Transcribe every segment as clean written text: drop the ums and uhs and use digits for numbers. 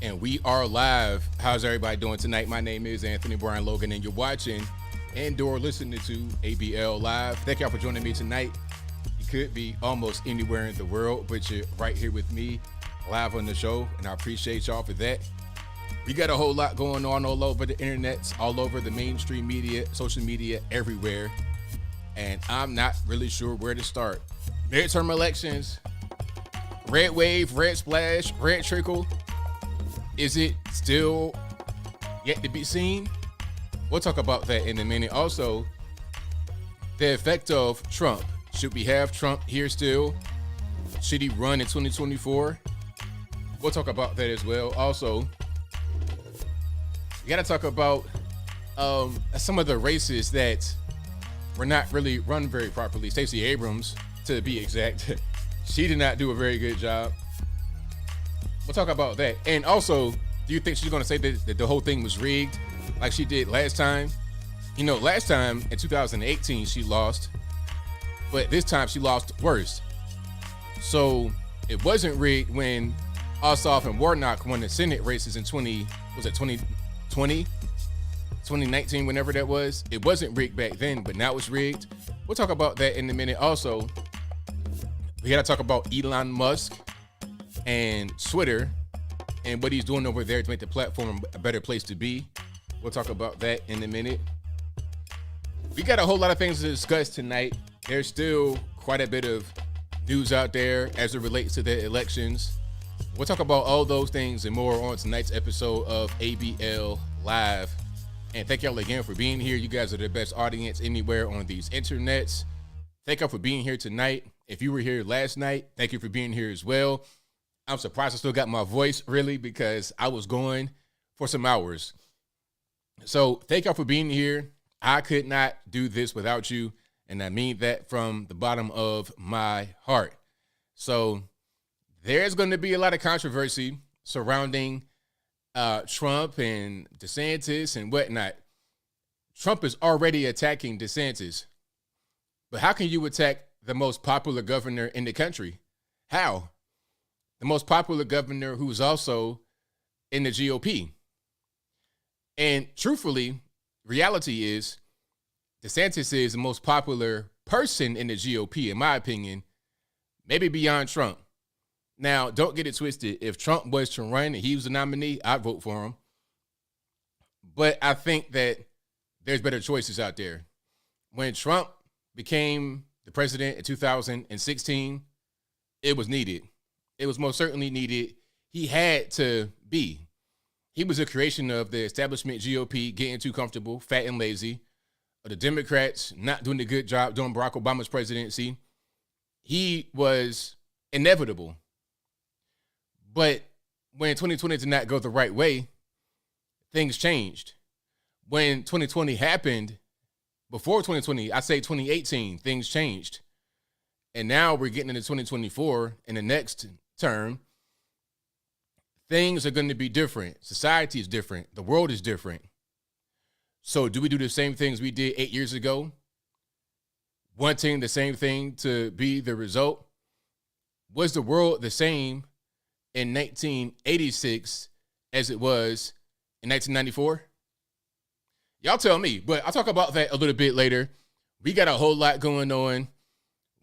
And we are live. How's everybody doing tonight? My name is Anthony Brian Logan, and you're watching and/or listening to ABL Live. Thank y'all for joining me tonight. You could be almost anywhere in the world, but you're right here with me live on the show, and I appreciate y'all for that. We got a whole lot going on all over the internet, all over the mainstream media, social media, everywhere. And I'm not really sure where to start. Midterm elections, red wave, red splash, red trickle. Is it still yet to be seen? We'll talk about that in a minute. Also, the effect of Trump. Should we have Trump here still? Should he run in 2024? We'll talk about that as well. Also, we got to talk about some of the races that were not really run very properly. Stacey Abrams, to be exact, she did not do a very good job. We'll talk about that. And also, do you think she's going to say that the whole thing was rigged like she did last time? You know, last time in 2018, she lost, but this time she lost worse. So it wasn't rigged when Ossoff and Warnock won the Senate races in 2020, 2019, whenever that was. It wasn't rigged back then, but now it's rigged. We'll talk about that in a minute. Also, we got to talk about Elon Musk and Twitter and what he's doing over there to make the platform a better place to be. We'll talk about that in a minute. We got a whole lot of things to discuss tonight. There's still quite a bit of news out there as it relates to the elections. We'll talk about all those things and more on tonight's episode of ABL Live. And thank y'all again for being here. You guys are the best audience anywhere on these internets. Thank y'all for being here tonight. If you were here last night, thank you for being here as well. I'm surprised I still got my voice, really, because I was going for some hours. So thank y'all for being here. I could not do this without you, and I mean that from the bottom of my heart. So there's going to be a lot of controversy surrounding Trump and DeSantis and whatnot. Trump is already attacking DeSantis. But how can you attack the most popular governor in the country? How? The most popular governor who's also in the GOP. And truthfully, reality is DeSantis is the most popular person in the GOP, in my opinion, maybe beyond Trump. Now, don't get it twisted. If Trump was to run and he was the nominee, I'd vote for him. But I think that there's better choices out there. When Trump became the president in 2016, it was needed. It was most certainly needed. He had to be. He was a creation of the establishment GOP getting too comfortable, fat and lazy, of the Democrats not doing a good job during Barack Obama's presidency. He was inevitable. But when 2020 did not go the right way, things changed. When 2020 happened, before 2020, I say 2018, things changed. And now we're getting into 2024 in the next term. Things are going to be different. Society is different. The world is different. So do we do the same things we did 8 years ago? Wanting the same thing to be the result? Was the world the same in 1986 as it was in 1994? Y'all tell me, but I'll talk about that a little bit later. We got a whole lot going on.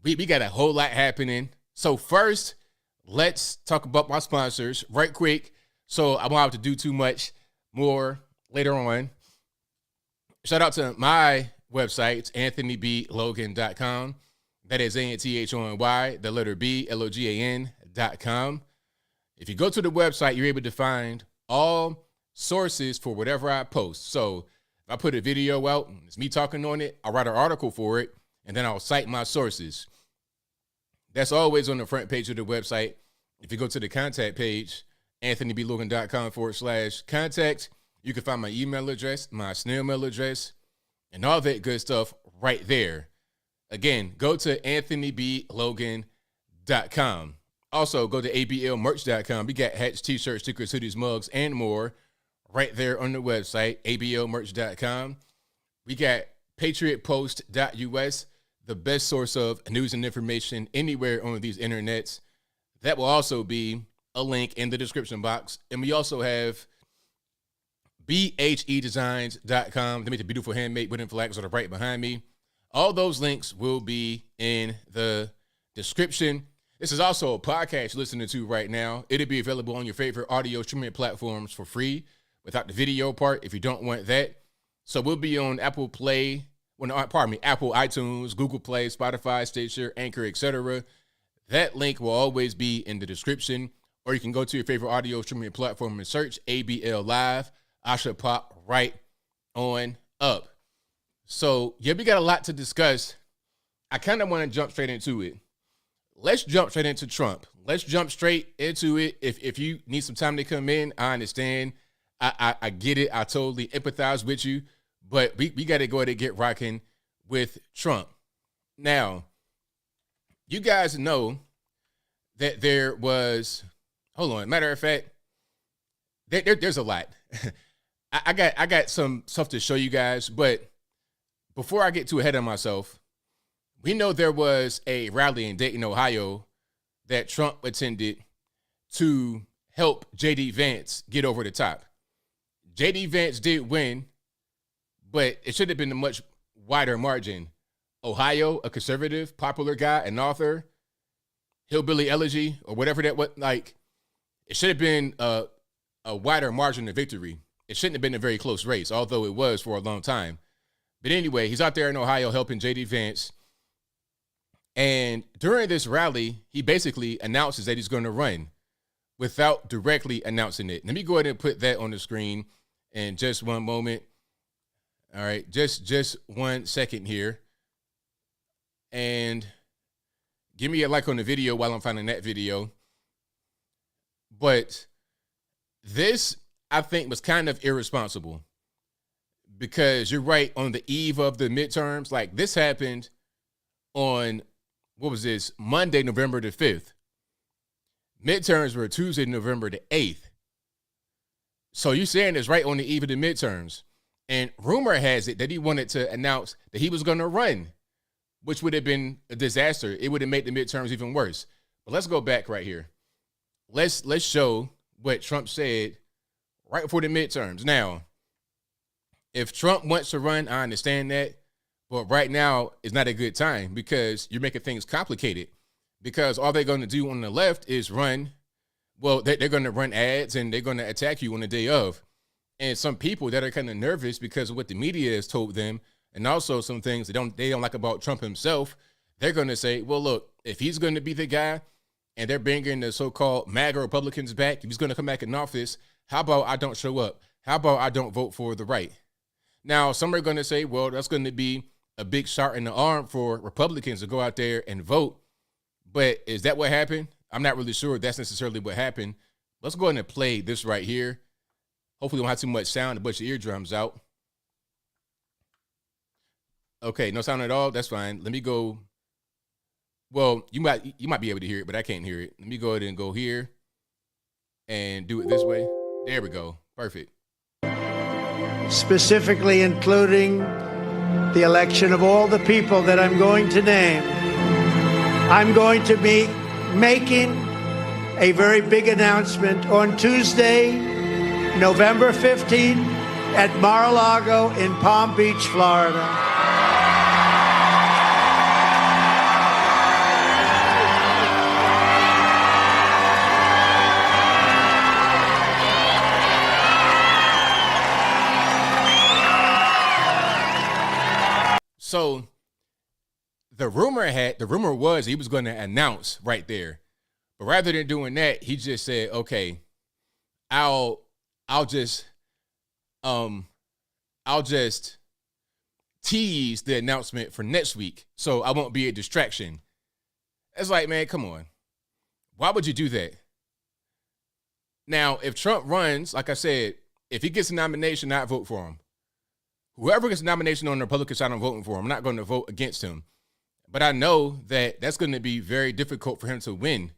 We got a whole lot happening. So first, let's talk about my sponsors right quick, so I won't have to do too much more later on. Shout out to my website, it's anthonyblogan.com. That is ANTHONY, the letter B, LOGAN.com. If you go to the website, you're able to find all sources for whatever I post. So if I put a video out, it's me talking on it, I'll write an article for it, and then I'll cite my sources. That's always on the front page of the website. If you go to the contact page, anthonyblogan.com/contact, you can find my email address, my snail mail address, and all that good stuff right there. Again, go to anthonyblogan.com. Also, go to ablmerch.com. We got hats, t-shirts, stickers, hoodies, mugs, and more right there on the website, ablmerch.com. We got patriotpost.us, the best source of news and information anywhere on these internets. That will also be a link in the description box. And we also have bhedesigns.com. They make the beautiful handmade wooden flags that are right behind me. All those links will be in the description. This is also a podcast you're listening to right now. It'll be available on your favorite audio streaming platforms for free without the video part if you don't want that. So we'll be on Apple Play, Apple iTunes, Google Play, Spotify, Stitcher, Anchor, etc. That link will always be in the description, or you can go to your favorite audio streaming platform and search ABL Live. I should pop right on up. So, yeah, we got a lot to discuss. I kind of want to jump straight into it. Let's jump straight into Trump. Let's jump straight into it. If you need some time to come in, I understand. I get it. I totally empathize with you. But we got to go ahead and get rocking with Trump. Now, you guys know that there was, hold on, matter of fact, there's a lot. I got some stuff to show you guys, but before I get too ahead of myself, we know there was a rally in Dayton, Ohio that Trump attended to help J.D. Vance get over the top. J.D. Vance did win, but it should have been a much wider margin. Ohio, a conservative, popular guy, an author, hillbilly elegy, or whatever that was, like, it should have been a wider margin of victory. It shouldn't have been a very close race, although it was for a long time. But anyway, he's out there in Ohio helping J.D. Vance. And during this rally, he basically announces that he's going to run without directly announcing it. Let me go ahead and put that on the screen in just one moment. All right, just 1 second here. And give me a like on the video while I'm finding that video. But this, I think, was kind of irresponsible because you're right, on the eve of the midterms. Like, this happened on, what was this, Monday, November the 5th. Midterms were Tuesday, November the 8th. So you're saying it's right on the eve of the midterms. And rumor has it that he wanted to announce that he was going to run, which would have been a disaster. It would have made the midterms even worse. But let's go back right here. Let's show what Trump said right before the midterms. Now, if Trump wants to run, I understand that. But right now is not a good time because you're making things complicated. Because all they're going to do on the left is run. Well, they're going to run ads and they're going to attack you on the day of. And some people that are kind of nervous because of what the media has told them, and also some things they don't like about Trump himself, they're going to say, well, look, if he's going to be the guy and they're bringing the so-called MAGA Republicans back, if he's going to come back in office, how about I don't show up? How about I don't vote for the right? Now, some are going to say, well, that's going to be a big shot in the arm for Republicans to go out there and vote. But is that what happened? I'm not really sure that's necessarily what happened. Let's go ahead and play this right here. Hopefully we don't have too much sound to bust your eardrums out. Okay, no sound at all. That's fine. Let me go. Well, you might be able to hear it, but I can't hear it. Let me go ahead and go here and do it this way. There we go. Perfect. Specifically including the election of all the people that I'm going to name. I'm going to be making a very big announcement on Tuesday, November 15th at Mar-a-Lago in Palm Beach, Florida. So the rumor was he was going to announce right there. But rather than doing that, he just said, okay, I'll just tease the announcement for next week so I won't be a distraction. It's like, man, come on. Why would you do that? Now, if Trump runs, like I said, if he gets a nomination, I'd vote for him. Whoever gets a nomination on the Republican side, I'm voting for him. I'm not going to vote against him. But I know that that's going to be very difficult for him to win.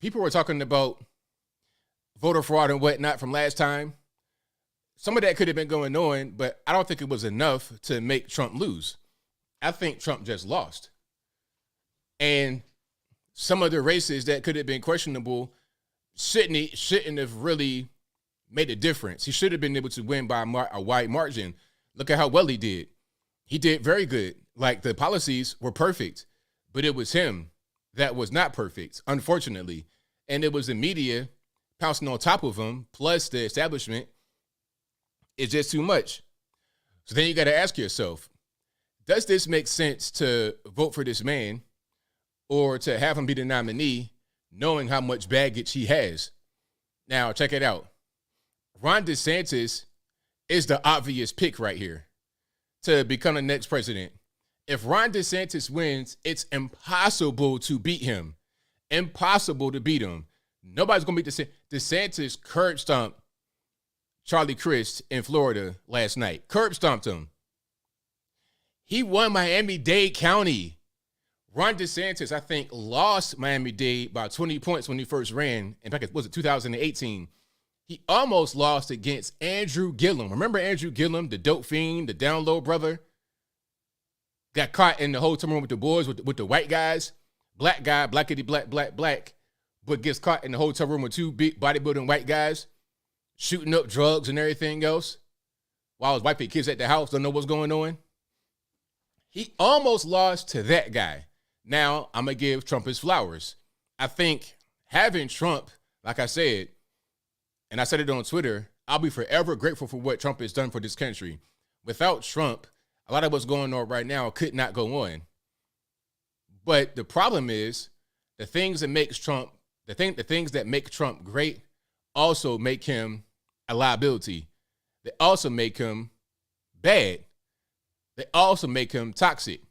People were talking about voter fraud and whatnot from last time. Some of that could have been going on, but I don't think it was enough to make Trump lose. I think Trump just lost. And some of the races that could have been questionable shouldn't have really made a difference. He should have been able to win by a wide margin. Look at how well he did. He did very good. Like, the policies were perfect, but it was him that was not perfect, unfortunately. And it was the media pouncing on top of him, plus the establishment. It's just too much. So then you got to ask yourself, does this make sense to vote for this man or to have him be the nominee, knowing how much baggage he has? Now, check it out. Ron DeSantis is the obvious pick right here to become the next president. If Ron DeSantis wins, it's impossible to beat him. Impossible to beat him. Nobody's going to beat DeSantis. Curb stomped Charlie Crist in Florida last night. Curb stomped him. He won Miami-Dade County. Ron DeSantis, I think, lost Miami-Dade by 20 points when he first ran. In fact, was it 2018? He almost lost against Andrew Gillum. Remember Andrew Gillum, the dope fiend, the down low brother? Got caught in the hotel room with the boys, with the white guys. Black guy, blackity black, but gets caught in the hotel room with two big bodybuilding white guys shooting up drugs and everything else while his wife and kids at the house don't know what's going on. He almost lost to that guy. Now, I'm going to give Trump his flowers. I think having Trump, like I said, and I said it on Twitter, I'll be forever grateful for what Trump has done for this country. Without Trump, a lot of what's going on right now could not go on. But the problem is the things that makes Trump, the things that make Trump great also make him a liability. They also make him bad. They also make him toxic.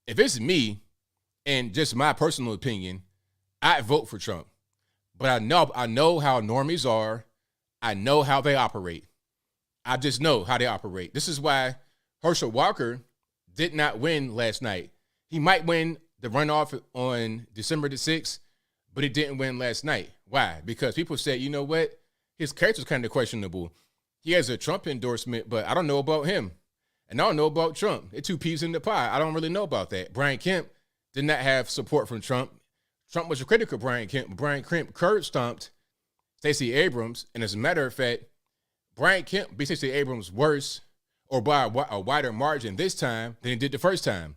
If it's me, and just my personal opinion, I'd vote for Trump. But I know how normies are. I know how they operate. I just know how they operate. This is why Herschel Walker did not win last night. He might win the runoff on December the 6th, but he didn't win last night. Why? Because people said, you know what? His character's kind of questionable. He has a Trump endorsement, but I don't know about him. And I don't know about Trump. They're two peas in the pie. I don't really know about that. Brian Kemp did not have support from Trump. Trump was a critic of Brian Kemp, but Brian Kemp curb stomped Stacey Abrams. And as a matter of fact, Brian Kemp beat Stacey Abrams worse or by a wider margin this time than he did the first time.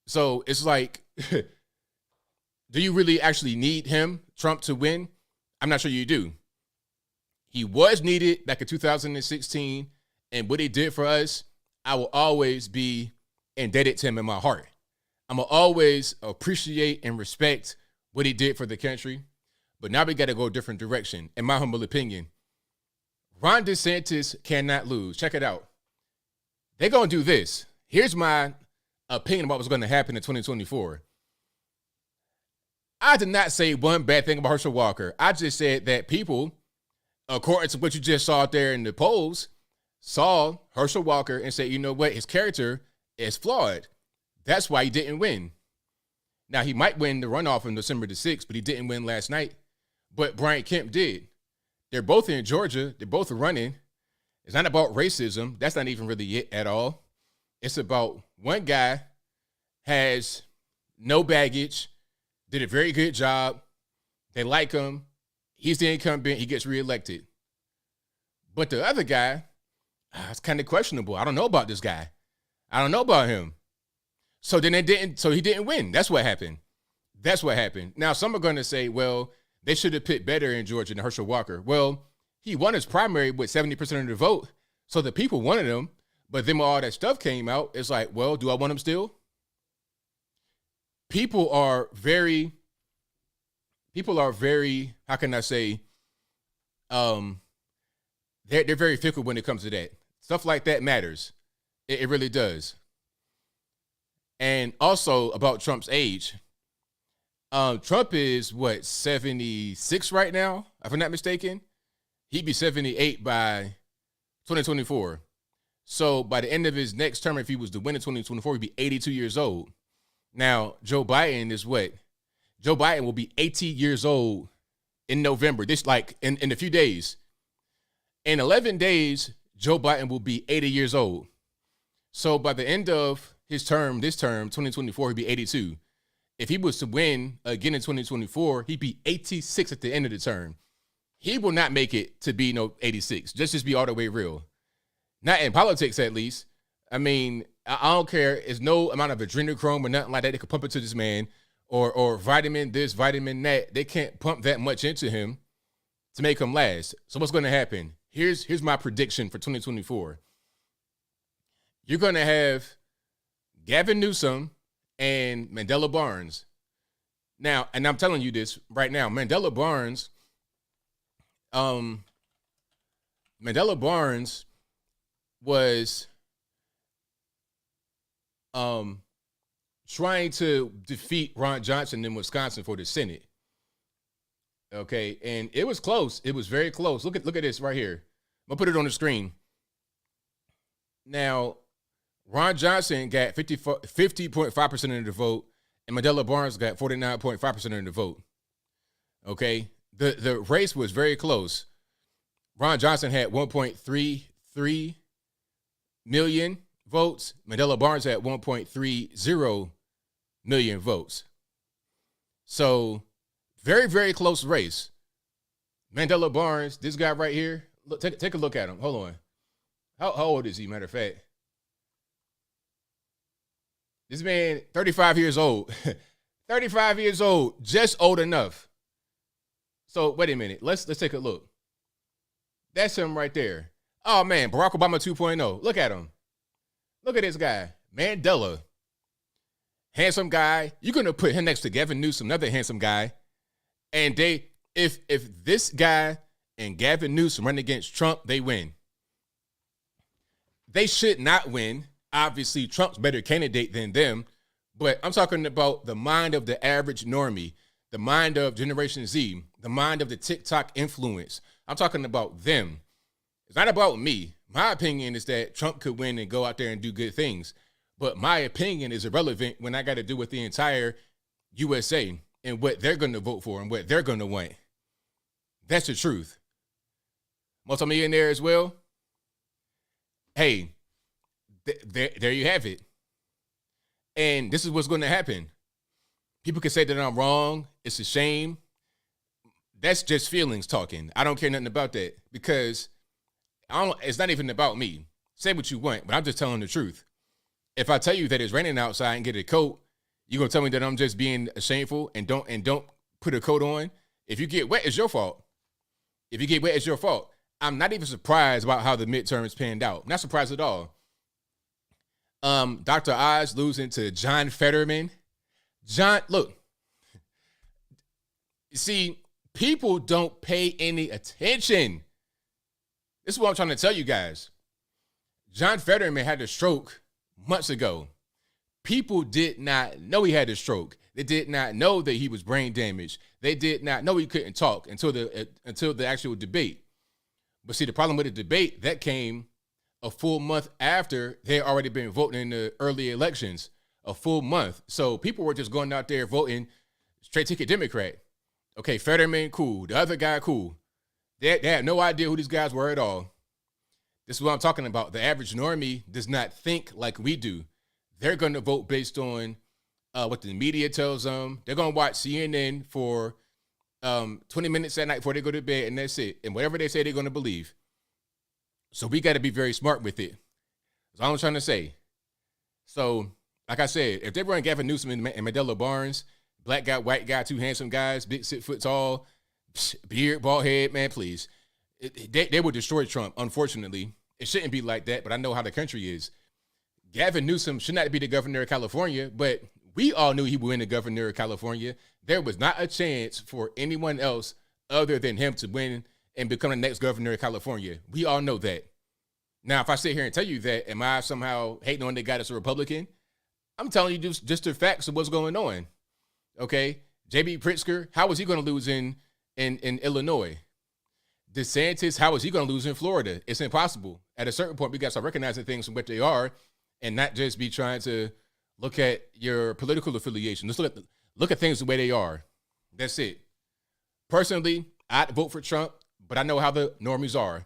So it's like, do you really actually need him, Trump, to win? I'm not sure you do. He was needed back in 2016, and what he did for us, I will always be indebted to him in my heart. I'm going to always appreciate and respect what he did for the country, but now we got to go a different direction, in my humble opinion. Ron DeSantis cannot lose. Check it out. They're going to do this. Here's my opinion about what's going to happen in 2024. I did not say one bad thing about Herschel Walker. I just said that people, according to what you just saw out there in the polls, saw Herschel Walker and said, you know what, his character is flawed. That's why he didn't win. Now, he might win the runoff on December the 6th, but he didn't win last night. But Brian Kemp did. They're both in Georgia. They're both running. It's not about racism. That's not even really it at all. It's about one guy has no baggage, did a very good job. They like him. He's the incumbent. He gets reelected. But the other guy, it's kind of questionable. I don't know about this guy. I don't know about him. So then he didn't win. That's what happened. That's what happened. Now, some are going to say, well, they should have picked better in Georgia than Herschel Walker. Well, he won his primary with 70% of the vote. So the people wanted him. But then when all that stuff came out, it's like, well, do I want him still? People are very, how can I say, they're very fickle when it comes to that. Stuff like that matters. It really does. And also about Trump's age. Trump is, 76 right now, if I'm not mistaken? He'd be 78 by 2024. So by the end of his next term, if he was to win in 2024, he'd be 82 years old. Now, Joe Biden is what? Joe Biden will be 80 years old in November, in a few days. In 11 days, Joe Biden will be 80 years old. So by the end of his term, 2024, he'll be 82. if he was to win again in 2024, he'd be 86 at the end of the term. He will not make it to be no 86. Just be all the way real. Not in politics, at least. I mean, I don't care. There's no amount of adrenochrome or nothing like that they could pump into this man, or vitamin this, vitamin that. They can't pump that much into him to make him last. So what's going to happen? Here's my prediction for 2024. You're going to have Gavin Newsom and Mandela Barnes. Now, and I'm telling you this right now, Mandela Barnes was trying to defeat Ron Johnson in Wisconsin for the Senate. Okay, and it was close. It was very close. Look at this right here. I'm gonna put it on the screen. Now, Ron Johnson got 50.5% of the vote, and Mandela Barnes got 49.5% of the vote. Okay, the race was very close. Ron Johnson had 1.33 million votes. Mandela Barnes had 1.30 million votes. So, very, very close race. Mandela Barnes, this guy right here, look, take a look at him. Hold on. How old is he, matter of fact? This man, 35 years old. 35 years old, just old enough. So, wait a minute. Let's take a look. That's him right there. Oh, man, Barack Obama 2.0. Look at him. Look at this guy. Mandela. Handsome guy. You're going to put him next to Gavin Newsom, another handsome guy. And if this guy and Gavin Newsom run against Trump, they win. They should not win. Obviously, Trump's a better candidate than them. But I'm talking about the mind of the average normie, the mind of Generation Z, the mind of the TikTok influence. I'm talking about them. It's not about me. My opinion is that Trump could win and go out there and do good things. But my opinion is irrelevant when I got to do with the entire USA and what they're going to vote for and what they're going to want. That's the truth. Multimillionaire as well. Hey, there you have it. And this is what's going to happen. People can say that I'm wrong. It's a shame. That's just feelings talking. I don't care nothing about that because it's not even about me. Say what you want, but I'm just telling the truth. If I tell you that it's raining outside and get a coat, you're going to tell me that I'm just being shameful and don't put a coat on. If you get wet, it's your fault. If you get wet, it's your fault. I'm not even surprised about how the midterms panned out. Not surprised at all. Dr. Oz losing to John Fetterman. Look. See, people don't pay any attention. This is what I'm trying to tell you guys. John Fetterman had a stroke months ago. People did not know he had a stroke. They did not know that he was brain damaged. They did not know he couldn't talk until the actual debate. But see, the problem with the debate, that came a full month after they had already been voting in the early elections. A full month. So people were just going out there voting straight ticket Democrat. Okay, Fetterman, cool. The other guy, cool. They had no idea who these guys were at all. This is what I'm talking about. The average normie does not think like we do. They're going to vote based on what the media tells them. They're going to watch CNN for 20 minutes at night before they go to bed, and that's it. And whatever they say, they're going to believe. So we got to be very smart with it. That's all I'm trying to say. So, like I said, if they run Gavin Newsom and Mandela Barnes, black guy, white guy, two handsome guys, big 6 foot tall, beard, bald head, man, please. They would destroy Trump, unfortunately. It shouldn't be like that, but I know how the country is. Gavin Newsom should not be the governor of California, but we all knew he would win the governor of California. There was not a chance for anyone else other than him to win and become the next governor of California. We all know that. Now, if I sit here and tell you that, am I somehow hating on the guy that's a Republican? I'm telling you just the facts of what's going on. Okay? J.B. Pritzker, how was he going to lose in Illinois? DeSantis, how is he going to lose in Florida? It's impossible. At a certain point, we got to start recognizing things from what they are and not just be trying to look at your political affiliation. Let's look at things the way they are. That's it. Personally, I'd vote for Trump, but I know how the normies are.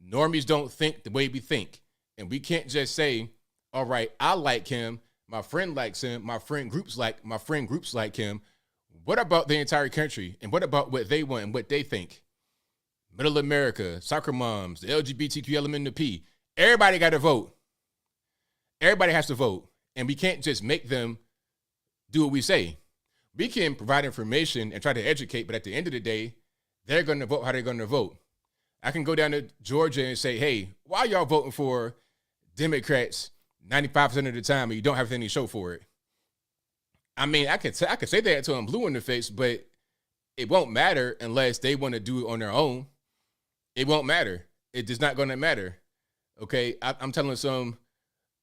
Normies don't think the way we think. And we can't just say, all right, I like him, My friend likes him. My friend groups like him. What about the entire country? And what about what they want and what they think? Middle America, soccer moms, the LGBTQ element of P. Everybody got to vote. Everybody has to vote. And we can't just make them do what we say. We can provide information and try to educate, but at the end of the day, they're going to vote how they're going to vote. I can go down to Georgia and say, hey, why are y'all voting for Democrats 95% of the time and you don't have anything to show for it? I mean, I could say that until I'm blue in the face, but it won't matter unless they want to do it on their own. It won't matter. It is not going to matter. Okay, I'm telling some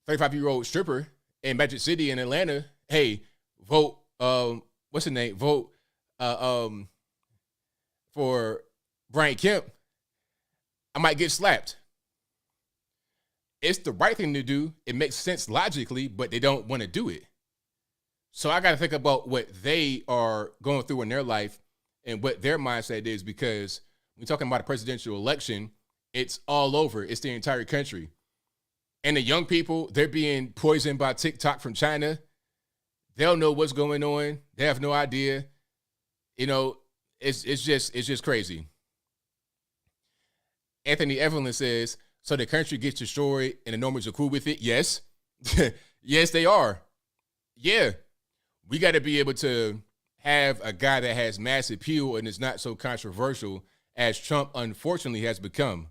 35-year-old stripper in Magic City in Atlanta, hey, vote, what's the name? Vote for Brian Kemp. I might get slapped. It's the right thing to do. It makes sense logically, but they don't want to do it. So I got to think about what they are going through in their life and what their mindset is, because when we're talking about a presidential election, it's all over. It's the entire country. And the young people, they're being poisoned by TikTok from China. They don't know what's going on. They have no idea. You know, it's just crazy. Anthony Evelyn says, so the country gets destroyed and the normals are cool with it? Yes. Yes, they are. Yeah. We got to be able to have a guy that has mass appeal and is not so controversial as Trump unfortunately has become.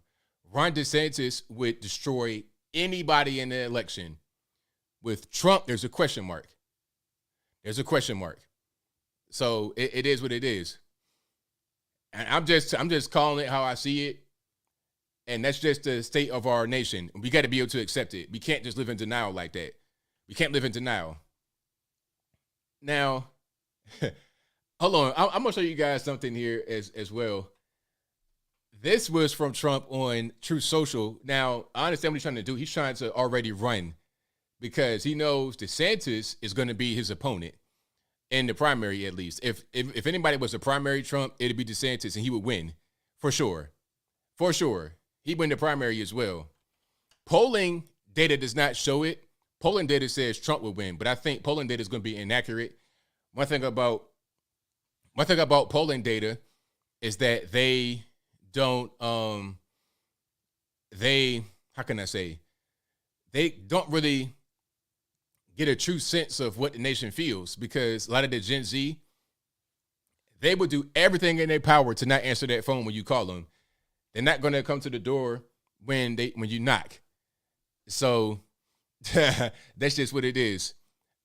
Ron DeSantis would destroy anybody in the election. With Trump, there's a question mark. There's a question mark. So it is what it is. And I'm just calling it how I see it. And that's just the state of our nation. We got to be able to accept it. We can't just live in denial like that. We can't live in denial. Now, hold on. I'm going to show you guys something here as well. This was from Trump on Truth Social. Now, I understand what he's trying to do. He's trying to already run because he knows DeSantis is going to be his opponent in the primary, at least. If anybody was a primary Trump, it'd be DeSantis, and he would win for sure. For sure. He'd win the primary as well. Polling data does not show it. Polling data says Trump would win, but I think polling data is going to be inaccurate. One thing about polling data is that they don't how can I say, they don't really get a true sense of what the nation feels, because a lot of the Gen Z, they would do everything in their power to not answer that phone when you call them. They're not going to come to the door when you knock. So that's just what it is.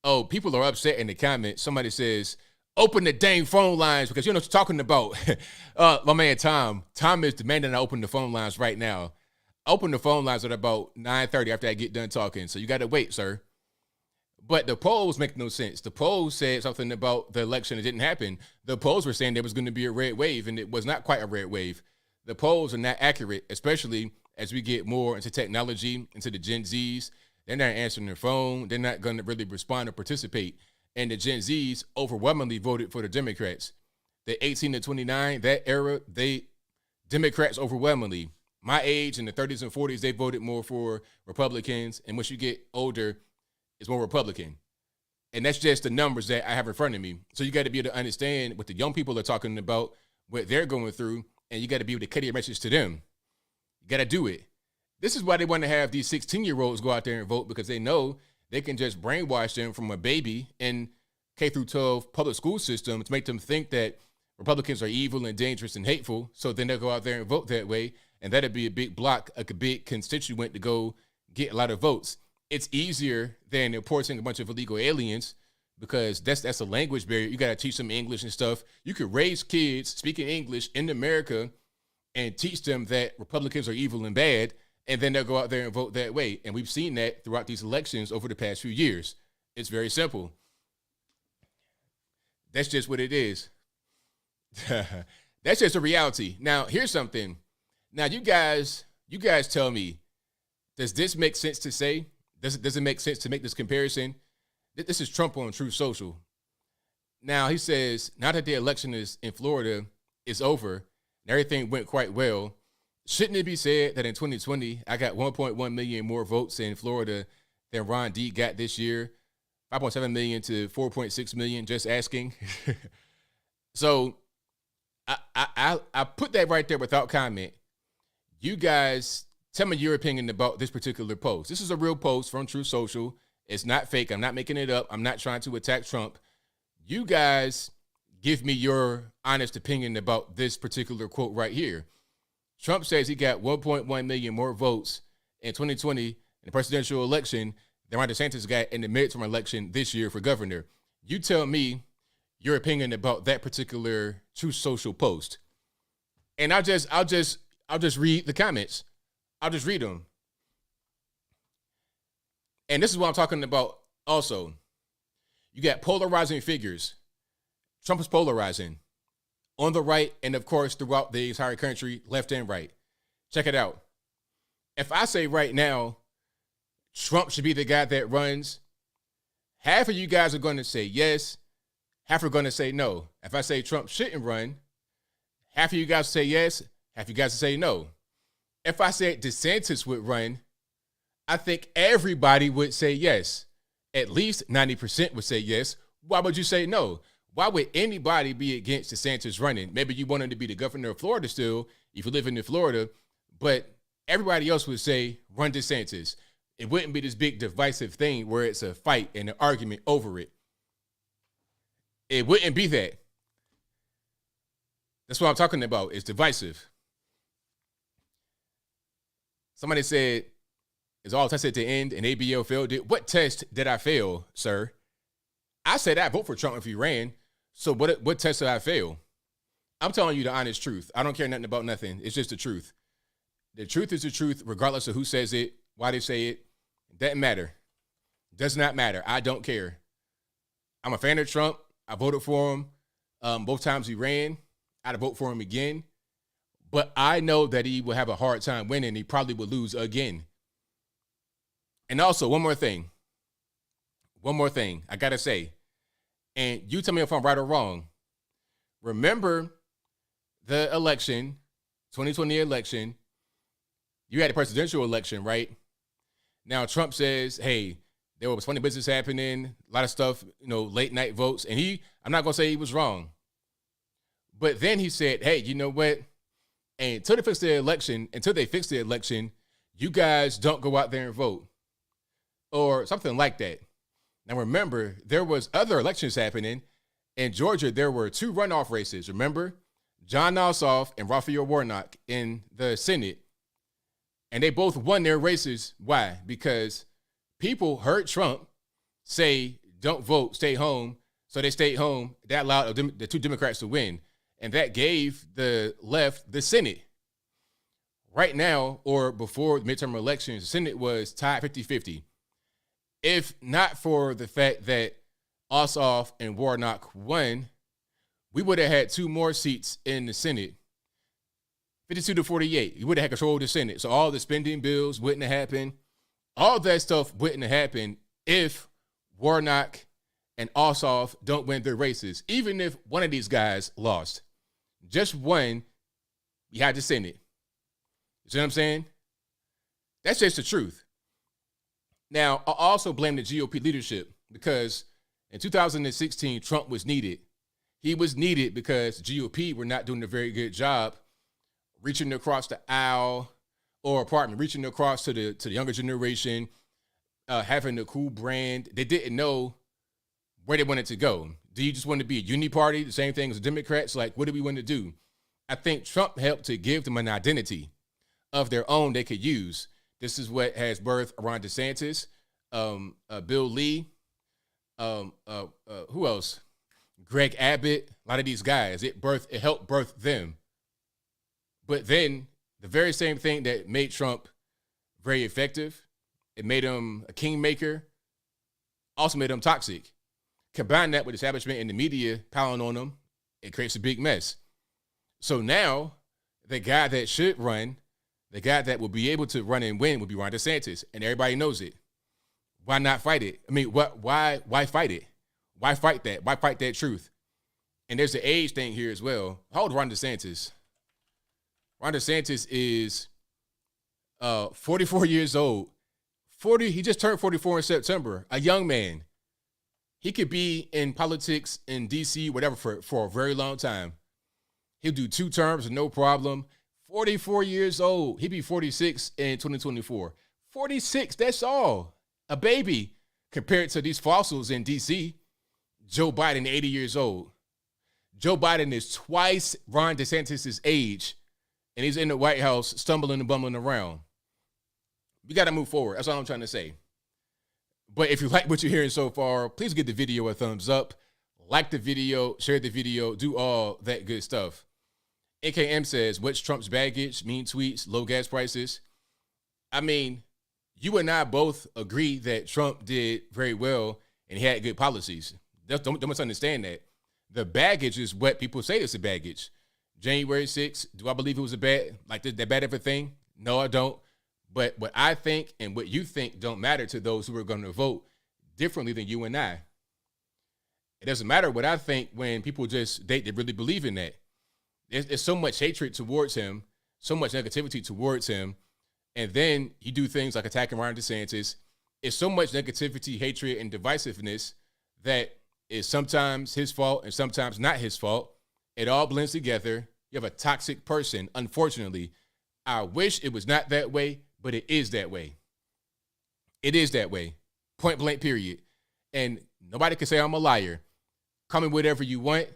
Oh, people are upset in the comments. Somebody says, open the dang phone lines because you know what you're talking about. My man Tom is demanding I open the phone lines right now. Open the phone lines at about 9:30 after I get done talking. So you got to wait, sir. But the polls make no sense. The polls said something about the election that didn't happen. The polls were saying there was going to be a red wave, and it was not quite a red wave. The polls are not accurate, especially as we get more into technology, into the Gen Zs. They're not answering their phone. They're not going to really respond or participate. And the Gen Zs overwhelmingly voted for the Democrats. The 18 to 29, that era, Democrats overwhelmingly. My age in the 30s and 40s, they voted more for Republicans. And once you get older, it's more Republican. And that's just the numbers that I have in front of me. So you got to be able to understand what the young people are talking about, what they're going through, and you got to be able to carry a message to them. You got to do it. This is why they want to have these 16-year-olds go out there and vote, because they know they can just brainwash them from a baby in K through 12 public school system to make them think that Republicans are evil and dangerous and hateful. So then they'll go out there and vote that way. And that'd be a big block, a big constituent to go get a lot of votes. It's easier than importing a bunch of illegal aliens, because that's a language barrier. You got to teach them English and stuff. You could raise kids speaking English in America and teach them that Republicans are evil and bad, and then they'll go out there and vote that way. And we've seen that throughout these elections over the past few years. It's very simple. That's just what it is. That's just a reality. Now, here's something. Now, you guys tell me, does this make sense to say? Does it make sense to make this comparison? This is Trump on Truth Social. Now, he says, now that the election is in Florida is over and everything went quite well, shouldn't it be said that in 2020, I got 1.1 million more votes in Florida than Ron D got this year? 5.7 million to 4.6 million, just asking. So I put that right there without comment. You guys tell me your opinion about this particular post. This is a real post from Truth Social. It's not fake. I'm not making it up. I'm not trying to attack Trump. You guys give me your honest opinion about this particular quote right here. Trump says he got 1.1 million more votes in 2020 in the presidential election than Ron DeSantis got in the midterm election this year for governor. You tell me your opinion about that particular Truth Social post. And I'll just read the comments. I'll just read them. And this is what I'm talking about also. You got polarizing figures. Trump is polarizing on the right and, of course, throughout the entire country, left and right. Check it out. If I say right now, Trump should be the guy that runs, half of you guys are going to say yes, half are going to say no. If I say Trump shouldn't run, half of you guys say yes, half of you guys say no. If I said DeSantis would run, I think everybody would say yes. At least 90% would say yes. Why would you say no? Why would anybody be against DeSantis running? Maybe you want him to be the governor of Florida still, if you live in Florida, but everybody else would say run DeSantis. It wouldn't be this big divisive thing where it's a fight and an argument over it. It wouldn't be that. That's what I'm talking about. It's divisive. Somebody said, is all tests at the end and ABL failed it? What test did I fail, sir? I said I'd vote for Trump if he ran. So what test did I fail? I'm telling you the honest truth. I don't care nothing about nothing. It's just the truth. The truth is the truth, regardless of who says it, why they say it. It doesn't matter. Does not matter. I don't care. I'm a fan of Trump. I voted for him both times he ran. I'd vote for him again. But I know that he will have a hard time winning. He probably would lose again. And also, one more thing I got to say, and you tell me if I'm right or wrong. Remember the election, 2020 election, you had a presidential election, right? Now, Trump says, hey, there was funny business happening, a lot of stuff, late night votes. And I'm not going to say he was wrong. But then he said, hey, you know what? And until they fix the election, you guys don't go out there and vote. Or something like that. Now, remember, there was other elections happening. In Georgia, there were 2 runoff races. Remember? John Ossoff and Raphael Warnock in the Senate. And they both won their races. Why? Because people heard Trump say, don't vote, stay home. So they stayed home. That allowed the 2 Democrats to win. And that gave the left the Senate. Right now, or before the midterm elections, the Senate was tied 50-50. If not for the fact that Ossoff and Warnock won, we would have had 2 more seats in the Senate, 52-48. You would have had control of the Senate. So all the spending bills wouldn't have happened. All that stuff wouldn't have happened if Warnock and Ossoff don't win their races. Even if one of these guys lost, just one, you had the Senate. You see what I'm saying? That's just the truth. Now, I also blame the GOP leadership because in 2016, Trump was needed. He was needed because GOP were not doing a very good job reaching across the aisle, reaching across to the younger generation, having a cool brand. They didn't know where they wanted to go. Do you just want to be a uni party, the same thing as the Democrats? Like, what do we want to do? I think Trump helped to give them an identity of their own they could use. This is what has birthed Ron DeSantis, Bill Lee, who else? Greg Abbott, a lot of these guys. It helped birth them. But then the very same thing that made Trump very effective, it made him a kingmaker, also made him toxic. Combine that with establishment and the media piling on him, it creates a big mess. So now the guy that should run, the guy that will be able to run and win will be Ron DeSantis, and everybody knows it. Why not fight it? I mean, why fight it? Why fight that? Why fight that truth? And there's the age thing here as well. How old is Ron DeSantis? Ron DeSantis is 44 years old. He just turned 44 in September. A young man. He could be in politics in DC, whatever, for a very long time. He'll do 2 terms, no problem. 44 years old. He'll be 46 in 2024. 46, that's all. A baby compared to these fossils in DC. Joe Biden, 80 years old. Joe Biden is twice Ron DeSantis' age, and he's in the White House stumbling and bumbling around. We got to move forward. That's all I'm trying to say. But if you like what you're hearing so far, please give the video a thumbs up. Like the video, share the video, do all that good stuff. AKM says, what's Trump's baggage? Mean tweets, low gas prices. I mean, you and I both agree that Trump did very well and he had good policies. Don't misunderstand that. The baggage is what people say is a baggage. January 6th, do I believe it was that bad of a thing? No, I don't. But what I think and what you think don't matter to those who are going to vote differently than you and I. It doesn't matter what I think when people they really believe in that. There's so much hatred towards him, so much negativity towards him. And then you do things like attacking Ron DeSantis. It's so much negativity, hatred, and divisiveness that is sometimes his fault and sometimes not his fault. It all blends together. You have a toxic person, unfortunately. I wish it was not that way, but it is that way. It is that way. Point blank, period. And nobody can say I'm a liar. Call me whatever you want.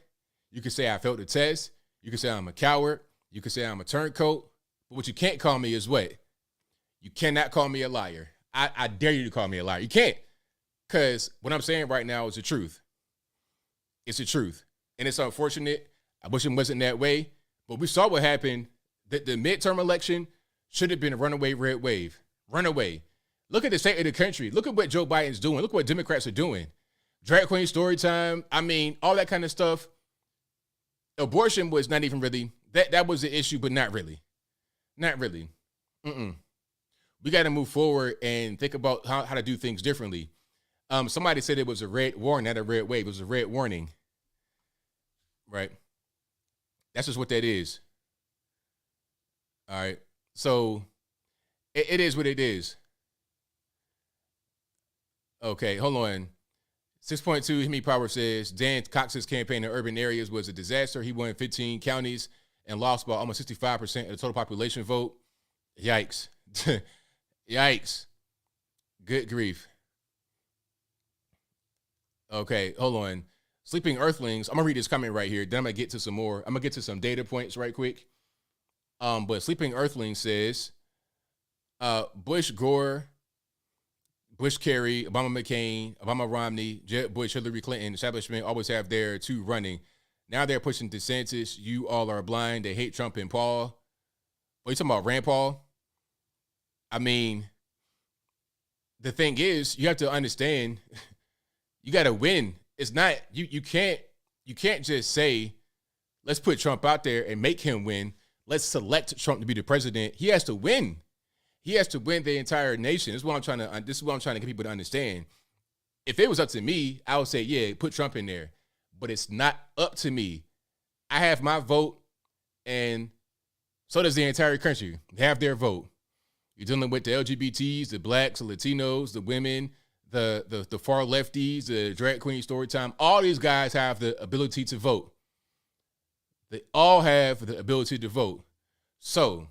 You can say I failed the test. You can say I'm a coward. You can say I'm a turncoat. But what you can't call me is what? You cannot call me a liar. I dare you to call me a liar. You can't. Because what I'm saying right now is the truth. It's the truth. And it's unfortunate. I wish it wasn't that way. But we saw what happened. The midterm election should have been a runaway red wave. Runaway. Look at the state of the country. Look at what Joe Biden's doing. Look what Democrats are doing. Drag queen story time. I mean, all that kind of stuff. Abortion was not even really, that was the issue, but not really. Not really. We got to move forward and think about how to do things differently. Somebody said it was a red warning, not a red wave. It was a red warning. Right? That's just what that is. All right. So it is what it is. Okay, hold on. 6.2 Hemi Power says Dan Cox's campaign in urban areas was a disaster. He won 15 counties and lost by almost 65% of the total population vote. Yikes. Yikes. Good grief. Okay, hold on. Sleeping Earthlings. I'm going to read this comment right here. Then I'm going to get to some more. I'm going to get to some data points right quick. But Sleeping Earthling says Bush, Gore, Bush, Kerry, Obama, McCain, Obama, Romney, Jeb Bush, Hillary Clinton, establishment always have their 2 running. Now they're pushing DeSantis. You all are blind. They hate Trump and Paul. What are you talking about, Rand Paul? I mean, the thing is, you have to understand, you got to win. It's not, you can't just say, let's put Trump out there and make him win. Let's select Trump to be the president. He has to win. He has to win the entire nation. This is what I'm trying to get people to understand. If it was up to me, I would say, yeah, put Trump in there. But it's not up to me. I have my vote, and so does the entire country. They have their vote. You're dealing with the LGBTs, the blacks, the Latinos, the women, the far lefties, the drag queen story time. All these guys have the ability to vote. They all have the ability to vote. So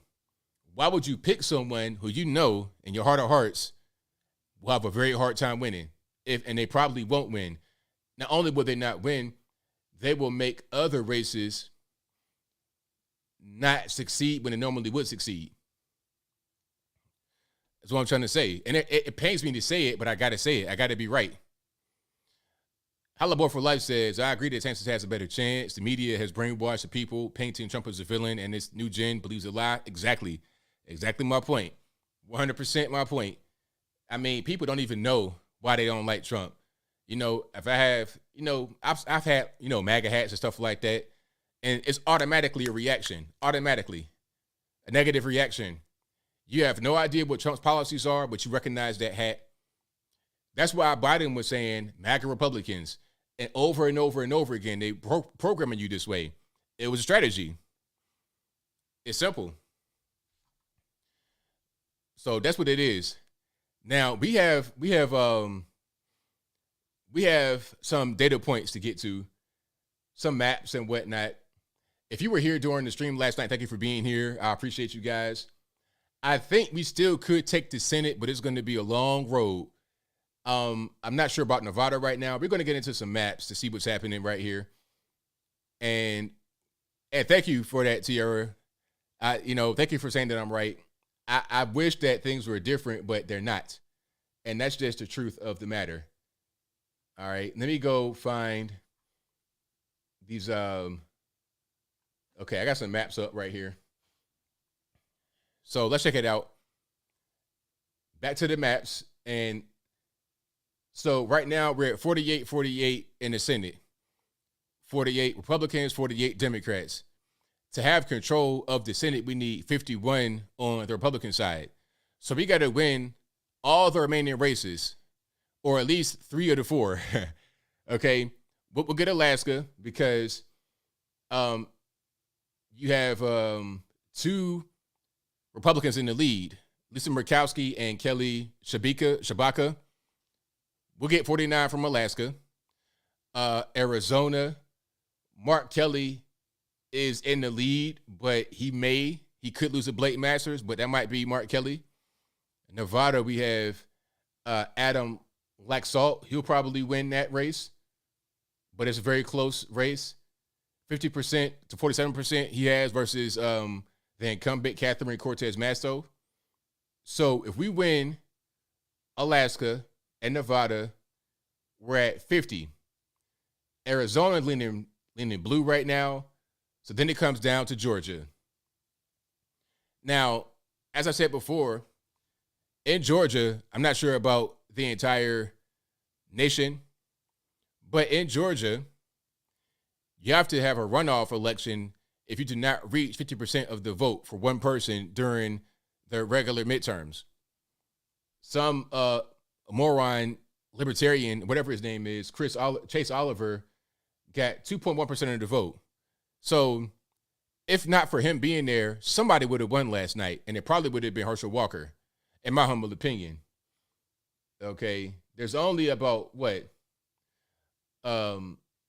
why would you pick someone who you know in your heart of hearts will have a very hard time winning? And they probably won't win. Not only will they not win, they will make other races not succeed when they normally would succeed. That's what I'm trying to say. And it pains me to say it, but I got to say it. I got to be right. Halliburton for Life says, I agree that Texas has a better chance. The media has brainwashed the people, painting Trump as a villain, and this new gen believes a lie. Exactly. Exactly my point. 100% my point. I mean, people don't even know why they don't like Trump. You know, if I have, I've had, MAGA hats and stuff like that, and it's automatically a reaction. Automatically. A negative reaction. You have no idea what Trump's policies are, but you recognize that hat. That's why Biden was saying MAGA Republicans. And over and over and over again, they programming you this way. It was a strategy. It's simple. So that's what it is. Now we have we have some data points to get to, some maps and whatnot. If you were here during the stream last night, thank you for being here. I appreciate you guys. I think we still could take the Senate, but it's going to be a long road. I'm not sure about Nevada right now. We're going to get into some maps to see what's happening right here. And thank you for that, Tiara. Thank you for saying that I'm right. I wish that things were different, but they're not. And that's just the truth of the matter. All right, let me go find these. Okay, I got some maps up right here. So let's check it out. Back to the maps. And so right now we're at 48-48 in the Senate. 48 Republicans, 48 Democrats. To have control of the Senate, we need 51 on the Republican side. So we got to win all the remaining races, or at least 3 of the 4. Okay, we'll get Alaska because you have 2 Republicans in the lead, Lisa Murkowski and Kelly Shabaka. We'll get 49 from Alaska. Arizona, Mark Kelly is in the lead, but he could lose to Blake Masters, but that might be Mark Kelly. Nevada, we have Adam Laxalt. He'll probably win that race, but it's a very close race. 50% to 47% he has versus the incumbent Catherine Cortez Masto. So if we win Alaska and Nevada, we're at 50. Arizona leaning blue right now. So then it comes down to Georgia. Now, as I said before, in Georgia, I'm not sure about the entire nation, but in Georgia, you have to have a runoff election if you do not reach 50% of the vote for one person during the regular midterms. Some moron libertarian, whatever his name is, Chase Oliver, got 2.1% of the vote. So if not for him being there, somebody would have won last night, and it probably would have been Herschel Walker, in my humble opinion. Okay, there's only about,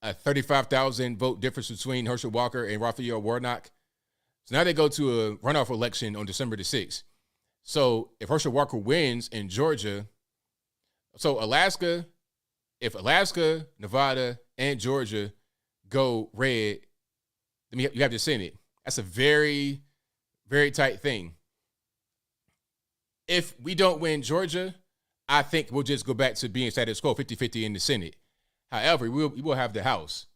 a 35,000 vote difference between Herschel Walker and Raphael Warnock. So now they go to a runoff election on December the 6th. So if Herschel Walker wins in Georgia, so if Alaska, Nevada, and Georgia go red, then you have the Senate. That's a very, very tight thing. If we don't win Georgia, I think we'll just go back to being status quo, 50-50 in the Senate. However, we will have the House.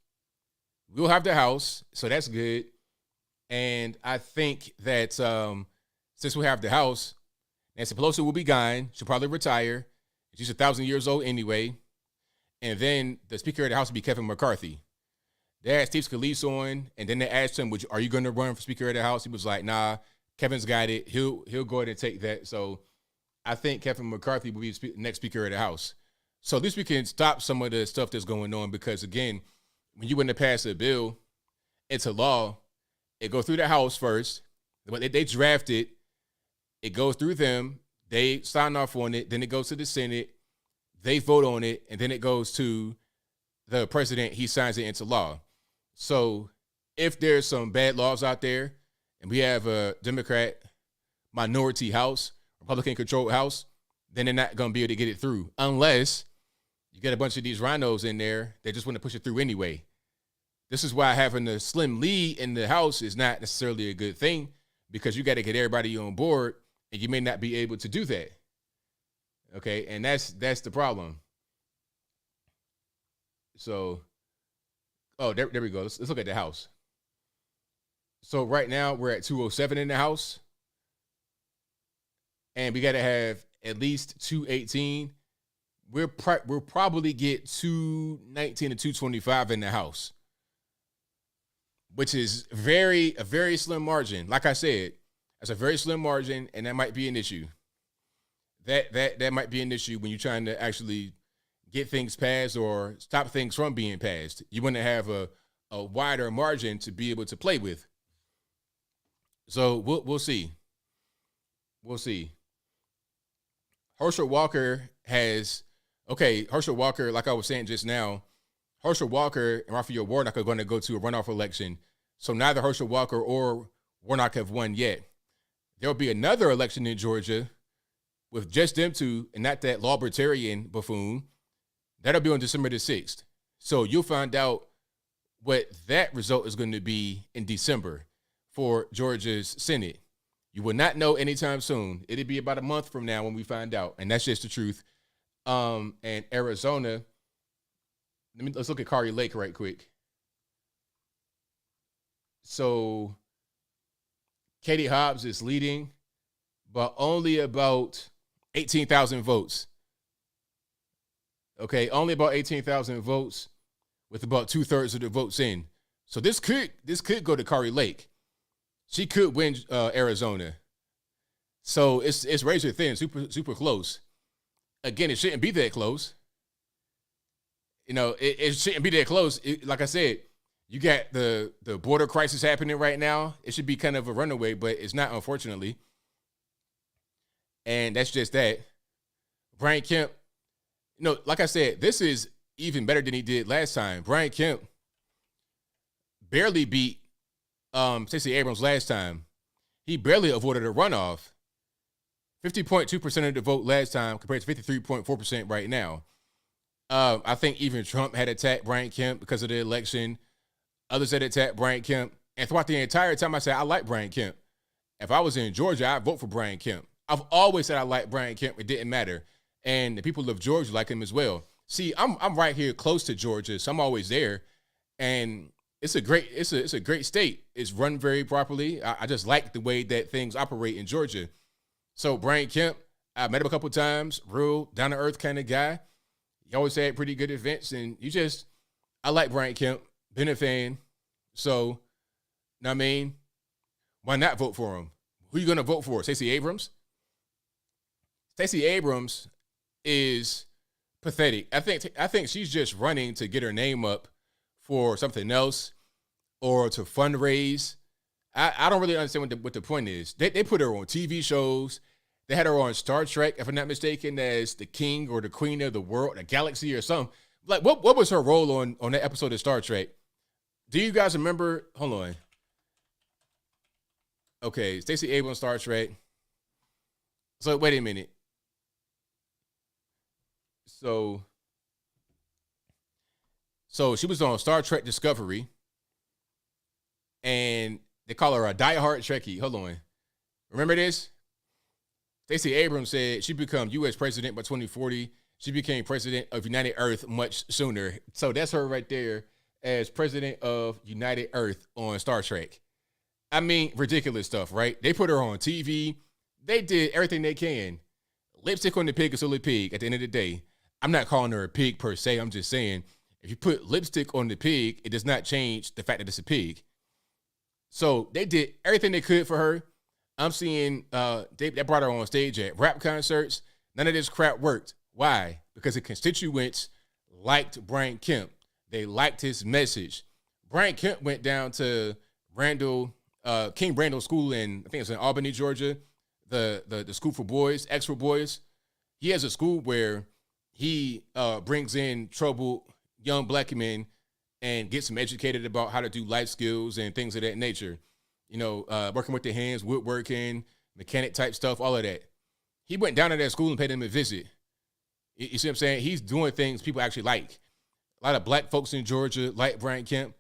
We'll have the House, so that's good. And I think that since we have the House, Nancy Pelosi will be gone. She'll probably retire. She's 1,000 years old anyway. And then the Speaker of the House will be Kevin McCarthy. They had Steve Scalise on, and then they asked him, are you going to run for Speaker of the House? He was like, nah, Kevin's got it. He'll go ahead and take that. So I think Kevin McCarthy will be the next Speaker of the House. So at least we can stop some of the stuff that's going on because, again, when you want to pass a bill, it's a law. It goes through the House first. They draft it. It goes through them. They sign off on it. Then it goes to the Senate. They vote on it. And then it goes to the president. He signs it into law. So if there's some bad laws out there and we have a Democrat minority House, Republican-controlled House, then they're not going to be able to get it through unless you get a bunch of these rhinos in there that just want to push it through anyway. This is why having a slim lead in the House is not necessarily a good thing because you got to get everybody on board and you may not be able to do that. Okay, and that's the problem. So, there we go. Let's look at the House. So right now we're at 207 in the House. And we got to have at least 218. We'll probably get 219 to 225 in the House, which is a very slim margin. Like I said, that's a very slim margin, and that might be an issue. That might be an issue when you're trying to actually get things passed or stop things from being passed. You want to have a wider margin to be able to play with. So we'll see. We'll see. Herschel Walker has Okay, Herschel Walker, like I was saying just now, Herschel Walker and Raphael Warnock are going to go to a runoff election. So neither Herschel Walker or Warnock have won yet. There'll be another election in Georgia with just them two and not that libertarian buffoon. That'll be on December the 6th. So you'll find out what that result is going to be in December for Georgia's Senate. You will not know anytime soon. It'll be about a month from now when we find out, and that's just the truth. And Arizona, let's look at Kari Lake right quick. So Katie Hobbs is leading, but only about 18,000 votes. Okay, only about 18,000 votes with about 2/3 of the votes in. So this could go to Kari Lake. She could win Arizona. So it's razor thin, super close. Again, it shouldn't be that close. You know, it shouldn't be that close. Like I said, you got the border crisis happening right now. It should be kind of a runaway, but it's not, unfortunately. And that's just that. Brian Kemp, you know, like I said, this is even better than he did last time. Brian Kemp barely beat Stacey Abrams last time. He barely avoided a runoff. 50.2% of the vote last time compared to 53.4% right now. I think even Trump had attacked Brian Kemp because of the election. Others had attacked Brian Kemp. And throughout the entire time, I said, I like Brian Kemp. If I was in Georgia, I'd vote for Brian Kemp. I've always said I like Brian Kemp. It didn't matter. And the people of Georgia like him as well. See, I'm right here close to Georgia, so I'm always there. And it's a great state. It's run very properly. I just like the way that things operate in Georgia. So Brian Kemp, I met him a couple times, real down-to-earth kind of guy. He always had pretty good events, and I like Brian Kemp, been a fan. So, I mean, why not vote for him? Who are you going to vote for? Stacey Abrams? Stacey Abrams is pathetic. I think she's just running to get her name up for something else or to fundraise. I don't really understand what the point is. They put her on TV shows. They had her on Star Trek, if I'm not mistaken, as the king or the queen of the world, the galaxy or something. Like, what was her role on that episode of Star Trek? Do you guys remember? Hold on. Okay, Stacey Abrams, Star Trek. So, wait a minute. So she was on Star Trek Discovery, and they call her a diehard Trekkie. Hold on. Remember this? Stacey Abrams said she'd become U.S. president by 2040. She became president of United Earth much sooner. So that's her right there as president of United Earth on Star Trek. I mean, ridiculous stuff, right? They put her on TV. They did everything they can. Lipstick on the pig is still a pig at the end of the day. I'm not calling her a pig per se. I'm just saying, if you put lipstick on the pig, it does not change the fact that it's a pig. So they did everything they could for her. I'm seeing they brought her on stage at rap concerts. None of this crap worked. Why? Because the constituents liked Brian Kemp. They liked his message. Brian Kemp went down to King Randall School I think it's in Albany, Georgia, the school for boys, extra boys. He has a school where he brings in troubled young black men and gets them educated about how to do life skills and things of that nature. You know, working with their hands, woodworking, mechanic type stuff, all of that. He went down to that school and paid them a visit. You see what I'm saying? He's doing things people actually like. A lot of black folks in Georgia like Brian Kemp.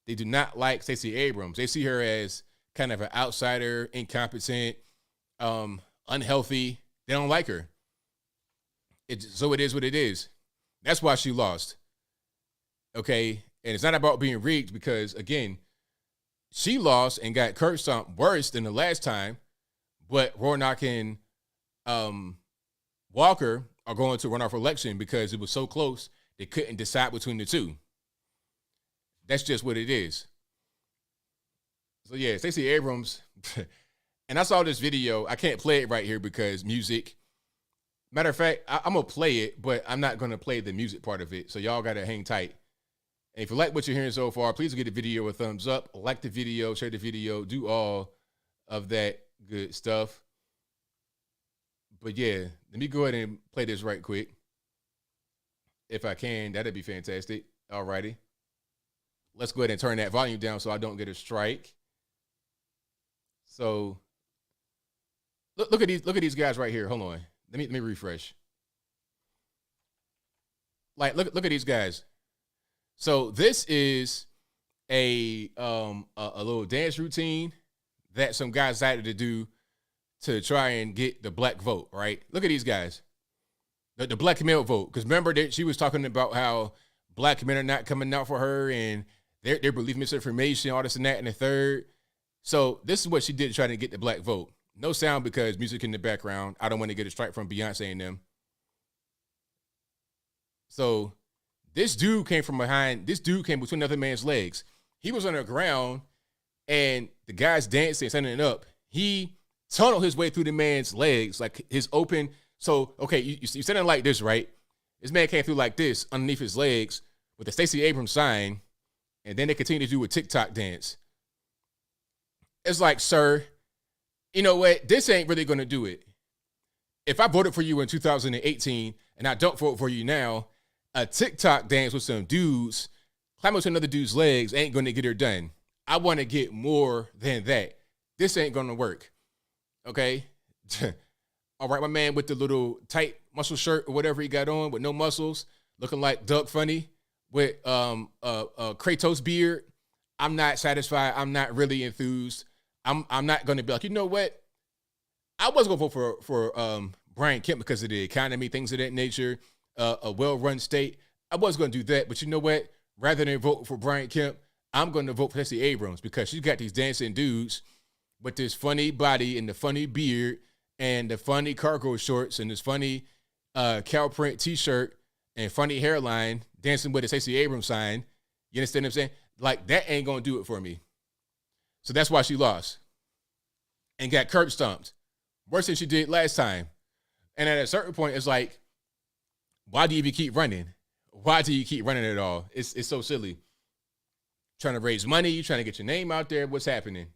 They do not like Stacey Abrams. They see her as kind of an outsider, incompetent, unhealthy. They don't like her. So it is what it is. That's why she lost. Okay? And it's not about being rigged because, again, she lost and got curb stomped worse than the last time, but Warnock and Walker are going to run off election because it was so close they couldn't decide between the two. That's just what it is. So yeah, Stacey Abrams, and I saw this video. I can't play it right here because music. Matter of fact, I'm going to play it, but I'm not going to play the music part of it. So y'all got to hang tight. And if you like what you're hearing so far, please give the video a thumbs up, like the video, share the video, do all of that good stuff. But yeah, let me go ahead and play this right quick. If I can, that'd be fantastic. All righty. Let's go ahead and turn that volume down so I don't get a strike. So look at these guys right here. Hold on. Let me refresh. Like look at these guys. So this is a little dance routine that some guys decided to do to try and get the black vote, right? Look at these guys. The black male vote. Because remember that she was talking about how black men are not coming out for her and they're believing misinformation, all this and that and the third. So this is what she did to try to get the black vote. No sound because music in the background. I don't want to get a strike from Beyonce and them. So this dude came from behind. This dude came between another man's legs. He was on the ground and the guy's dancing, standing up. He tunneled his way through the man's legs, like his open. So, okay, you're standing like this, right? This man came through like this underneath his legs with the Stacey Abrams sign. And then they continue to do a TikTok dance. It's like, sir, you know what? This ain't really going to do it. If I voted for you in 2018 and I don't vote for you now, a TikTok dance with some dudes climbing to another dude's legs ain't going to get her done. I want to get more than that. This ain't going to work. Okay? All right, my man with the little tight muscle shirt or whatever he got on with no muscles, looking like Doug Funny with Kratos beard. I'm not satisfied. I'm not really enthused. I'm not going to be like, you know what? I was going to vote for Brian Kemp because of the economy, things of that nature, a well-run state. I was going to do that, but you know what? Rather than vote for Brian Kemp, I'm going to vote for Stacey Abrams because she's got these dancing dudes with this funny body and the funny beard and the funny cargo shorts and this funny cow print T-shirt and funny hairline dancing with a Stacey Abrams sign. You understand what I'm saying? Like, that ain't going to do it for me. So that's why she lost and got curb stomped. Worse than she did last time. And at a certain point, it's like, why do you even keep running? Why do you keep running at all? It's so silly. Trying to raise money, you trying to get your name out there. What's happening?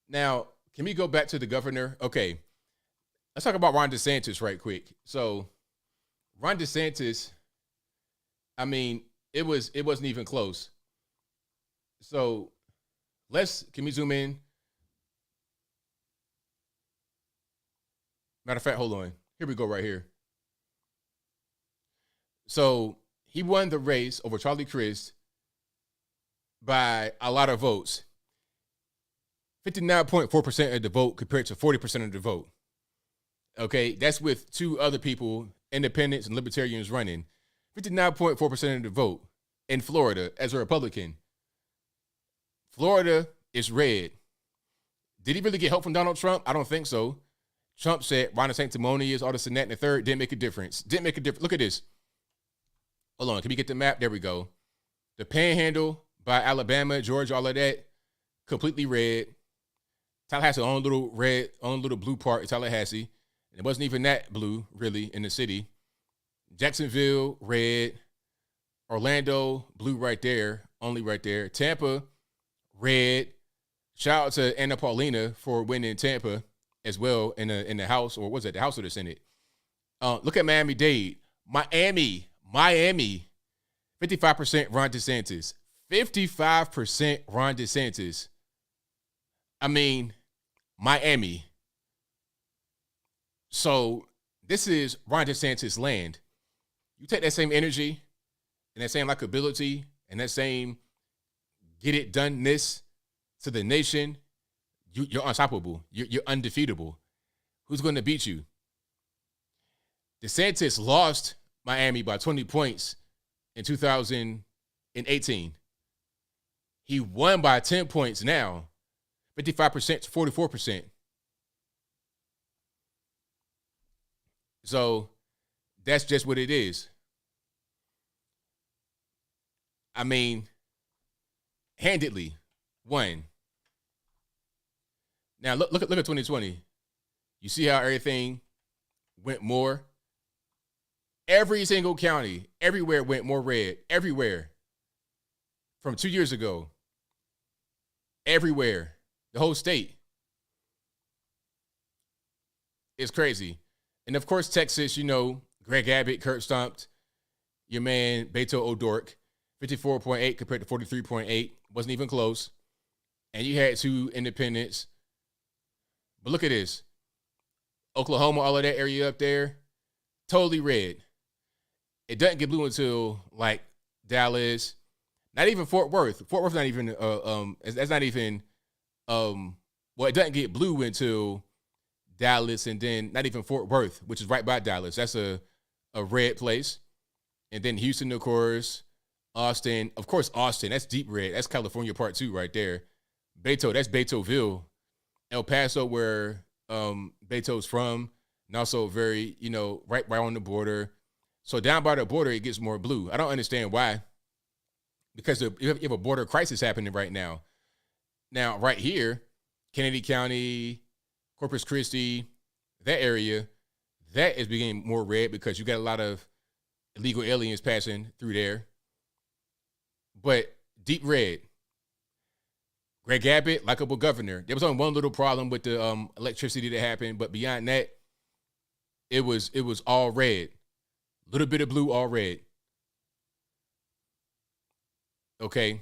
Now, can we go back to the governor? Okay, let's talk about Ron DeSantis right quick. So, Ron DeSantis, I mean, it wasn't even close. So, can we zoom in? Matter of fact, hold on. Here we go right here. So, he won the race over Charlie Crist by a lot of votes. 59.4% of the vote compared to 40% of the vote. Okay, that's with two other people, independents and libertarians running. 59.4% of the vote in Florida as a Republican. Florida is red. Did he really get help from Donald Trump? I don't think so. Trump said Ron DeSantis, all this and that and the third didn't make a difference. Didn't make a difference. Look at this. Hold on, can we get the map? There we go. The Panhandle by Alabama, Georgia, all of that, completely red. Tallahassee, own little blue part of Tallahassee. And it wasn't even that blue, really, in the city. Jacksonville, red. Orlando, blue right there, only right there. Tampa, red. Shout out to Anna Paulina for winning Tampa as well in the House, or was it the House or the Senate? Look at Miami-Dade. Miami, 55% Ron DeSantis. 55% Ron DeSantis. I mean, Miami. So this is Ron DeSantis' land. You take that same energy and that same likability and that same get it done-ness to the nation, you're unstoppable. You're undefeatable. Who's going to beat you? DeSantis lost Miami by 20 points in 2018. He won by 10 points now, 55% to 44%. So that's just what it is. I mean, handedly won. Now look at 2020. You see how everything went more? Every single county, everywhere went more red. Everywhere. From 2 years ago. Everywhere. The whole state. It's crazy. And of course, Texas, Greg Abbott curb stomped your man Beto O'Rourke, 54.8 compared to 43.8. Wasn't even close. And you had 2 independents. But look at this. Oklahoma, all of that area up there, totally red. It doesn't get blue until like Dallas, not even Fort Worth. Fort Worth's not even that's not even well, it doesn't get blue until Dallas, and then not even Fort Worth, which is right by Dallas. That's a red place. And then Houston, of course, Austin. Of course, Austin, that's deep red. That's California part 2 right there. Beto, that's Betoville. El Paso, where Beto's from, and also very, right on the border. So down by the border, it gets more blue. I don't understand why. Because you have a border crisis happening right now. Now, right here, Kennedy County, Corpus Christi, that area, that is becoming more red because you got a lot of illegal aliens passing through there. But deep red. Greg Abbott, likable governor. There was only one little problem with the electricity that happened, but beyond that, it was all red. Little bit of blue, all red. Okay.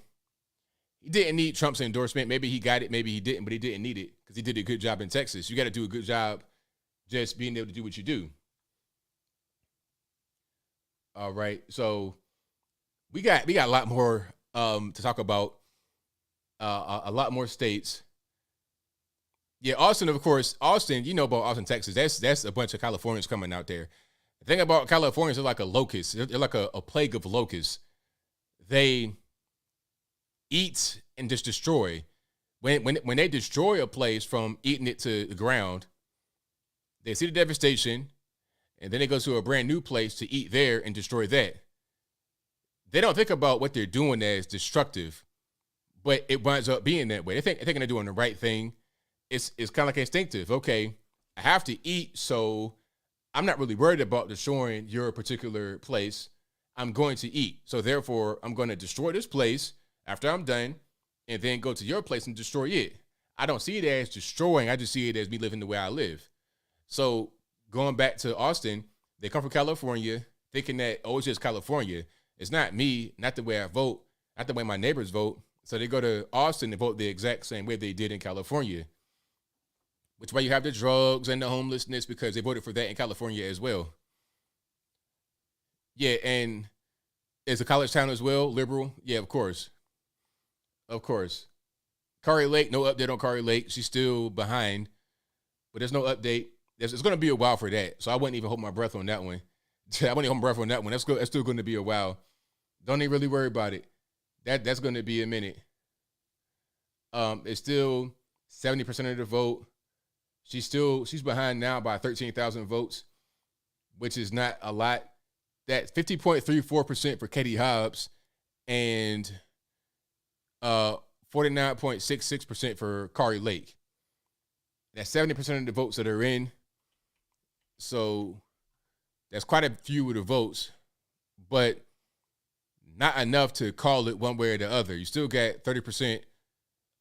He didn't need Trump's endorsement. Maybe he got it, maybe he didn't, but he didn't need it because he did a good job in Texas. You got to do a good job just being able to do what you do. All right. So we got a lot more to talk about. A lot more states. Yeah, Austin, of course. Austin, you know about Austin, Texas. That's a bunch of Californians coming out there. The thing about Californians, they're like a locust. They're like a plague of locusts. They eat and just destroy. When they destroy a place from eating it to the ground, they see the devastation, and then they go to a brand new place to eat there and destroy that. They don't think about what they're doing as destructive, but it winds up being that way. They think they're doing the right thing. It's kind of like instinctive. Okay, I have to eat, so I'm not really worried about destroying your particular place. I'm going to eat. So therefore, I'm going to destroy this place after I'm done and then go to your place and destroy it. I don't see it as destroying. I just see it as me living the way I live. So going back to Austin, they come from California thinking that, oh, it's just California. It's not me, not the way I vote, not the way my neighbors vote. So they go to Austin and vote the exact same way they did in California, which is why you have the drugs and the homelessness, because they voted for that in California as well. Yeah, and is a college town as well, liberal? Yeah, of course. Of course. Kari Lake, no update on Kari Lake. She's still behind, but there's no update. It's going to be a while for that, so I wouldn't even hold my breath on that one. I wouldn't hold my breath on that one. That's still going to be a while. Don't even really worry about it. That's going to be a minute. It's still 70% of the vote. She's behind now by 13,000 votes, which is not a lot. That's 50.34% for Katie Hobbs and 49.66% for Kari Lake. That's 70% of the votes that are in. So that's quite a few of the votes, but not enough to call it one way or the other. You still got 30%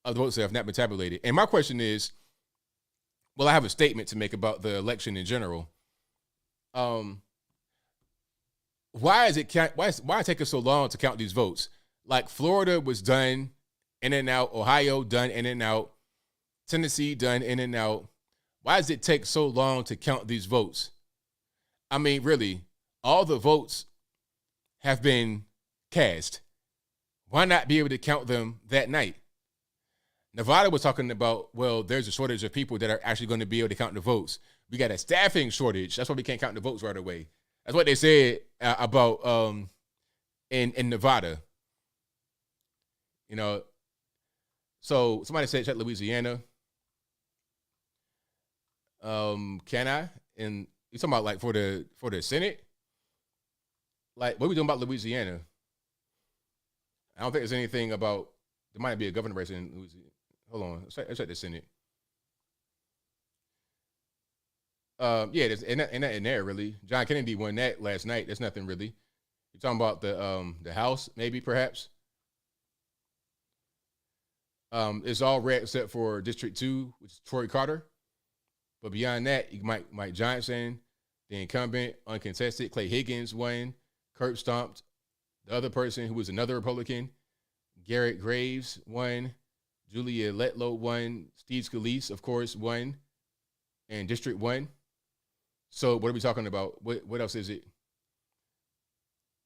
of the votes that have not been tabulated. And my question is, well, I have a statement to make about the election in general. Why is it taking so long to count these votes? Like Florida was done in and out, Ohio done in and out, Tennessee done in and out. Why does it take so long to count these votes? I mean, really, all the votes have been cast. Why not be able to count them that night? Nevada was talking about, well, there's a shortage of people that are actually going to be able to count the votes. We got a staffing shortage. That's why we can't count the votes right away. That's what they said about in Nevada. You know, so somebody said check Louisiana. Can I? And you talking about like for the Senate? Like, what are we doing about Louisiana? I don't think there's anything about, there might be a governor race in Louisiana. Hold on, let's check the Senate. Yeah, there's and not in there really. John Kennedy won that last night. There's nothing really. You're talking about the House, maybe, perhaps. It's all red except for District 2, which is Troy Carter. But beyond that, you Mike Johnson, The incumbent, uncontested, Clay Higgins won. Curb stomped the other person who was another Republican. Garrett Graves won. Julia Letlow won. Steve Scalise, of course, won. And District 1. So what are we talking about? What else is it?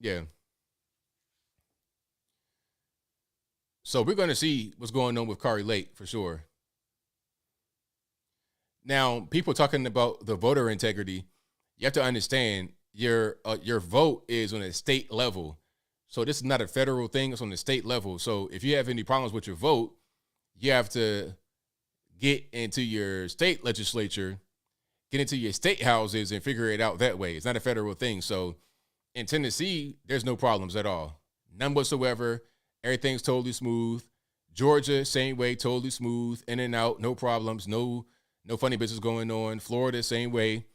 Yeah. So we're going to see what's going on with Kari Lake for sure. Now, people talking about the voter integrity, you have to understand your vote is on a state level. So this is not a federal thing, it's on the state level. So if you have any problems with your vote, you have to get into your state legislature, get into your state houses and figure it out that way. It's not a federal thing. So in Tennessee, there's no problems at all. None whatsoever. Everything's totally smooth. Georgia, same way, totally smooth, in and out, no problems, no funny business going on. Florida, same way.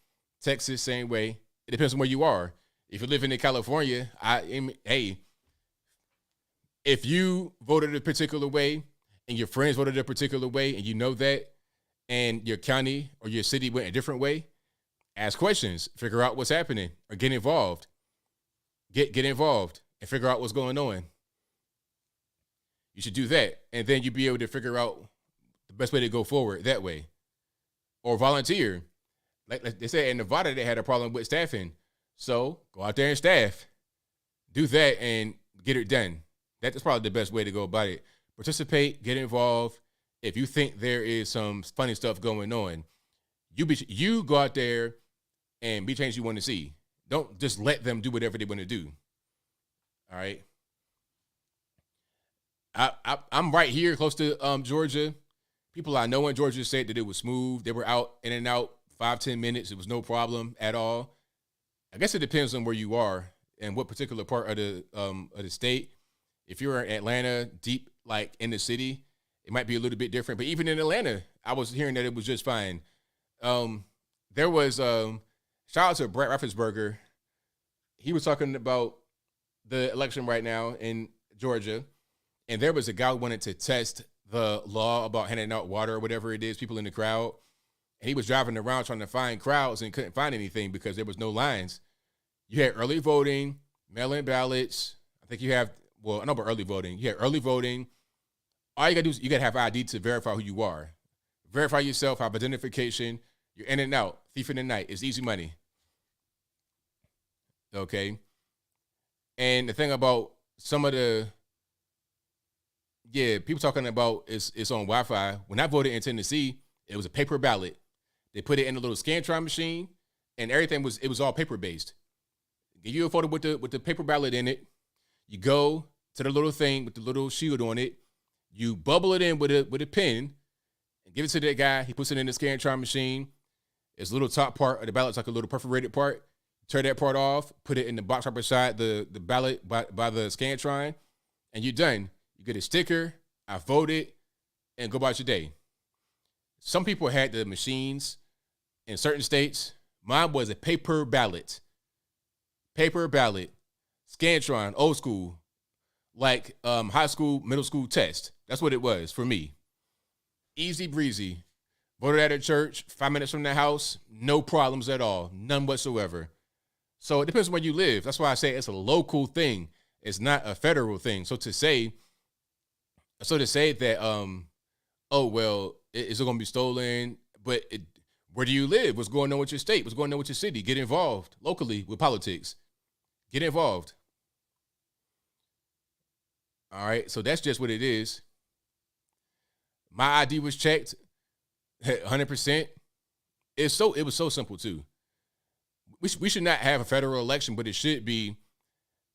Texas, same way. It depends on where you are. If you're living in California, hey, if you voted a particular way and your friends voted a particular way and you know that, and your county or your city went a different way, ask questions, figure out what's happening, or get involved. Get involved and figure out what's going on. You should do that, and then you'll be able to figure out the best way to go forward that way. Or volunteer. Like they said in Nevada, they had a problem with staffing. So go out there and staff. Do that and get it done. That's probably the best way to go about it. Participate, get involved. If you think there is some funny stuff going on, you go out there and be change you want to see. Don't just let them do whatever they want to do. All right. I'm right here close to Georgia. People I know in Georgia said that it was smooth. They were out in and out 5-10 minutes. It was no problem at all. I guess it depends on where you are and what particular part of the state. If you're in Atlanta, deep like in the city, it might be a little bit different. But even in Atlanta, I was hearing that it was just fine. There was shout out to Brett Raffensperger. He was talking about the election right now in Georgia, and there was a guy who wanted to test the law about handing out water or whatever it is, people in the crowd. And he was driving around trying to find crowds and couldn't find anything because there was no lines. You had early voting, mail-in ballots. I think you have, well, I know about early voting. You had early voting. All you got to do is you got to have ID to verify who you are. Verify yourself, have identification. You're in and out. Thief in the night. It's easy money. Okay. And the thing about some of the, people talking about it's on Wi-Fi. When I voted in Tennessee, it was a paper ballot. They put it in a little Scantron machine, and everything was all paper based. Give you a photo with the paper ballot in it. You go to the little thing with the little shield on it. You bubble it in with a pen and give it to that guy. He puts it in the Scantron machine. It's a little top part of the ballot's like a little perforated part. Tear that part off, put it in the box right beside the ballot by the Scantron, and you're done. You get a sticker, I voted, and go about your day. Some people had the machines in certain states. Mine was a paper ballot. Paper ballot. Scantron, old school. Like high school, middle school test. That's what it was for me. Easy breezy. Voted at a church, 5 minutes from the house, no problems at all. None whatsoever. So it depends on where you live. That's why I say it's a local thing. It's not a federal thing. So to say that, oh, well, is it going to be stolen? But where do you live? What's going on with your state? What's going on with your city? Get involved locally with politics. Get involved. All right. So that's just what it is. My ID was checked 100%. It was so simple too. We should not have a federal election, but it should be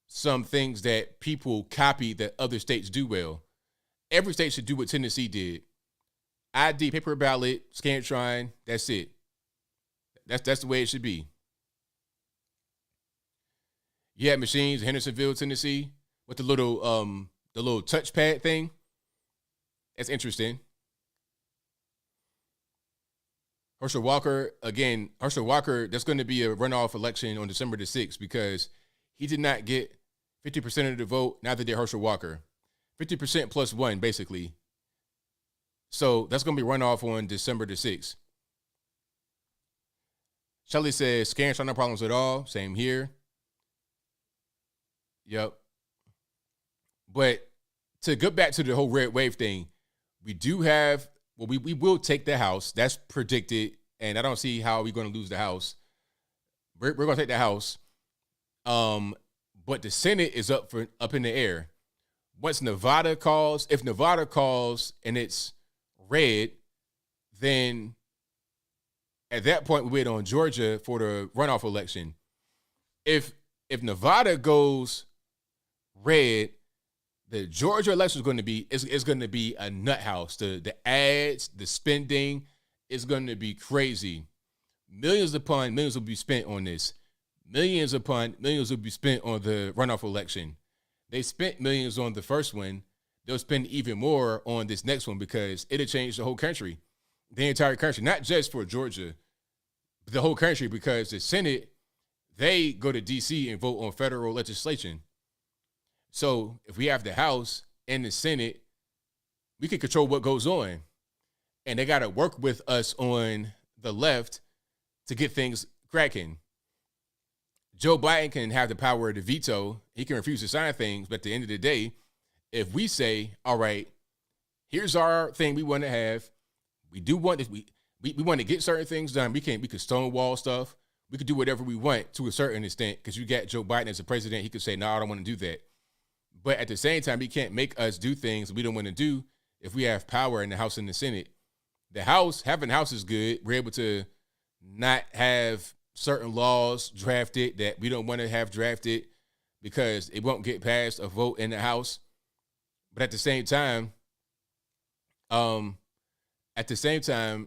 some things that people copy that other states do well. Every state should do what Tennessee did. ID, paper ballot, Scantron, that's it. That's the way it should be. You had machines in Hendersonville, Tennessee, with the little touchpad thing. That's interesting. Herschel Walker, that's going to be a runoff election on December the 6th because he did not get 50% of the vote, neither did Herschel Walker. 50% plus one, basically. So that's going to be runoff on December the 6th. Shelly says, scans are no problems at all. Same here. Yep. But to get back to the whole red wave thing, we do have, well, we will take the House. That's predicted. And I don't see how we're going to lose the House. We're going to take the House. But the Senate is up in the air. Once Nevada calls, if Nevada calls and it's red, then at that point we wait on Georgia for the runoff election. If Nevada goes red, the Georgia election is going to be a nut house. The ads, the spending is going to be crazy. Millions upon millions will be spent on this. Millions upon millions will be spent on the runoff election. They spent millions on the first one. They'll spend even more on this next one because it'll change the whole country, the entire country, not just for Georgia, but the whole country, because the Senate, they go to D.C. and vote on federal legislation. So if we have the House and the Senate, we can control what goes on. And they got to work with us on the left to get things cracking. Joe Biden can have the power to veto. He can refuse to sign things. But at the end of the day, if we say, all right, here's our thing we want to have. We do want this. We want to get certain things done. We can stonewall stuff. We could do whatever we want to a certain extent because you got Joe Biden as a president. He could say, no, I don't want to do that. But at the same time, he can't make us do things we don't want to do if we have power in the House and the Senate. The House, having the House is good. We're able to not have certain laws drafted that we don't want to have drafted because it won't get past a vote in the House. But at the same time,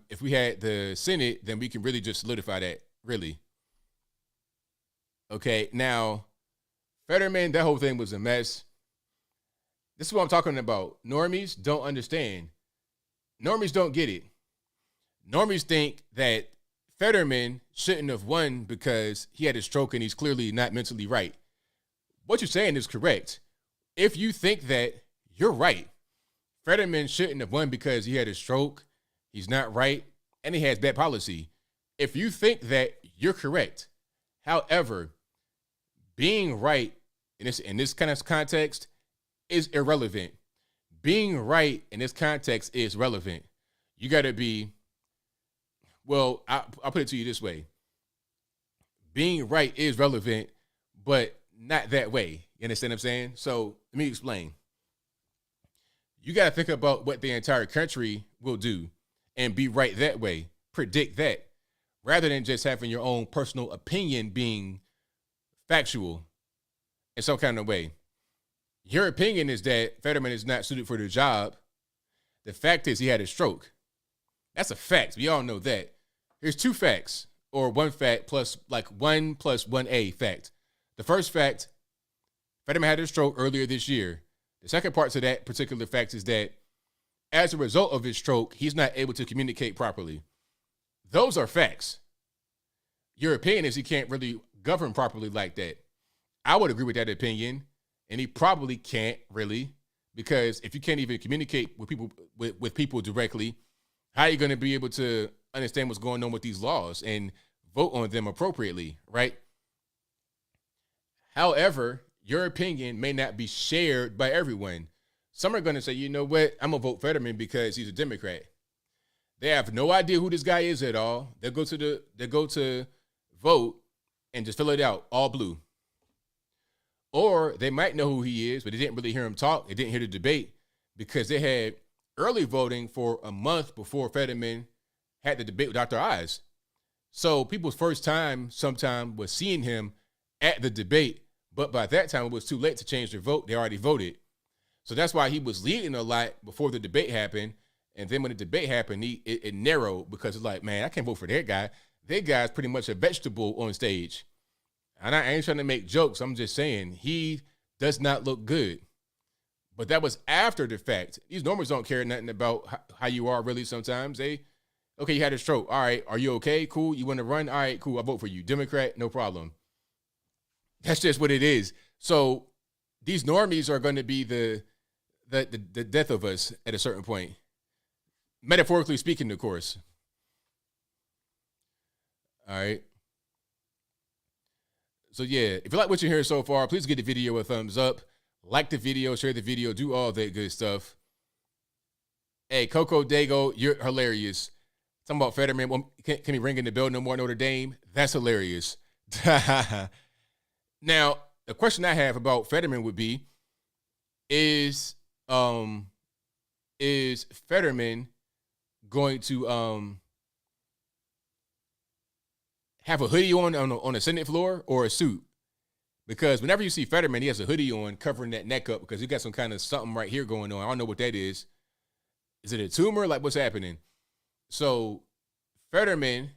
if we had the Senate, then we can really just solidify that, really. Okay, now, Fetterman, that whole thing was a mess. This is what I'm talking about. Normies don't understand. Normies don't get it. Normies think that Fetterman shouldn't have won because he had a stroke and he's clearly not mentally right. What you're saying is correct. If you think that, you're right. Fetterman shouldn't have won because he had a stroke, he's not right, and he has bad policy. If you think that, you're correct. However, being right in this kind of context is irrelevant. Being right in this context is relevant. You got to be, well, I'll put it to you this way. Being right is relevant, but not that way. You understand what I'm saying? So let me explain. You got to think about what the entire country will do and be right that way. Predict that rather than just having your own personal opinion being factual in some kind of way. Your opinion is that Fetterman is not suited for the job. The fact is he had a stroke. That's a fact. We all know that. Here's two facts, or one fact plus like 1 + 1A fact. The first fact, Fetterman had a stroke earlier this year. The second part to that particular fact is that as a result of his stroke, he's not able to communicate properly. Those are facts. Your opinion is he can't really govern properly like that. I would agree with that opinion, and he probably can't really, because if you can't even communicate with people directly, how are you going to be able to understand what's going on with these laws and vote on them appropriately, right? However, your opinion may not be shared by everyone. Some are going to say, you know what, I'm going to vote Fetterman because he's a Democrat. They have no idea who this guy is at all. They go to vote and just fill it out, all blue. Or they might know who he is, but they didn't really hear him talk. They didn't hear the debate because they had early voting for a month before Fetterman had the debate with Dr. Oz. So people's first time sometime was seeing him at the debate, but by that time it was too late to change their vote. They already voted. So that's why he was leading a lot before the debate happened. And then when the debate happened, it narrowed because it's like, man, I can't vote for that guy. That guy's pretty much a vegetable on stage. And I ain't trying to make jokes. I'm just saying he does not look good. But that was after the fact. These normals don't care nothing about how you are really sometimes. Okay, you had a stroke. All right, are you okay? Cool. You want to run? All right, cool. I'll vote for you. Democrat, no problem. That's just what it is. So these normies are going to be the death of us at a certain point. Metaphorically speaking, of course. All right. So yeah, if you like what you're hearing so far, please give the video a thumbs up, like the video, share the video, do all that good stuff. Hey, Coco Dago, you're hilarious. Talking about Fetterman, well, can he ring in the bell no more Notre Dame? That's hilarious. Now, the question I have about Fetterman would be, is Fetterman going to have a hoodie on the Senate floor or a suit? Because whenever you see Fetterman, he has a hoodie on covering that neck up because he got some kind of something right here going on. I don't know what that is. Is it a tumor? Like, what's happening? So Fetterman,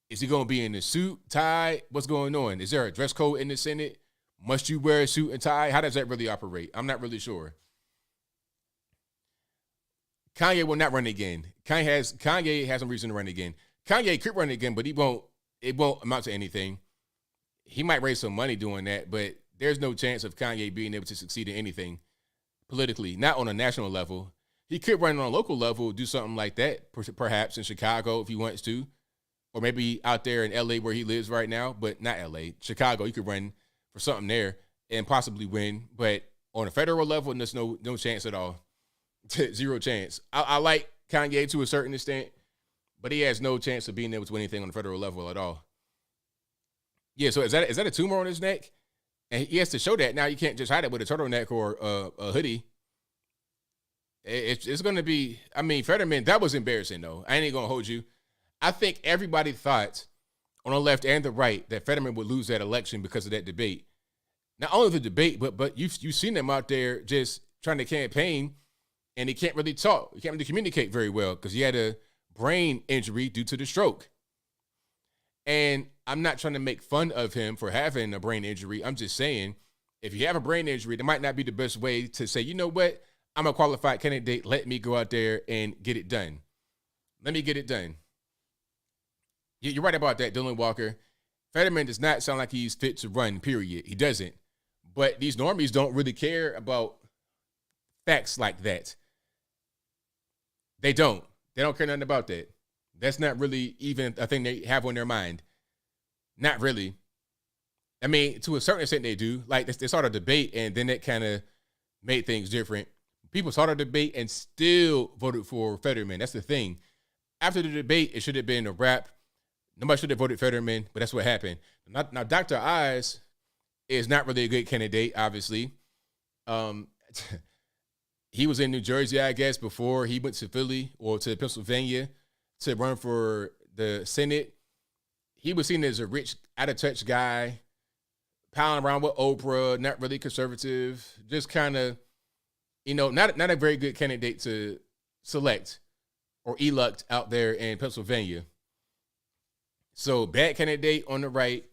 is he going to be in the suit, tie? What's going on? Is there a dress code in the Senate? Must you wear a suit and tie? How does that really operate? I'm not really sure. Kanye will not run again. Kanye has some reason to run again. Kanye could run again, but it won't amount to anything. He might raise some money doing that, but there's no chance of Kanye being able to succeed in anything politically, not on a national level. He could run on a local level, do something like that, perhaps in Chicago if he wants to, or maybe out there in LA where he lives right now, but not LA. Chicago, he could run for something there and possibly win, but on a federal level, there's no chance at all. Zero chance. I like Kanye to a certain extent, but he has no chance of being able to win anything on the federal level at all. Yeah, so is that a tumor on his neck? And he has to show that. Now you can't just hide it with a turtleneck or a hoodie. It's going to be, I mean, Fetterman, that was embarrassing, though. I ain't going to hold you. I think everybody thought on the left and the right that Fetterman would lose that election because of that debate. Not only the debate, but you've seen him out there just trying to campaign, and he can't really talk. He can't really communicate very well because he had a brain injury due to the stroke. And I'm not trying to make fun of him for having a brain injury. I'm just saying, if you have a brain injury, that might not be the best way to say, you know what? I'm a qualified candidate. Let me go out there and get it done. Let me get it done. You're right about that, Dylan Walker. Fetterman does not sound like he's fit to run, period. He doesn't. But these normies don't really care about facts like that. They don't. They don't care nothing about that. That's not really even a thing they have on their mind. Not really. I mean, to a certain extent they do. Like, they saw the debate, and then that kind of made things different. People saw the debate and still voted for Fetterman. That's the thing. After the debate, it should have been a wrap. Nobody should have voted Fetterman, but that's what happened. Now, Dr. Oz is not really a good candidate, obviously. He was in New Jersey, I guess, before he went to Philly or to Pennsylvania to run for the Senate. He was seen as a rich, out-of-touch guy, piling around with Oprah, not really conservative, just kind of, not a very good candidate to select or elect out there in Pennsylvania. So bad candidate on the right,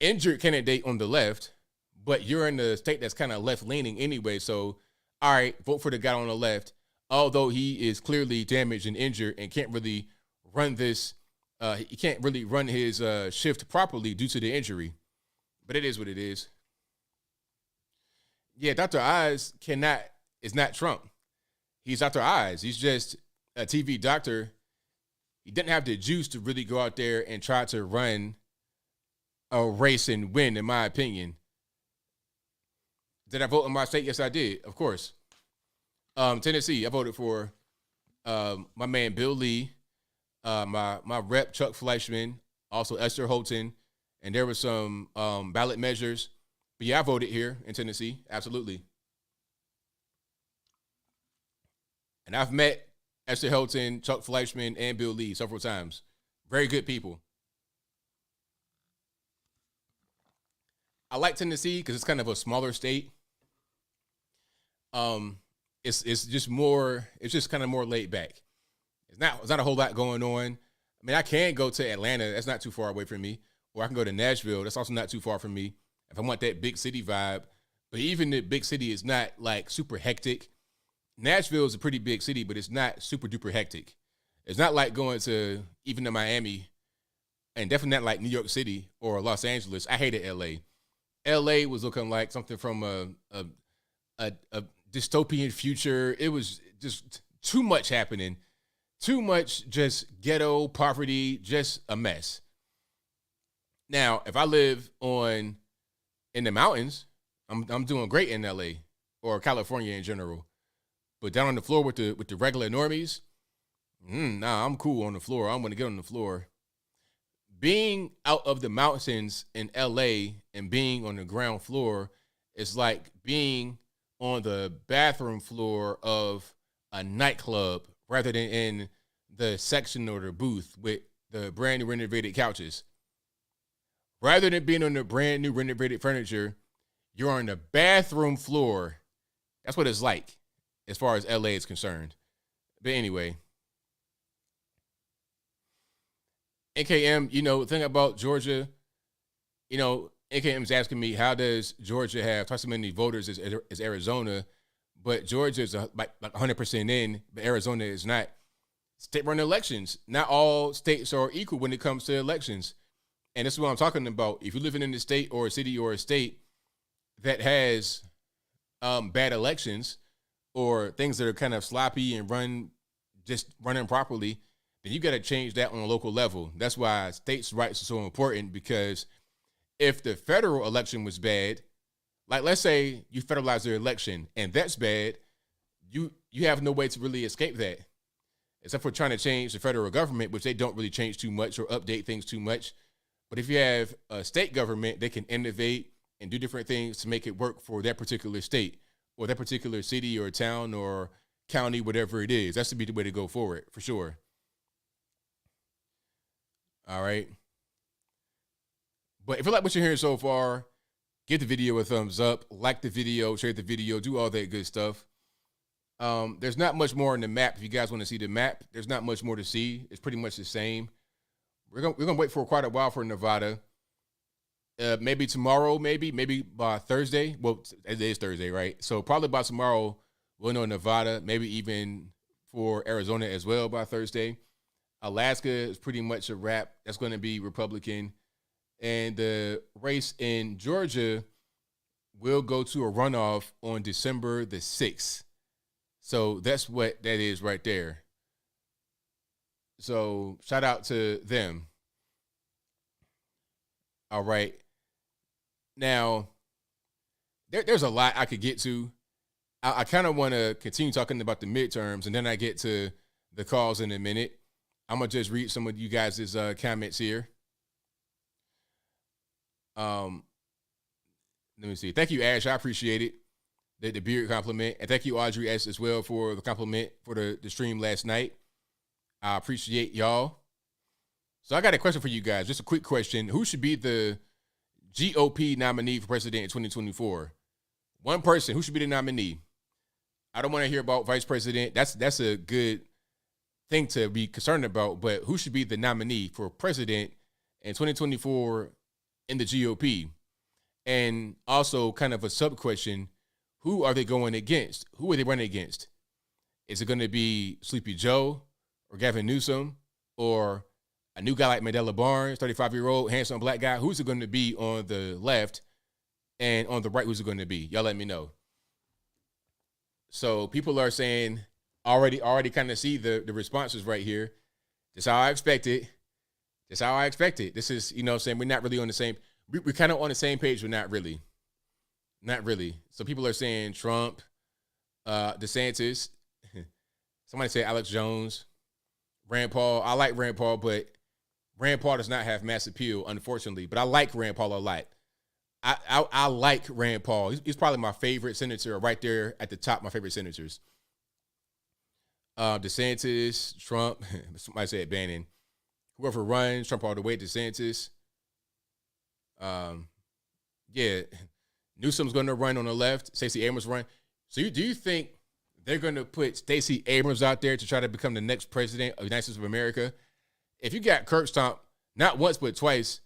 injured candidate on the left, but you're in the state that's kind of left-leaning anyway. So, all right, vote for the guy on the left, although he is clearly damaged and injured and can't really run this. He can't really run his shift properly due to the injury. But it is what it is. Yeah, Dr. Oz is not Trump. He's Dr. Oz. He's just a TV doctor. He didn't have the juice to really go out there and try to run a race and win, in my opinion. Did I vote in my state? Yes, I did, of course. Tennessee, I voted for my man Bill Lee, my rep Chuck Fleischman, also Esther Houghton, and there were some ballot measures. But yeah, I voted here in Tennessee, absolutely. And I've met Esther Houghton, Chuck Fleischman, and Bill Lee several times. Very good people. I like Tennessee because it's kind of a smaller state. It's just kind of more laid back. It's not a whole lot going on. I mean, I can go to Atlanta. That's not too far away from me. Or I can go to Nashville. That's also not too far from me if I want that big city vibe. But even the big city is not like super hectic. Nashville is a pretty big city, but it's not super duper hectic. It's not like going to even to Miami, and definitely not like New York City or Los Angeles. I hated LA. LA was looking like something from a dystopian future. It was just too much happening. Too much just ghetto, poverty, just a mess. Now, if I live in the mountains, I'm doing great in LA or California in general. But down on the floor with the regular normies, nah, I'm cool on the floor. I'm gonna get on the floor. Being out of the mountains in LA and being on the ground floor is like being on the bathroom floor of a nightclub rather than in the section or the booth with the brand new renovated couches. Rather than being on the brand new renovated furniture, you're on the bathroom floor. That's what it's like as far as LA is concerned. But anyway, NKM, the thing about Georgia, NKM's asking me, how does Georgia have twice as many voters as Arizona? But Georgia is like 100% in, but Arizona is not. State-run elections. Not all states are equal when it comes to elections. And this is what I'm talking about. If you're living in a state or a city or a state that has bad elections or things that are kind of sloppy and just running properly, then you got to change that on a local level. That's why states' rights are so important, because if the federal election was bad, like let's say you federalize the election and that's bad, you have no way to really escape that, except for trying to change the federal government, which they don't really change too much or update things too much. But if you have a state government, they can innovate and do different things to make it work for that particular state or that particular city or town or county, whatever it is. That's to be the way to go forward, for sure. All right. But if you like what you're hearing so far, give the video a thumbs up, like the video, share the video, do all that good stuff. There's not much more on the map. If you guys want to see the map, there's not much more to see. It's pretty much the same. We're gonna wait for quite a while for Nevada. Maybe tomorrow, maybe by Thursday. Well, it is Thursday, right? So probably by tomorrow, we'll know Nevada, maybe even for Arizona as well by Thursday. Alaska is pretty much a wrap. That's going to be Republican. And the race in Georgia will go to a runoff on December the 6th. So that's what that is right there. So shout out to them. All right. Now, there's a lot I could get to. I kind of want to continue talking about the midterms, and then I get to the calls in a minute. I'm going to just read some of you guys' comments here. Let me see. Thank you, Ash. I appreciate it. The beard compliment. And thank you, Audrey S. as well for the compliment for the stream last night. I appreciate y'all. So I got a question for you guys. Just a quick question. Who should be the GOP nominee for president in 2024? One person. Who should be the nominee? I don't want to hear about vice president. That's a good thing to be concerned about. But who should be the nominee for president in 2024 in the GOP? And also kind of a sub question, who are they going against? Who are they running against? Is it going to be Sleepy Joe or Gavin Newsom or a new guy like Mandela Barnes, 35-year-old, handsome black guy? Who's it going to be on the left? And on the right, who's it going to be? Y'all let me know. So people are saying, already kind of see the responses right here. That's how I expected. That's how I expected. This is, saying we're not really on the same. We're kind of on the same page, but not really. Not really. So people are saying Trump, DeSantis. Somebody say Alex Jones, Rand Paul. I like Rand Paul, but Rand Paul does not have mass appeal, unfortunately. But I like Rand Paul a lot. I like Rand Paul. He's probably my favorite senator, right there at the top, my favorite senators. DeSantis, Trump, somebody said Bannon. Whoever runs, Trump all the way, DeSantis. Yeah, Newsom's going to run on the left. Stacey Abrams run. So do you think they're going to put Stacey Abrams out there to try to become the next president of the United States of America? If you got Kirk Stomp, not once but twice,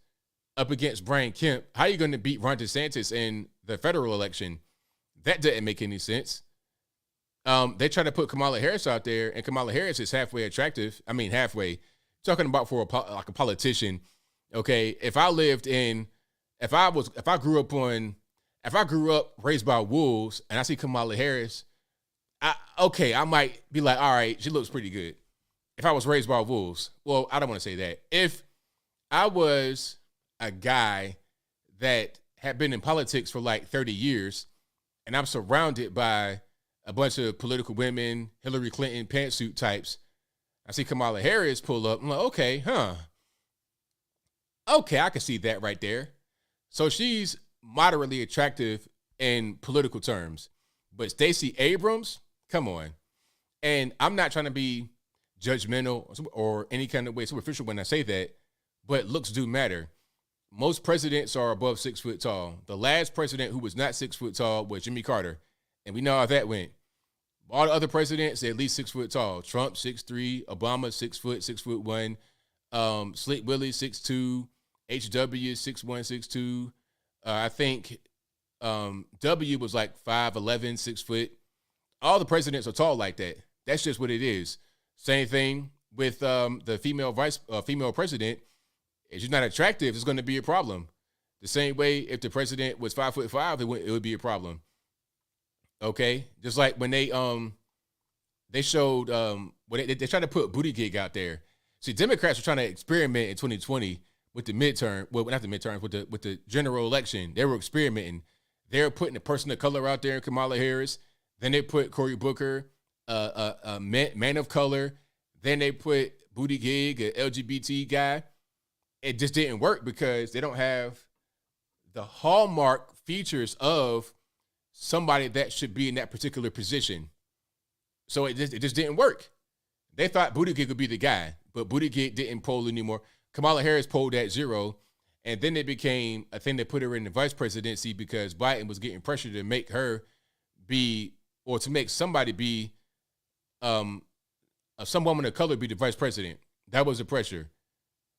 up against Brian Kemp, how are you going to beat Ron DeSantis in the federal election? That didn't make any sense. They try to put Kamala Harris out there, and Kamala Harris is halfway attractive. I mean, halfway. Talking about for a politician. Okay, if I grew up raised by wolves and I see Kamala Harris, I might be like, all right, she looks pretty good. If I was raised by wolves, well, I don't want to say that. If I was a guy that had been in politics for like 30 years, and I'm surrounded by a bunch of political women, Hillary Clinton pantsuit types. I see Kamala Harris pull up. I'm like, okay, okay, I can see that right there. So she's moderately attractive in political terms. But Stacey Abrams, come on. And I'm not trying to be judgmental or any kind of way superficial when I say that, but looks do matter. Most presidents are above 6 foot tall. The last president who was not 6 foot tall was Jimmy Carter. And we know how that went. All the other presidents, they're at least 6 foot tall. Trump, 6'3", Obama, 6 foot, 6'1", Slick Willie, 6'2", HW, 6'1", 6'2". I think W was like 5'11", 6 foot. All the presidents are tall like that. That's just what it is. Same thing with the female president. If she's not attractive, it's going to be a problem. The same way if the president was 5'5", it would be a problem. Okay, just like when they showed when they tried to put Buttigieg out there. See, Democrats were trying to experiment in 2020 with the midterm. Well, not the midterms, with the general election. They were experimenting. They were putting a person of color out there, Kamala Harris. Then they put Cory Booker, a man of color. Then they put Buttigieg, an LGBT guy. It just didn't work because they don't have the hallmark features of somebody that should be in that particular position. So it just didn't work. They thought Buttigieg would be the guy, but Buttigieg didn't poll anymore. Kamala Harris polled at 0, and then it became a thing that put her in the vice presidency because Biden was getting pressure to make her be, or to make somebody be, some woman of color be the vice president. That was the pressure.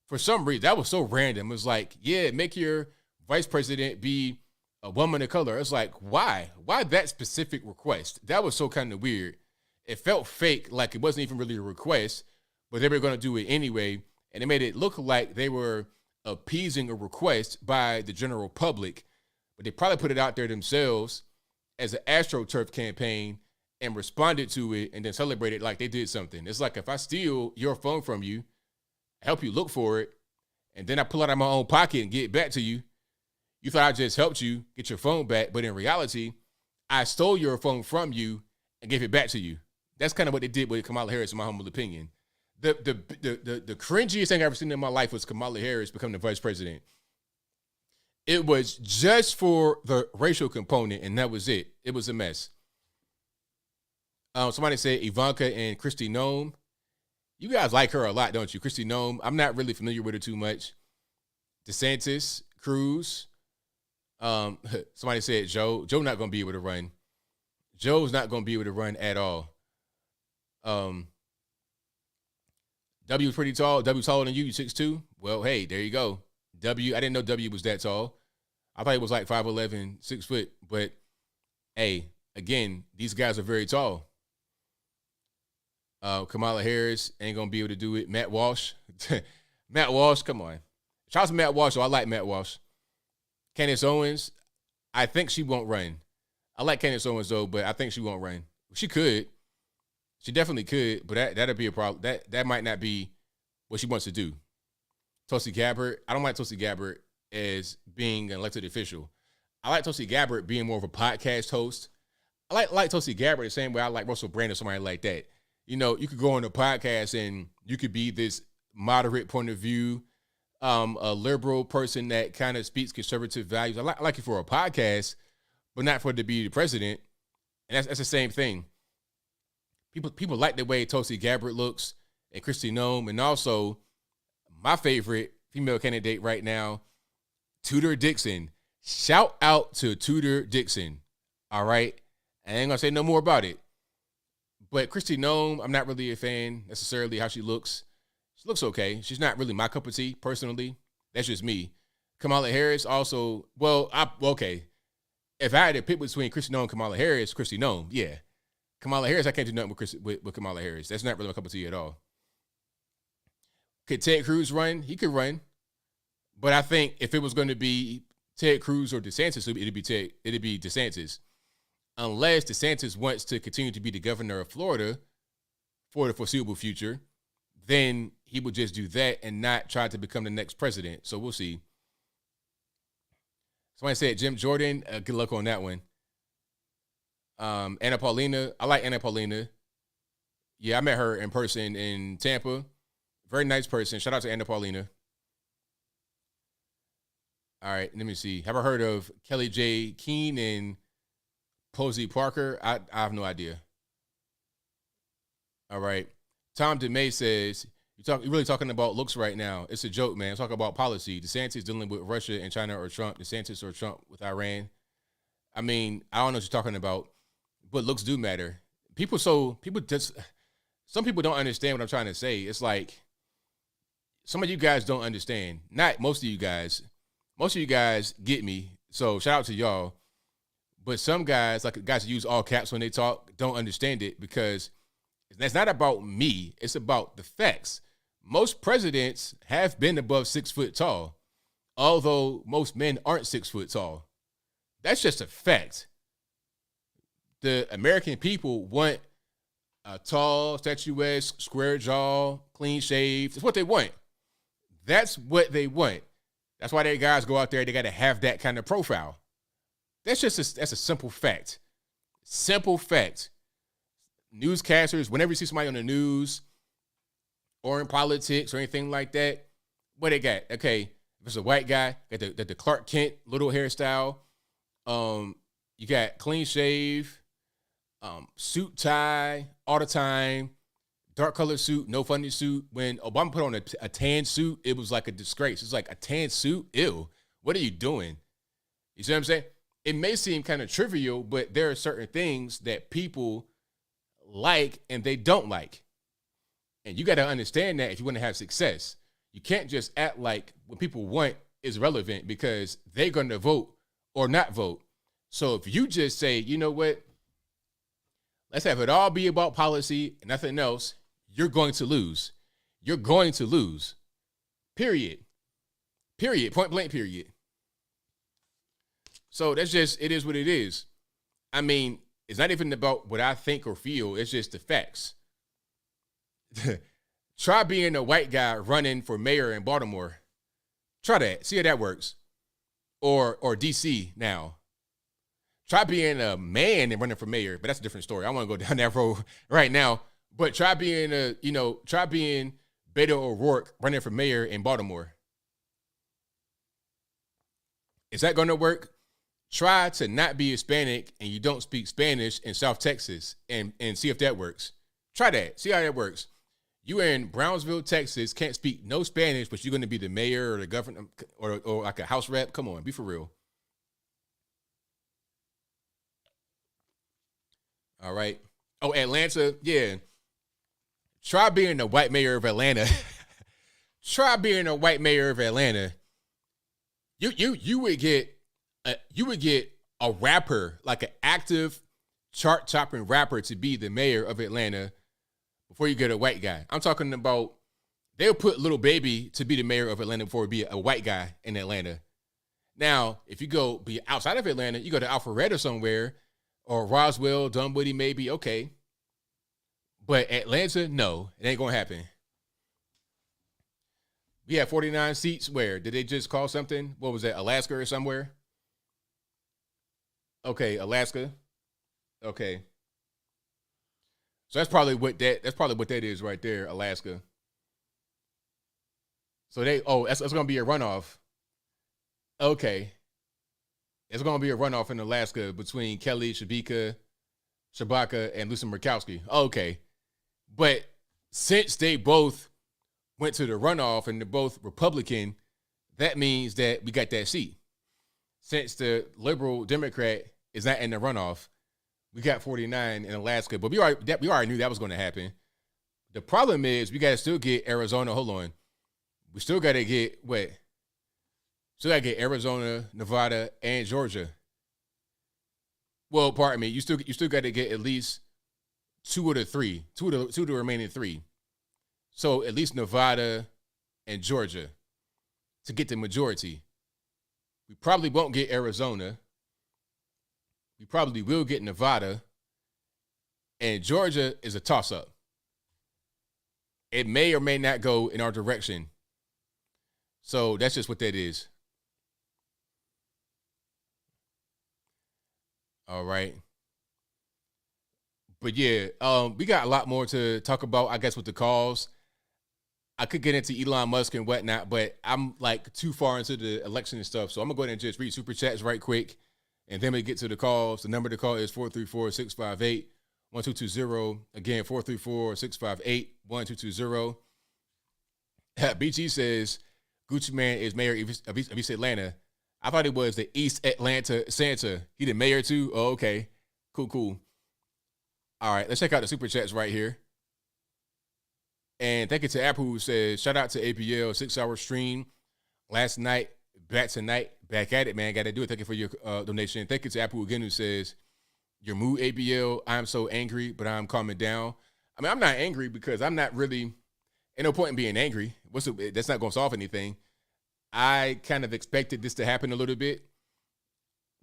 For some reason, that was so random. It was like, yeah, make your vice president be a woman of color. It's like, why? Why that specific request? That was so kind of weird. It felt fake, like it wasn't even really a request, but they were going to do it anyway. And it made it look like they were appeasing a request by the general public, but they probably put it out there themselves as an AstroTurf campaign and responded to it and then celebrated like they did something. It's like if I steal your phone from you, help you look for it, and then I pull it out of my own pocket and get it back to you, you thought I just helped you get your phone back, but in reality, I stole your phone from you and gave it back to you. That's kind of what they did with Kamala Harris, in my humble opinion. The cringiest thing I've ever seen in my life was Kamala Harris becoming the vice president. It was just for the racial component, and that was it. It was a mess. Somebody said Ivanka and Kristi Noem. You guys like her a lot, don't you? Kristi Noem. I'm not really familiar with her too much. DeSantis, Cruz. Somebody said Joe. Joe not going to be able to run. Joe's not going to be able to run at all. W's pretty tall. W taller than you. You 6'2". Well, hey, there you go. W. I didn't know W was that tall. I thought he was like 5'11", 6 foot. But hey, again, these guys are very tall. Kamala Harris ain't gonna be able to do it. Matt Walsh. Matt Walsh, come on. Shout out to Matt Walsh. I like Matt Walsh. Candace Owens, I think she won't run. I like Candace Owens though, but I think she won't run. She could. She definitely could, but that'd be a problem. That might not be what she wants to do. Tulsi Gabbard, I don't like Tulsi Gabbard as being an elected official. I like Tulsi Gabbard being more of a podcast host. I like Tulsi Gabbard the same way I like Russell Brand or somebody like that. You know, you could go on a podcast and you could be this moderate point of view, a liberal person that kind of speaks conservative values. I like it for a podcast, but not for it to be the president. And that's the same thing. People like the way Tulsi Gabbard looks and Kristi Noem, and also my favorite female candidate right now, Tudor Dixon. Shout out to Tudor Dixon. All right. I ain't gonna say no more about it. But Kristi Noem, I'm not really a fan necessarily how she looks. She looks okay. She's not really my cup of tea, personally. That's just me. Kamala Harris also, okay. If I had to pick between Kristi Noem and Kamala Harris, Kristi Noem, yeah. Kamala Harris, I can't do nothing with Kamala Harris. That's not really my cup of tea at all. Could Ted Cruz run? He could run. But I think if it was going to be Ted Cruz or DeSantis, it'd be DeSantis. Unless DeSantis wants to continue to be the governor of Florida for the foreseeable future, then he would just do that and not try to become the next president. So we'll see. Somebody said Jim Jordan. Good luck on that one. Anna Paulina. I like Anna Paulina. Yeah, I met her in person in Tampa. Very nice person. Shout out to Anna Paulina. All right, let me see. Have I heard of Kelly J. Keene and Posey Parker? I have no idea. All right. Tom DeMay says, you're really talking about looks right now. It's a joke, man. Talk about policy. DeSantis dealing with Russia and China or Trump. DeSantis or Trump with Iran. I mean, I don't know what you're talking about, but looks do matter. Some people don't understand what I'm trying to say. It's like some of you guys don't understand. Not most of you guys. Most of you guys get me. So shout out to y'all. But some guys, like guys who use all caps when they talk, don't understand it because it's not about me. It's about the facts. Most presidents have been above 6 foot tall, although most men aren't 6 foot tall. That's just a fact. The American people want a tall, statuesque, square jaw, clean shaved. It's what they want. That's what they want. That's why their guys go out there. They got to have that kind of profile. That's a simple fact. Simple fact. Newscasters, whenever you see somebody on the news or in politics or anything like that, what they got? Okay, if it's a white guy, got the Clark Kent little hairstyle. You got clean shave, suit tie all the time, dark colored suit, no funny suit. When Obama put on a tan suit, it was like a disgrace. It's like a tan suit? Ew. What are you doing? You see what I'm saying? It may seem kind of trivial, but there are certain things that people like and they don't like. And you got to understand that if you want to have success. You can't just act like what people want is relevant because they're going to vote or not vote. So if you just say, you know what, let's have it all be about policy and nothing else, you're going to lose. You're going to lose. Period. Period. Point blank, period. So that's just, it is what it is. I mean, it's not even about what I think or feel. It's just the facts. Try being a white guy running for mayor in Baltimore. Try that. See how that works. Or DC now. Try being a man and running for mayor, but that's a different story. I want to go down that road right now. But try being Beto O'Rourke running for mayor in Baltimore. Is that going to work? Try to not be Hispanic and you don't speak Spanish in South Texas and see if that works. Try that. See how that works. You in Brownsville, Texas, can't speak no Spanish, but you're going to be the mayor or the governor or like a house rep. Come on, be for real. All right. Oh, Atlanta. Yeah. Try being the white mayor of Atlanta. Try being a white mayor of Atlanta. You would get a rapper, like an active chart topping rapper to be the mayor of Atlanta before you get a white guy. I'm talking about they'll put Lil Baby to be the mayor of Atlanta before it be a white guy in Atlanta. Now, if you go be outside of Atlanta, you go to Alpharetta somewhere or Roswell, Dunwoody, maybe, okay. But Atlanta, no, it ain't going to happen. We have 49 seats where? Did they just call something? What was that, Alaska or somewhere? Okay, Alaska. Okay. So that's probably what that is right there, Alaska. So that's going to be a runoff. Okay. It's going to be a runoff in Alaska between Kelly, Shabaka, and Lucy Murkowski. Okay. But since they both went to the runoff and they're both Republican, that means that we got that seat. Since the liberal Democrat is not in the runoff, we got 49 in Alaska. But we already knew that was going to happen. The problem is we got to still get Arizona. Hold on. We still got to get what? Still got to get Arizona, Nevada, and Georgia. Well, pardon me. You still got to get at least two of the remaining three. So at least Nevada and Georgia to get the majority. We probably won't get Arizona. We probably will get Nevada. And Georgia is a toss-up. It may or may not go in our direction. So that's just what that is. All right. But yeah, we got a lot more to talk about, I guess, with the calls. I could get into Elon Musk and whatnot, but I'm like too far into the election and stuff. So I'm going to go ahead and just read super chats right quick. And then we get to the calls. The number to call is 434-658-1220. Again, 434-658-1220. BG says, Gucci Man is mayor of East Atlanta. I thought it was the East Atlanta Santa. He the mayor too? Oh, okay. Cool. All right, let's check out the super chats right here. And thank you to Apple, who says, shout out to ABL, 6-hour stream last night, back tonight, back at it, man. Got to do it. Thank you for your donation. Thank you to Apple again, who says, your mood, ABL, I'm so angry, but I'm calming down. I mean, I'm not angry because I'm not really, ain't no point in being angry. That's not going to solve anything. I kind of expected this to happen a little bit,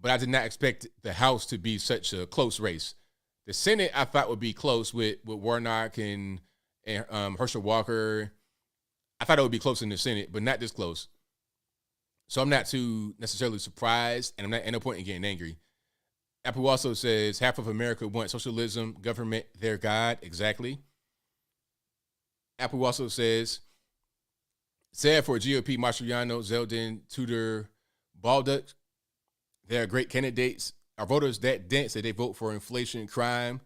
but I did not expect the House to be such a close race. The Senate, I thought, would be close with Warnock and Herschel Walker. I thought it would be close in the Senate, but not this close. So I'm not too necessarily surprised, and I'm not, ain't no point in getting angry. Apple also says half of America wants socialism, government, their God. Exactly. Apple also says, sad for GOP, Mastriano, Zeldin, Tudor, Baldock. They are great candidates. Are voters that dense that they vote for inflation, crime,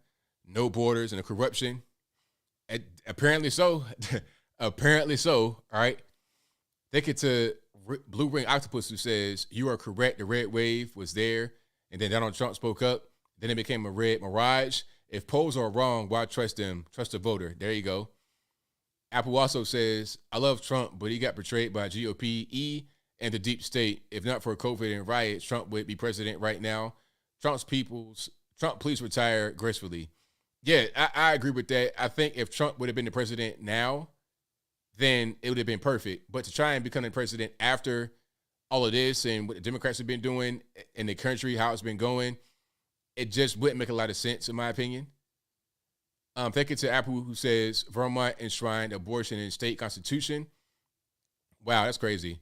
no borders, and corruption? Apparently so. Apparently so. All right. Thank you to Blue Ring Octopus, who says, you are correct. The red wave was there. And then Donald Trump spoke up. Then it became a red mirage. If polls are wrong, why trust them? Trust the voter. There you go. Apple also says, I love Trump, but he got betrayed by GOP, and the deep state. If not for COVID and riots, Trump would be president right now. Trump, please retire gracefully. Yeah, I agree with that. I think if Trump would have been the president now, then it would have been perfect. But to try and become the president after all of this and what the Democrats have been doing in the country, how it's been going, it just wouldn't make a lot of sense, in my opinion. Thank you to Apple, who says, Vermont enshrined abortion in state constitution. Wow, that's crazy.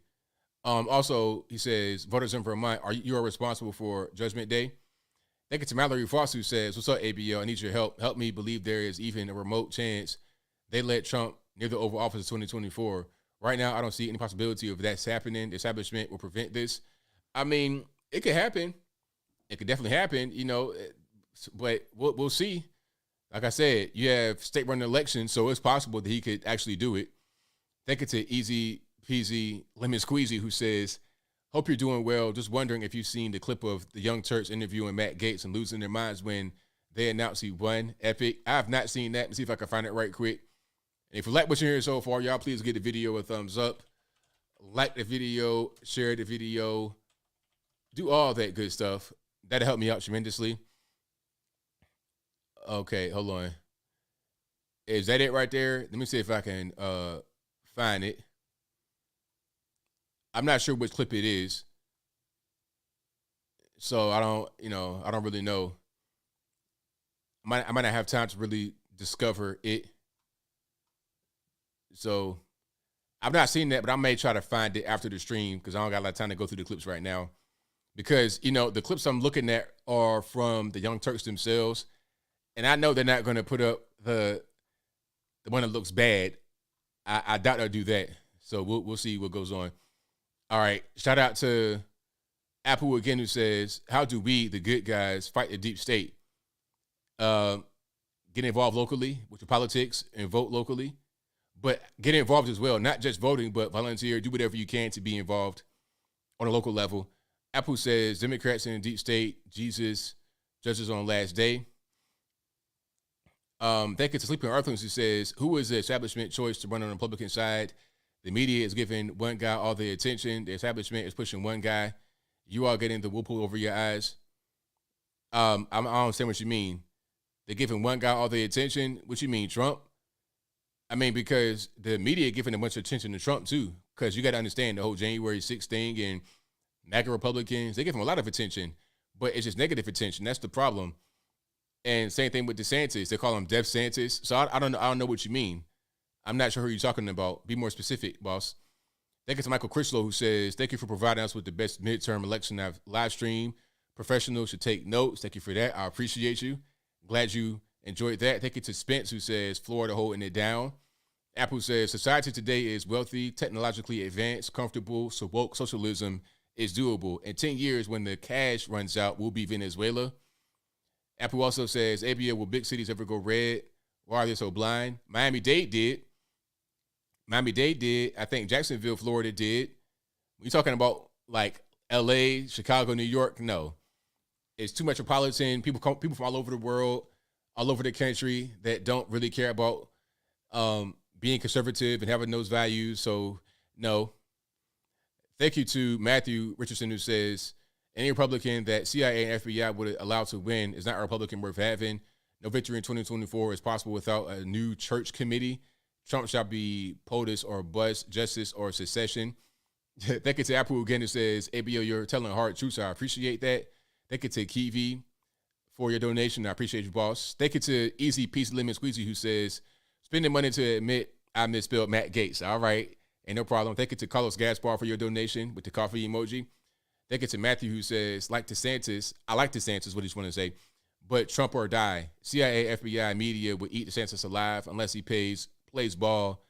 Also, he says, voters in Vermont, you are responsible for Judgment Day. Thank you to Mallory Foss, who says, what's up, ABL? I need your help. Help me believe there is even a remote chance they let Trump near the Oval Office in 2024. Right now, I don't see any possibility of that happening. The establishment will prevent this. I mean, it could happen. It could definitely happen, but we'll see. Like I said, you have state-run elections, so it's possible that he could actually do it. Thank you to Easy Peasy Lemon Squeezy, who says, hope you're doing well. Just wondering if you've seen the clip of the Young Turks interviewing Matt Gaetz and losing their minds when they announced he won. Epic. I have not seen that. Let's see if I can find it right quick. And if you like what you're hearing so far, y'all please give the video a thumbs up. Like the video, share the video, do all that good stuff. That'll help me out tremendously. Okay, hold on. Is that it right there? Let me see if I can find it. I'm not sure which clip it is. So I don't really know. I might not have time to really discover it. So I've not seen that, but I may try to find it after the stream because I don't got a lot of time to go through the clips right now. Because, the clips I'm looking at are from the Young Turks themselves. And I know they're not going to put up the one that looks bad. I doubt they'll do that. So we'll see what goes on. All right. Shout out to Apple again, who says, how do we, the good guys, fight the deep state? Get involved locally with your politics and vote locally. But get involved as well, not just voting, but volunteer, do whatever you can to be involved on a local level. Apple says, Democrats in the deep state, Jesus, judges on last day. Thank you to Sleeping Earthlings, who says, who is the establishment choice to run on the Republican side? The media is giving one guy all the attention. The establishment is pushing one guy. You are getting the whirlpool over your eyes. I don't understand what you mean. They're giving one guy all the attention. What you mean, Trump? I mean, because the media giving a bunch of attention to Trump, too. Because you got to understand the whole January 6th thing and MAGA Republicans, they give him a lot of attention. But it's just negative attention. That's the problem. And same thing with DeSantis. They call him Death Santis. So I don't know what you mean. I'm not sure who you're talking about. Be more specific, boss. Thank you to Michael Critchlow, who says, thank you for providing us with the best midterm election I've live streamed. Professionals should take notes. Thank you for that. I appreciate you. Glad you enjoyed that. Thank you to Spence, who says Florida holding it down. Apple says society today is wealthy, technologically advanced, comfortable, so woke socialism is doable. In 10 years, when the cash runs out, we'll be Venezuela. Apple also says, ABL, will big cities ever go red? Why are they so blind? Miami-Dade did. I think Jacksonville, Florida did. We're talking about like LA, Chicago, New York. No. It's too metropolitan. People from all over the world, all over the country that don't really care about being conservative and having those values. So, no. Thank you to Matthew Richardson, who says, any Republican that CIA and FBI would allow to win is not a Republican worth having. No victory in 2024 is possible without a new church committee. Trump shall be POTUS or bust, justice or secession. Thank you to Apple again, who says, ABL, you're telling hard truths. I appreciate that. Thank you to Kiwi for your donation. I appreciate you, boss. Thank you to Easy Peace Lemon Squeezy, who says, spending money to admit I misspelled Matt Gates. All right. Ain't no problem. Thank you to Carlos Gaspar for your donation with the coffee emoji. Thank you to Matthew, who says, like DeSantis, I like DeSantis, what he's want to say, but Trump or die. CIA, FBI, media would eat DeSantis alive unless he plays ball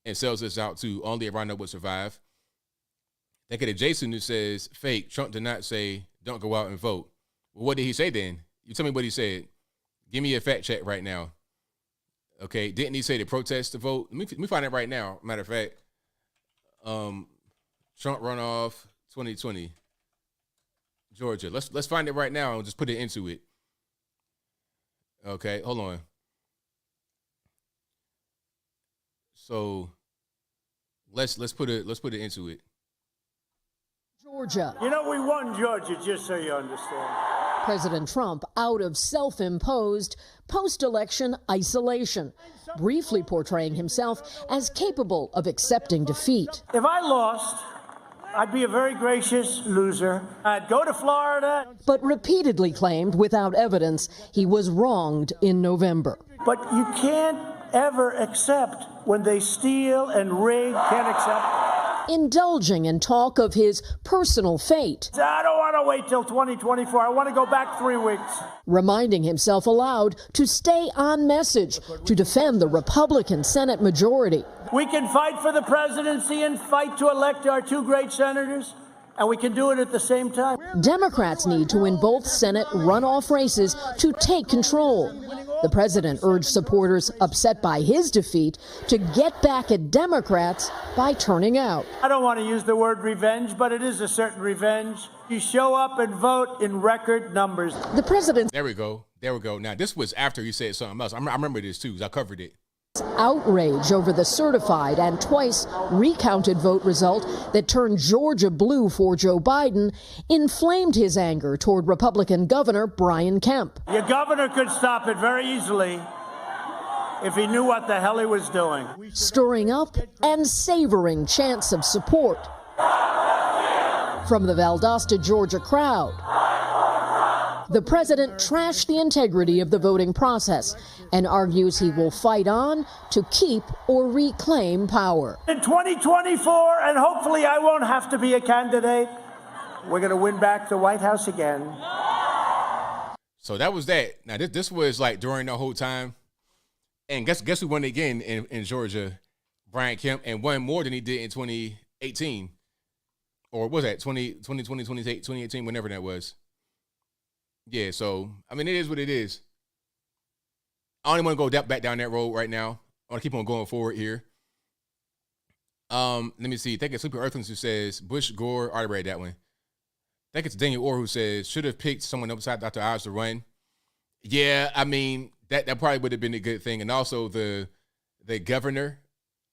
and sells us out too. Only a rhino would survive. Thank you to Jason, who says, fake. Trump did not say, don't go out and vote. Well, what did he say then? You tell me what he said. Give me a fact check right now. Okay, didn't he say to protest to vote? Let me find it right now. Matter of fact, Trump runoff 2020, Georgia. Let's find it right now and just put it into it. Okay, hold on. So let's put it into it. Georgia. You know, we won Georgia, just so you understand. President Trump out of self-imposed post-election isolation, briefly portraying himself as capable of accepting defeat. If I lost, I'd be a very gracious loser. I'd go to Florida. But repeatedly claimed without evidence he was wronged in November. But you can't ever accept when they steal and rig, can't accept. Indulging in talk of his personal fate. I don't want to wait till 2024. I want to go back 3 weeks. Reminding himself aloud to stay on message to defend the Republican Senate majority. We can fight for the presidency and fight to elect our 2 great senators, and we can do it at the same time. Democrats need to win both Senate runoff races to take control. The president urged supporters upset by his defeat to get back at Democrats by turning out. I don't want to use the word revenge, but it is a certain revenge. You show up and vote in record numbers. The president's There we go. Now, this was after he said something else. I remember this, too, because I covered it. outrage over the certified and twice recounted vote result that turned Georgia blue for Joe Biden inflamed his anger toward Republican Governor Brian Kemp. Your governor could stop it very easily if he knew what the hell he was doing. Stirring up and savoring chants of support from the Valdosta, Georgia crowd. The president trashed the integrity of the voting process and argues he will fight on to keep or reclaim power. In 2024, and hopefully I won't have to be a candidate, we're going to win back the White House again. So that was that. Now, this was like during the whole time. And guess who won again in Georgia? Brian Kemp, and won more than he did in 2018. Or was that 2018, whenever that was. Yeah, so, I mean, it is what it is. I don't even want to go back down that road right now. I want to keep on going forward here. Let me see. Thank you to Sleepy Earthlings, who says, Bush, Gore, I already read that one. Thank you to Daniel Orr, who says, should have picked someone else outside Dr. Oz to run. Yeah, I mean, that probably would have been a good thing. And also the governor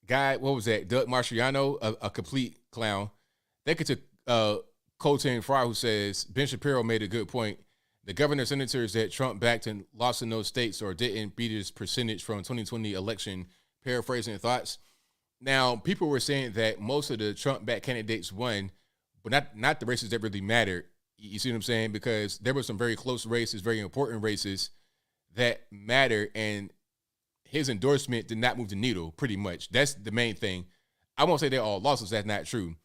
guy, what was that? Doug Marciano, a complete clown. Thank you to Colton Fry, who says, Ben Shapiro made a good point. The governor senators that Trump backed and lost in those states or didn't beat his percentage from 2020 election, paraphrasing thoughts. Now, people were saying that most of the Trump-backed candidates won, but not the races that really mattered. You see what I'm saying? Because there were some very close races, very important races that matter, and his endorsement did not move the needle, pretty much. That's the main thing. I won't say they're all losses. That's not true.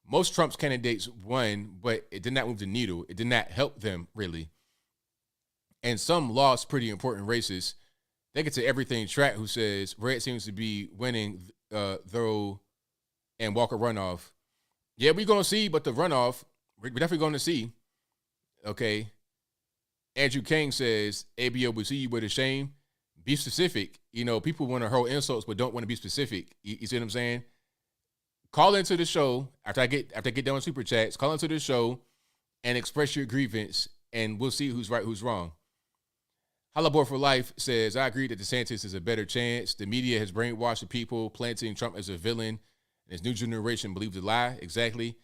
most Trump's candidates won, but it did not move the needle. It did not help them really. And some lost pretty important races. They get to Everything Track, who says Red seems to be winning, though, and Walker runoff. Yeah, we're going to see, but the runoff, we're definitely going to see. Okay. Andrew King says, ABL, we see you with a shame. Be specific. You know, people want to hurl insults, but don't want to be specific. You see what I'm saying? Call into the show after I get done with Super Chats. Call into the show and express your grievance, and we'll see who's right, who's wrong. Hollabor for Life says, I agree that DeSantis is a better chance. The media has brainwashed the people, planting Trump as a villain, and his new generation believes the lie. Exactly.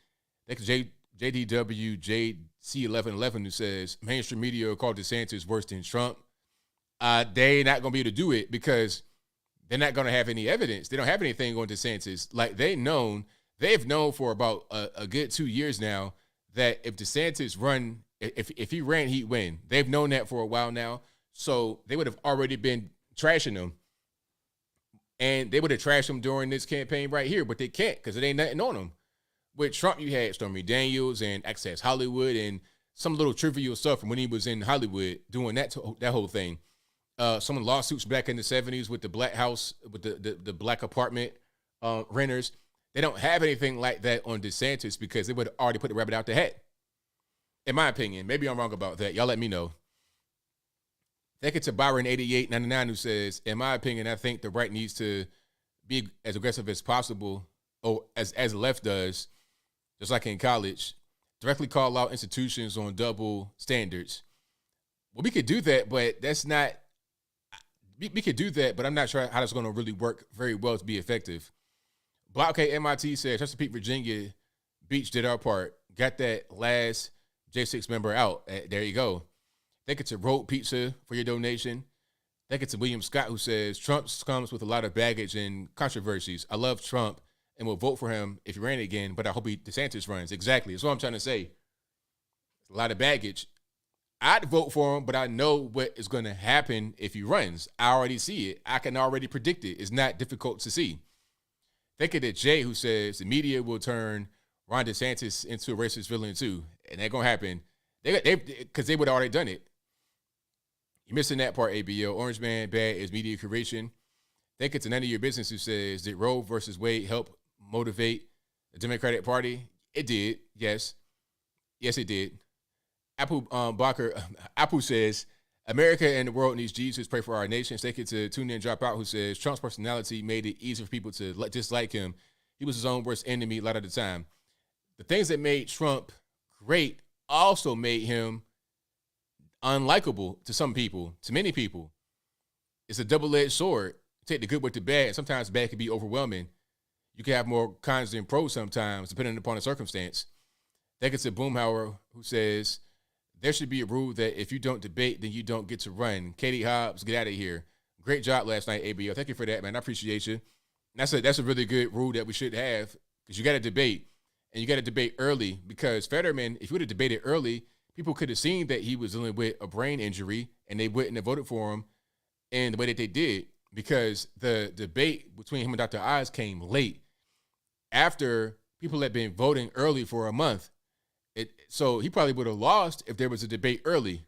That's JDW JC1111, who says, mainstream media called DeSantis worse than Trump. They're not going to be able to do it because they're not going to have any evidence. They don't have anything on DeSantis. Like, they've known for about a good 2 years now that if DeSantis run, if he ran, he'd win. They've known that for a while now. So they would have already been trashing him. And they would have trashed him during this campaign right here, but they can't because it ain't nothing on him. With Trump, you had Stormy Daniels and Access Hollywood and some little trivial stuff from when he was in Hollywood doing that whole thing. Some lawsuits back in the 70s with the black house, with the black apartment renters. They don't have anything like that on DeSantis because they would have already put the rabbit out the hat. In my opinion, maybe I'm wrong about that. Y'all let me know. Thank you to Byron8899, who says, in my opinion, I think the right needs to be as aggressive as possible, or as the left does, just like in college, directly call out institutions on double standards. Well, we could do that, but that's not, we could do that, but I'm not sure how that's going to really work very well to be effective. Blockade MIT says, Chesapeake, Virginia Beach did our part. Got that last J6 member out. There you go. Thank you to Road Pizza for your donation. Thank you to William Scott, who says, Trump comes with a lot of baggage and controversies. I love Trump and will vote for him if he ran again, but I hope DeSantis runs. Exactly. That's what I'm trying to say. A lot of baggage. I'd vote for him, but I know what is going to happen if he runs. I already see it. I can already predict it. It's not difficult to see. Thank you to Jay, who says the media will turn Ron DeSantis into a racist villain too. And that's going to happen. Because they would have already done it. You're missing that part, ABL. Orange Man, bad is media creation. Think it's none of your business, who says, did Roe versus Wade help motivate the Democratic Party? It did, yes. Yes, it did. Apu says, America and the world needs Jesus. Pray for our nation. Thank you to Tune In Drop Out, who says, Trump's personality made it easier for people to dislike him. He was his own worst enemy a lot of the time. The things that made Trump great also made him unlikable to some people, to many people. It's a double-edged sword. Take the good with the bad. Sometimes bad can be overwhelming. You can have more cons than pros sometimes, depending upon the circumstance. Thank you to Boomhauer, who says, there should be a rule that if you don't debate, then you don't get to run. Katie Hobbs, get out of here. Great job last night, ABL. Thank you for that, man. I appreciate you. That's a really good rule that we should have, because you got to debate, and you got to debate early, because Fetterman, if you would have debated early, people could have seen that he was dealing with a brain injury, and they wouldn't have voted for him in the way that they did, because the debate between him and Dr. Oz came late after people had been voting early for a month. So he probably would have lost if there was a debate early.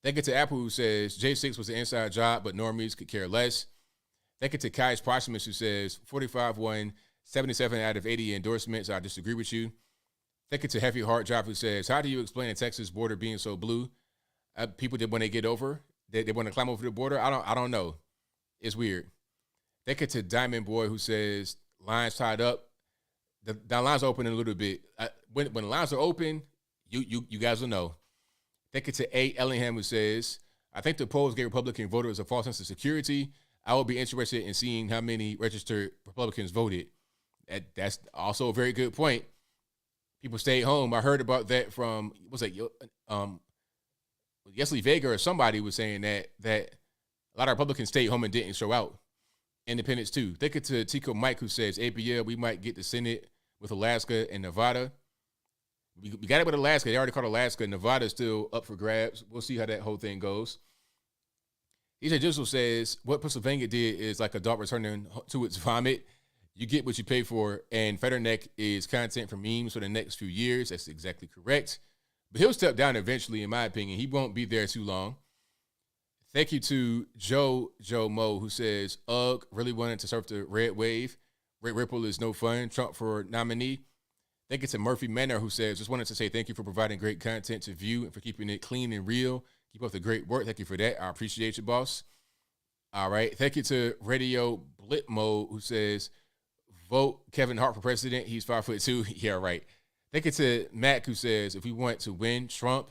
Thank you to Apple, who says J6 was an inside job, but normies could care less. Thank you to Kai's Proximus, who says 45 won 77 out of 80 endorsements. I disagree with you. Thank you to Heavy Heart Job, who says, how do you explain the Texas border being so blue? People did when they get over, they want to climb over the border. I don't know. It's weird. Thank you to Diamond Boy, who says lines tied up. The lines are open a little bit. When the lines are open, you guys will know. Thank you to A. Ellingham, who says, I think the polls gave Republican voters a false sense of security. I will be interested in seeing how many registered Republicans voted. That's also a very good point. People stayed home. I heard about that from, Yesley Vega or somebody was saying that a lot of Republicans stayed home and didn't show out. Independents too. Thank you to Tico Mike, who says, ABL, we might get the Senate with Alaska and Nevada. We got it with Alaska. They already called Alaska. Nevada's still up for grabs. We'll see how that whole thing goes. EJ Jizzle says, what Pennsylvania did is like a dog returning to its vomit. You get what you pay for, and Fetterneck is content for memes for the next few years. That's exactly correct. But he'll step down eventually, in my opinion. He won't be there too long. Thank you to Joe Mo, who says, ugh, really wanted to surf the red wave. Red Ripple is no fun. Trump for nominee. Thank you to Murphy Manor, who says, just wanted to say thank you for providing great content to view and for keeping it clean and real. Keep up the great work. Thank you for that. I appreciate you, boss. All right. Thank you to Radio Blitmo, who says, vote Kevin Hart for president. He's 5'2". Yeah, right. Thank you to Mac, who says, if we want to win Trump.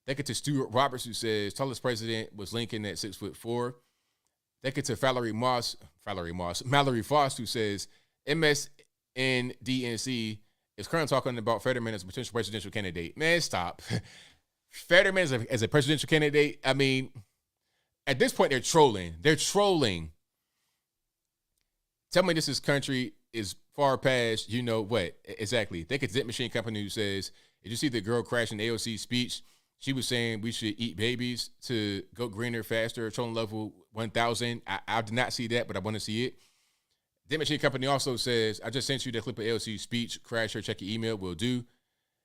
Thank you to Stuart Roberts, who says, tallest president was Lincoln at 6'4". Thank you to Mallory Foss, who says, MSNDNC is currently talking about Fetterman as a potential presidential candidate. Man, stop. Fetterman as a presidential candidate, I mean, at this point, they're trolling. They're trolling. Tell me this country is far past, you know what? Exactly. Think it's Zip Machine Company who says, did you see the girl crashing AOC speech? She was saying we should eat babies to go greener, faster, trolling level 1,000. I did not see that, but I want to see it. Zip Machine Company also says, I just sent you the clip of AOC's speech. Crash her, check your email, will do.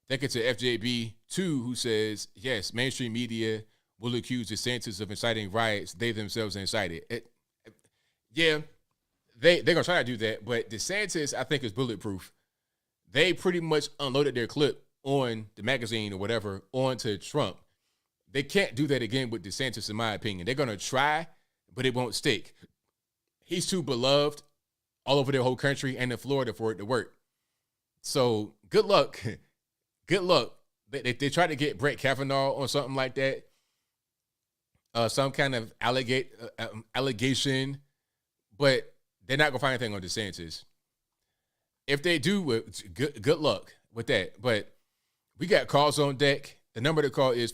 Thank you to FJB2, who says, yes, mainstream media will accuse DeSantis of inciting riots they themselves incited. Yeah, they're going to try to do that, but DeSantis, I think, is bulletproof. They pretty much unloaded their clip on the magazine or whatever onto Trump. They can't do that again with DeSantis, in my opinion. They're going to try, but it won't stick. He's too beloved all over the whole country and in Florida for it to work. So good luck. Good luck. They tried to get Brett Kavanaugh on something like that. Some kind of allegation, but they're not going to find anything on DeSantis. If they do, good luck with that. But we got calls on deck. The number to call is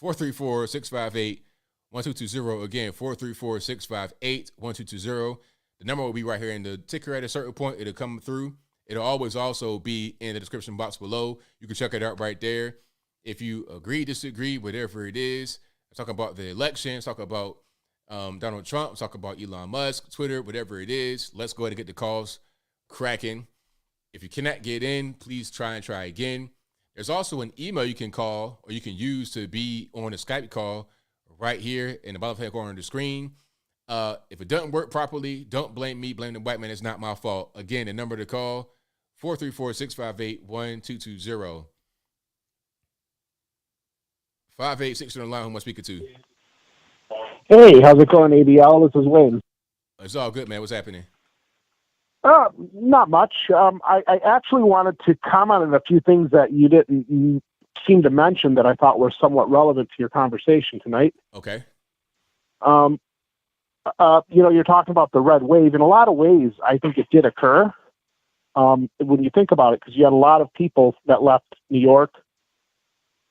434-658-1220. Again, 434-658-1220. The number will be right here in the ticker at a certain point. It'll come through. It'll always also be in the description box below. You can check it out right there. If you agree, disagree, whatever it is, talk about the election, talk about Donald Trump, talk about Elon Musk, Twitter, whatever it is. Let's go ahead and get the calls cracking. If you cannot get in, please try again. There's also an email you can call or you can use to be on a Skype call right here in the bottom left corner of the screen. If it doesn't work properly, don't blame me. Blame the white man. It's not my fault. Again, the number to call, 434-658-1220. 586 on the line. Who am I speaking to? Hey, how's it going, ABL? This is Wayne. It's all good, man. What's happening? Not much. I actually wanted to comment on a few things that you didn't seem to mention that I thought were somewhat relevant to your conversation tonight. Okay. You're talking about the red wave. In a lot of ways, I think it did occur. When you think about it, because you had a lot of people that left New York,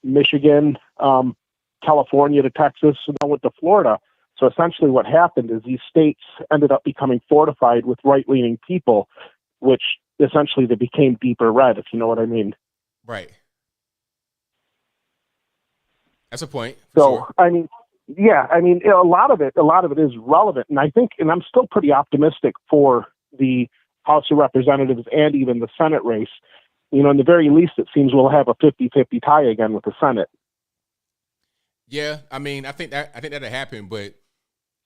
Michigan, California to Texas, and then went to Florida. So essentially what happened is these states ended up becoming fortified with right-leaning people, which essentially they became deeper red, if you know what I mean. Right. That's a point. So, sure. I mean, a lot of it is relevant. And I think, and I'm still pretty optimistic for the House of Representatives and even the Senate race. In the very least, it seems we'll have a 50-50 tie again with the Senate. Yeah, I mean, I think that'll happen, but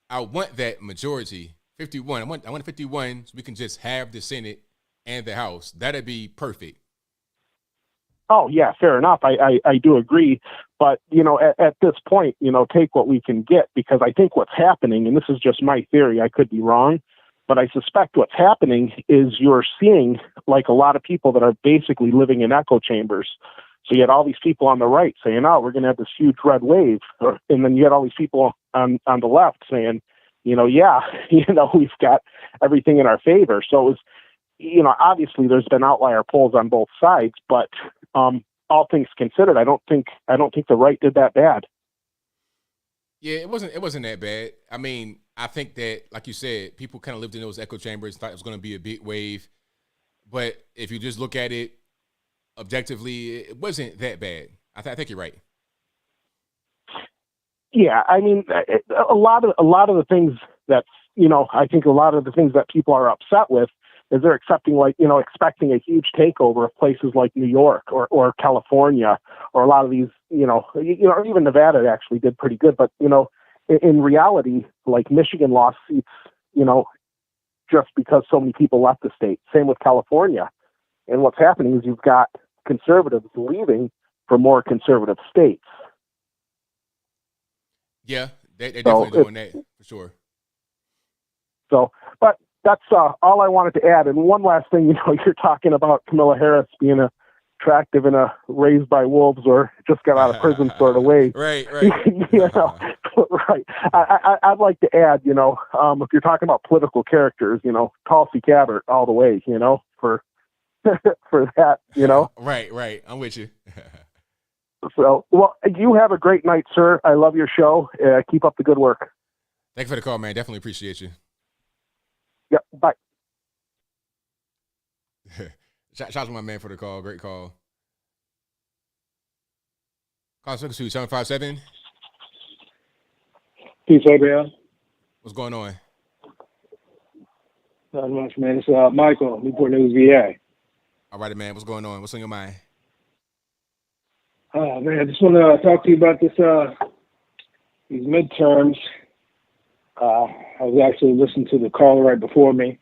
I want that majority, 51. I want 51 so we can just have the Senate and the House. That'd be perfect. Oh, yeah, fair enough. I do agree. But, at this point, take what we can get, because I think what's happening, and this is just my theory, I could be wrong, but I suspect what's happening is you're seeing like a lot of people that are basically living in echo chambers. So you had all these people on the right saying, oh, we're going to have this huge red wave. And then you had all these people on the left saying, we've got everything in our favor. So it was, obviously there's been outlier polls on both sides, but all things considered, I don't think the right did that bad. Yeah, it wasn't that bad. I mean, I think that, like you said, people kind of lived in those echo chambers, thought it was going to be a big wave. But if you just look at it objectively, it wasn't that bad. I think you're right. Yeah, I mean, a lot of the things that I think a lot of the things that people are upset with is they're expecting a huge takeover of places like New York or California or a lot of these, even Nevada actually did pretty good. But, in reality, like Michigan lost seats, just because so many people left the state. Same with California. And what's happening is you've got conservatives leaving for more conservative states. Yeah, they're definitely doing that for sure. So, but that's all I wanted to add. And one last thing, you're talking about Kamala Harris being attractive and raised by wolves or just got out of prison sort of way. Right. Right. I'd like to add, if you're talking about political characters, Tulsi Gabbard all the way, for for that, Right. I'm with you. So, well, you have a great night, sir. I love your show. Keep up the good work. Thanks for the call, man. Definitely appreciate you. Yep. Bye. Shout out to my man for the call. Great call. Call 757. Peace, ABL. What's going on? Not much, man. It's Michael, Newport News, VA. All right, man. What's going on? What's on your mind? Man, I just want to talk to you about these midterms. I was actually listening to the caller right before me.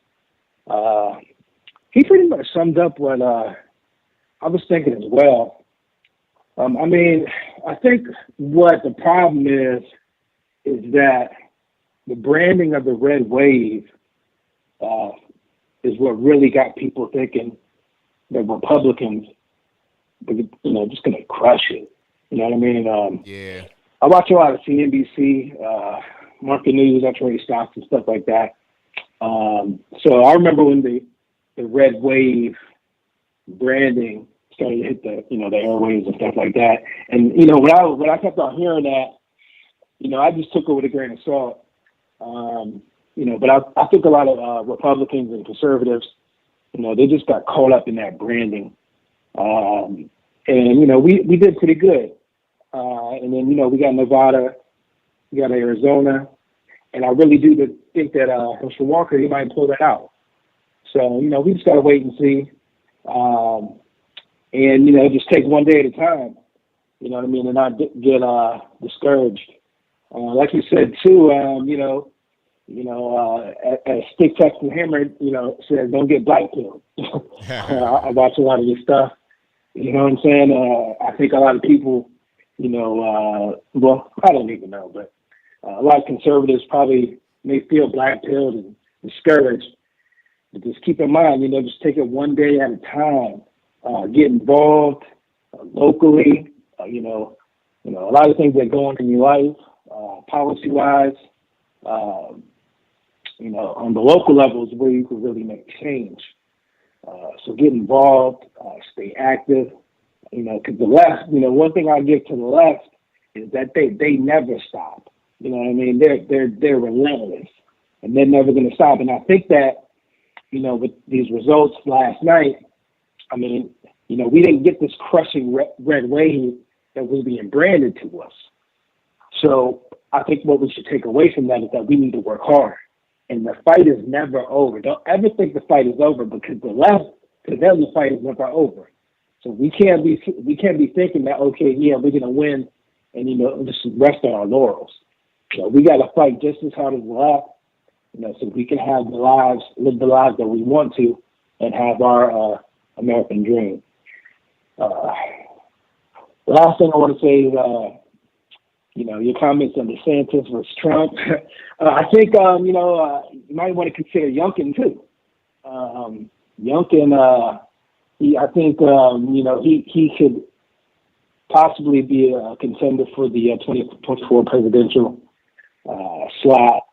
He pretty much summed up what I was thinking as well. I think what the problem is that the branding of the red wave is what really got people thinking that Republicans just going to crush it. You know what I mean? Yeah. I watch a lot of CNBC, market news, I trade stocks and stuff like that. So I remember when the red wave branding started to hit the airwaves and stuff like that. And, when I kept on hearing that, I just took it with a grain of salt. But I think a lot of Republicans and conservatives, they just got caught up in that branding. And we did pretty good. And then, we got Nevada, we got Arizona, and I really do think that Mr. Walker, he might pull that out. So, we just got to wait and see. And, just take one day at a time, you know what I mean, and not get discouraged. Like you said, too, as Stick Texas Hammer, says, don't get blackpilled. I watch a lot of your stuff. You know what I'm saying? I think a lot of people, well, I don't even know, but a lot of conservatives probably may feel blackpilled and discouraged. But just keep in mind, just take it one day at a time. Get involved locally. A lot of things that go on in your life, policy-wise. On the local levels where you can really make change. So get involved, stay active, because the left, one thing I give to the left is that they never stop. You know what I mean? They're relentless and they're never going to stop. And I think that, with these results last night, we didn't get this crushing red wave that was being branded to us. So I think what we should take away from that is that we need to work hard. And the fight is never over. Don't ever think the fight is over, because the left, to them, the fight is never over. So we can't be thinking that, okay, yeah, we're gonna win, and just rest on our laurels. We got to fight just as hard as the left, so we can have live the lives that we want to, and have our American dream. The last thing I want to say is, your comments on DeSantis versus Trump. I think, you might want to consider Youngkin too. Youngkin, I think, he could possibly be a contender for the 2024 presidential slot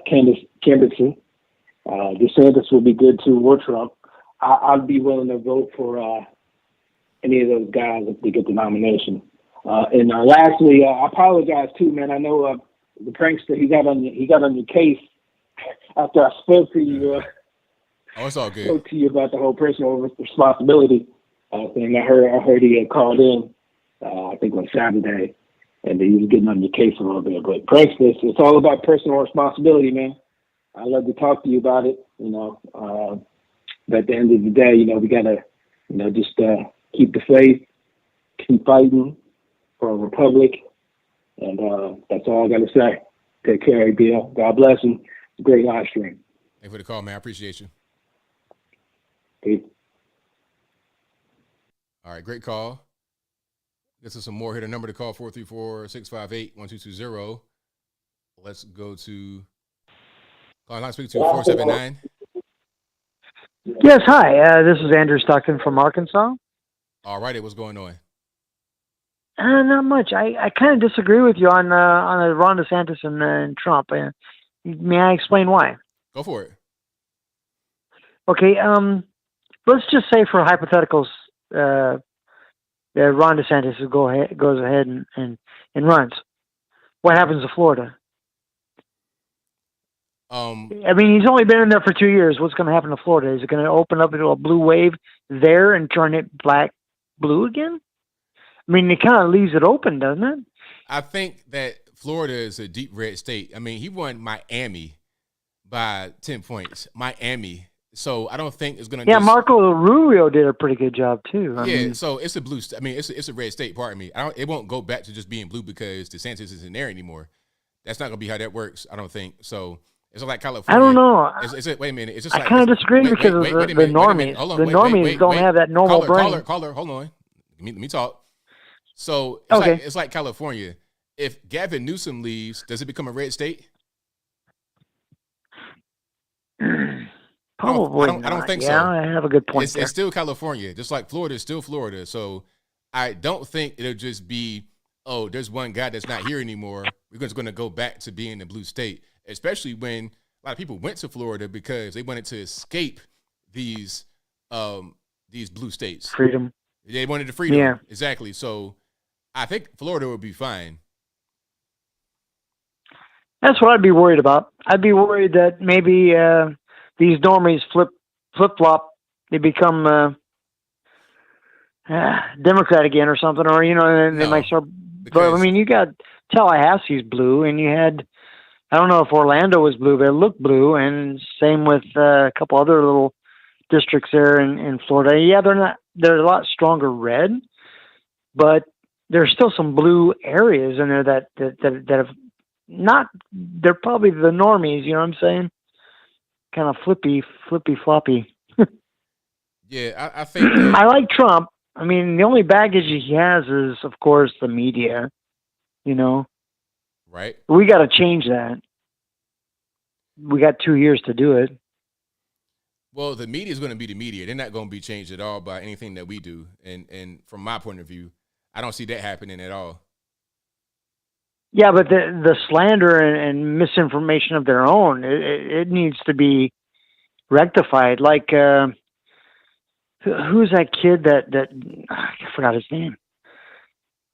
candidacy. DeSantis will be good too, or Trump. I'd be willing to vote for any of those guys if they get the nomination. And lastly, I apologize too, man. I know the prankster he got on your case after I spoke to you. It's all good. Spoke to you about the whole personal responsibility thing. I heard he had called in. I think on Saturday, and he was getting on your case a little bit. But prankster, it's all about personal responsibility, man. I'd love to talk to you about it. But at the end of the day, we gotta, just keep the faith, keep fighting for a republic, and that's all I gotta say. Take care, ABL. God bless him. It's a great live stream. Thanks for the call, man. I appreciate you. Peace. All right, great call. This is some more. Hit a number to call, 434-658-1220. Let's go to call line, speak to 479. Yes, hi. This is Andrew Stockton from Arkansas. All righty, what's going on? Not much. I kind of disagree with you on Ron DeSantis and Trump. May I explain why? Go for it. Okay. Let's just say for hypotheticals, that Ron DeSantis goes ahead and runs. What happens to Florida? I mean, he's only been in there for 2 years. What's going to happen to Florida? Is it going to open up into a blue wave there and turn it blue again? I mean, it kind of leaves it open, doesn't it? I think that Florida is a deep red state. I mean, he won Miami by 10 points. Miami. So I don't think it's going to. Yeah, Marco Rubio did a pretty good job too. I mean, so it's a blue. I mean, it's a red state. Pardon me. It won't go back to just being blue because DeSantis isn't there anymore. That's not going to be how that works. I don't think so. It's like California. I don't know. Wait a minute. It's just I like, kind of disagree because the normies. The normies don't have that normal brain. Caller, hold on. Let me talk. So it's like California. If Gavin Newsom leaves, does it become a red state? Probably I don't think so. Yeah, I have a good point. It's still California, just like Florida is still Florida. So I don't think it'll just be, oh, there's one guy that's not here anymore. We're just going to go back to being a blue state, especially when a lot of people went to Florida because they wanted to escape these blue states. Freedom. They wanted the freedom. Yeah. Exactly. So I think Florida would be fine. That's what I'd be worried about. I'd be worried that maybe these normies flip-flop. They become Democrat again or something, or, they might start. But, I mean, you got Tallahassee's blue, and you had, I don't know if Orlando was blue, but it looked blue, and same with a couple other little districts there in Florida. Yeah, they're a lot stronger red, but there's still some blue areas in there that have not, they're probably the normies, you know what I'm saying? Kind of flippy floppy. Yeah, I think that, I like Trump. I mean, the only baggage he has is, of course, the media, Right. We got to change that. We got 2 years to do it. Well, the media is going to be the media. They're not going to be changed at all by anything that we do. And from my point of view, I don't see that happening at all. Yeah, but the slander and misinformation of their own, it needs to be rectified. Like, who's that kid that I forgot his name?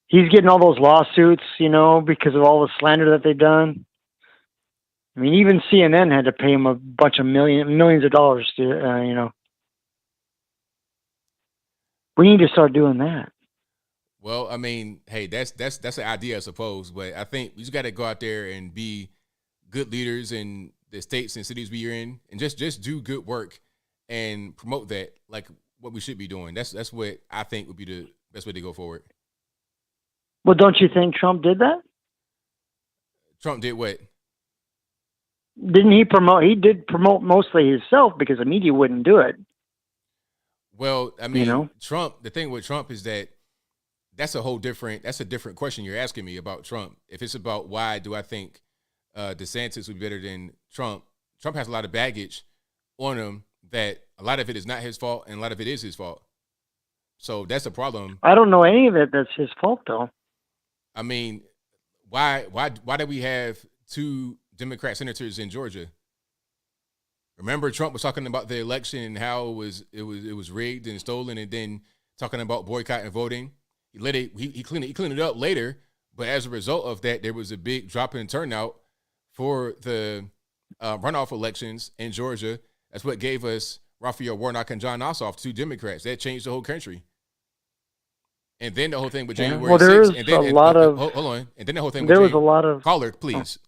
He's getting all those lawsuits, because of all the slander that they've done. I mean, even CNN had to pay him a bunch of millions of dollars to, We need to start doing that. Well, I mean, hey, that's an idea, I suppose. But I think we just got to go out there and be good leaders in the states and cities we're in, and just do good work and promote that, like what we should be doing. That's what I think would be the best way to go forward. Well, don't you think Trump did that? Trump did what? Didn't he promote? He did promote mostly himself because the media wouldn't do it. Well, I mean, Trump. The thing with Trump is that's a different question you're asking me about Trump. If it's about why do I think DeSantis would be better than Trump? Trump has a lot of baggage on him that a lot of it is not his fault and a lot of it is his fault. So that's a problem. I don't know any of it that's his fault, though. I mean, why did we have 2 Democrat senators in Georgia? Remember, Trump was talking about the election and how it was rigged and stolen, and then talking about boycott and voting. He cleaned it up later, but as a result of that, there was a big drop in turnout for the runoff elections in Georgia. That's what gave us Raphael Warnock and John Ossoff, 2 Democrats. That changed the whole country. And then the whole thing with January 6th. Hold on. And then the whole thing with a lot of caller, please.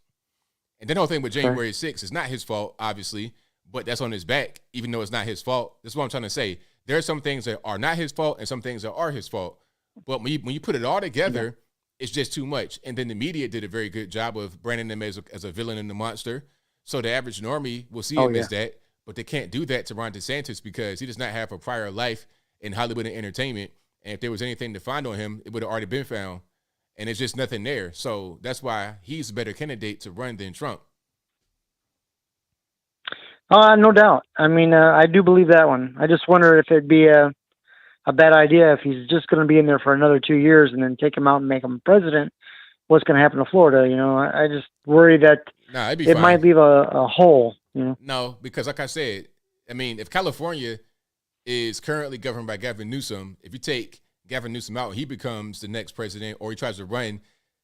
And then the whole thing with January 6th is not his fault, obviously, but that's on his back, even though it's not his fault. That's what I'm trying to say. There are some things that are not his fault and some things that are his fault. But when you put it all together, it's just too much. And then the media did a very good job of branding him as a villain and a monster. So the average normie will see him as that, but they can't do that to Ron DeSantis because he does not have a prior life in Hollywood and entertainment. And if there was anything to find on him, it would have already been found. And it's just nothing there. So that's why he's a better candidate to run than Trump. No doubt. I mean, I do believe that one. I just wonder if it'd be a bad idea if he's just going to be in there for another 2 years and then take him out and make him president. What's going to happen to Florida? You know, I just worry that it might leave a hole. You know? No, because like I said, I mean, if California is currently governed by Gavin Newsom, if you take Gavin Newsom out, he becomes the next president, or he tries to run,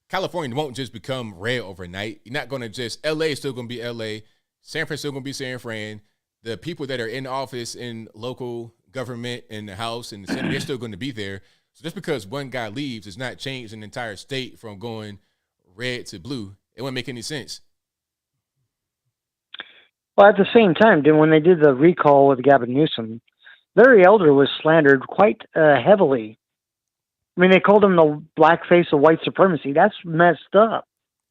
California won't just become red overnight. You're not going to just, LA is still going to be LA. San Francisco going to be San Fran. The people that are in office in local government and the House and the Senate, they're still going to be there. So just because one guy leaves does not change an entire state from going red to blue. It wouldn't make any sense. Well, at the same time, when they did the recall with Gavin Newsom, Larry Elder was slandered quite heavily. I mean, they called him the blackface of white supremacy. That's messed up.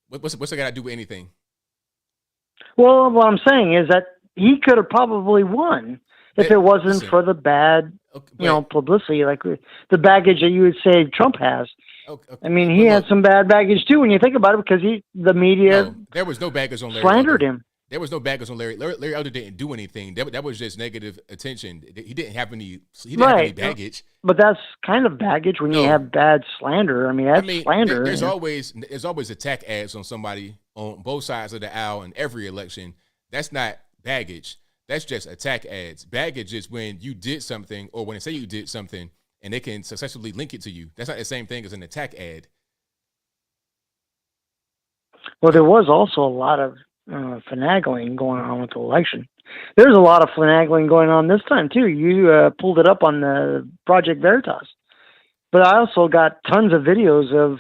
What's that got to do with anything? Well, what I'm saying is that he could have probably won if it wasn't for the bad, publicity, like the baggage that you would say Trump has. Okay. I mean, he had some bad baggage too when you think about it, because the media there was no baggage on Larry slandered Elder. him. There was no baggage on Larry. Larry Elder didn't do anything. That was just negative attention. He didn't have any. He didn't have any baggage. But that's kind of baggage when you have bad slander. I mean, that's slander. There's always attack ads on somebody on both sides of the aisle in every election. That's not baggage. That's just attack ads. Baggage is when you did something, or when they say you did something, and they can successfully link it to you. That's not the same thing as an attack ad. Well, there was also a lot of finagling going on with the election. There's a lot of finagling going on this time too. You pulled it up on the Project Veritas, but I also got tons of videos of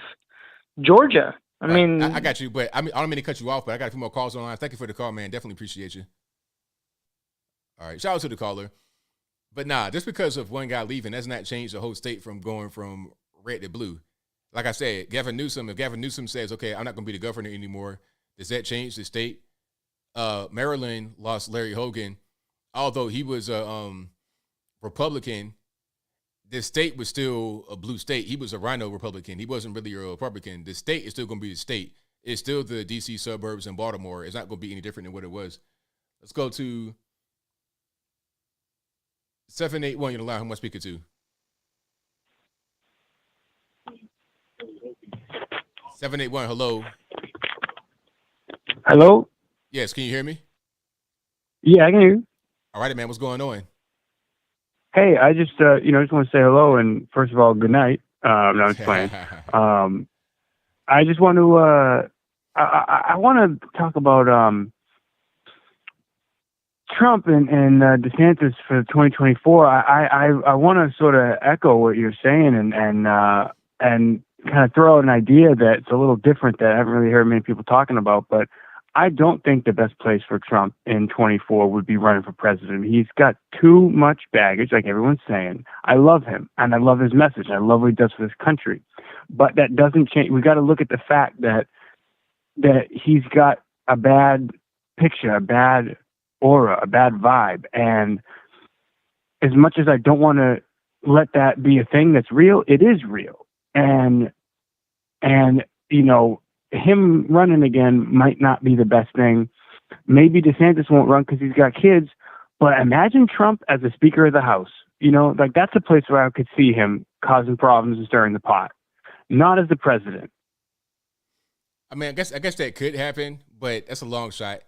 Georgia. I mean, I got you, but I don't mean to cut you off, but I got a few more calls online. Thank you for the call, man. Definitely appreciate you. All right, shout out to the caller. But just because of one guy leaving, that's not changed the whole state from going from red to blue. Like I said, if Gavin Newsom says, okay, I'm not going to be the governor anymore, does that change the state? Maryland lost Larry Hogan. Although he was a Republican, the state was still a blue state. He was a rhino Republican. He wasn't really a Republican. The state is still going to be the state. It's still the D.C. suburbs and Baltimore. It's not going to be any different than what it was. Let's go to 781. You're the line. Who am I speaking to? 781. Hello. Hello? Yes, can you hear me? Yeah, I can hear you. All right, man, what's going on? Hey, I just just want to say hello, and first of all, good night. No, I'm just playing. I just want to, I want to talk about Trump and DeSantis for 2024. I want to sort of echo what you're saying and kind of throw out an idea that's a little different that I haven't really heard many people talking about, but I don't think the best place for Trump in 24 would be running for president. He's got too much baggage, like everyone's saying. I love him, and I love his message. I love what he does for this country. But that doesn't change. We got to look at the fact that he's got a bad picture, a bad aura, a bad vibe. And as much as I don't want to let that be a thing that's real, it is real. And him running again might not be the best thing. Maybe DeSantis won't run because he's got kids, but imagine Trump as the Speaker of the House. That's a place where I could see him causing problems and stirring the pot, not as the president. I mean, I guess that could happen, but that's a long shot.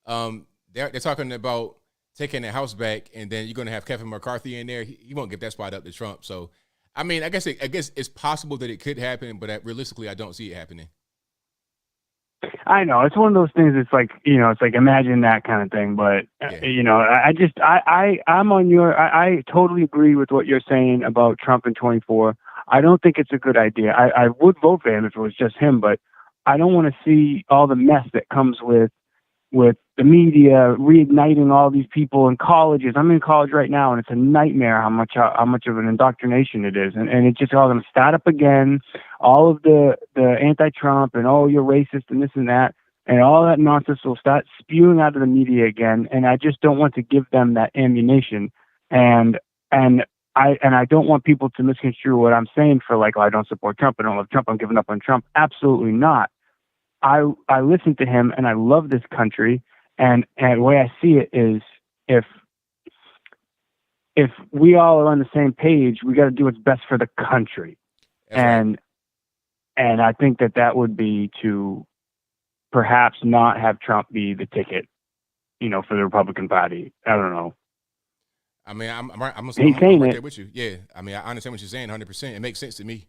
They're talking about taking the House back, and then you're going to have Kevin McCarthy in there. He won't give that spot up to Trump. So, I mean, I guess it's possible that it could happen, but realistically, I don't see it happening. I know it's one of those things. It's like it's like imagine that kind of thing. But I'm on your. I totally agree with what you're saying about Trump in 24. I don't think it's a good idea. I would vote for him if it was just him, but I don't want to see all the mess that comes with the media reigniting all these people in colleges. I'm in college right now, and it's a nightmare how much of an indoctrination it is, and it's just all going to start up again. All of the anti-Trump and you're racist and this and that, and all that nonsense will start spewing out of the media again. And I just don't want to give them that ammunition, and I don't want people to misconstrue what I'm saying for like, I don't support Trump, I don't love Trump, I'm giving up on Trump. Absolutely not. I listen to him and I love this country, and the way I see it is if we all are on the same page, we got to do what's best for the country. And I think that would be to perhaps not have Trump be the ticket, for the Republican Party. I don't know. I mean, I'm right there with you. Yeah. I mean, I understand what you're saying 100%. It makes sense to me.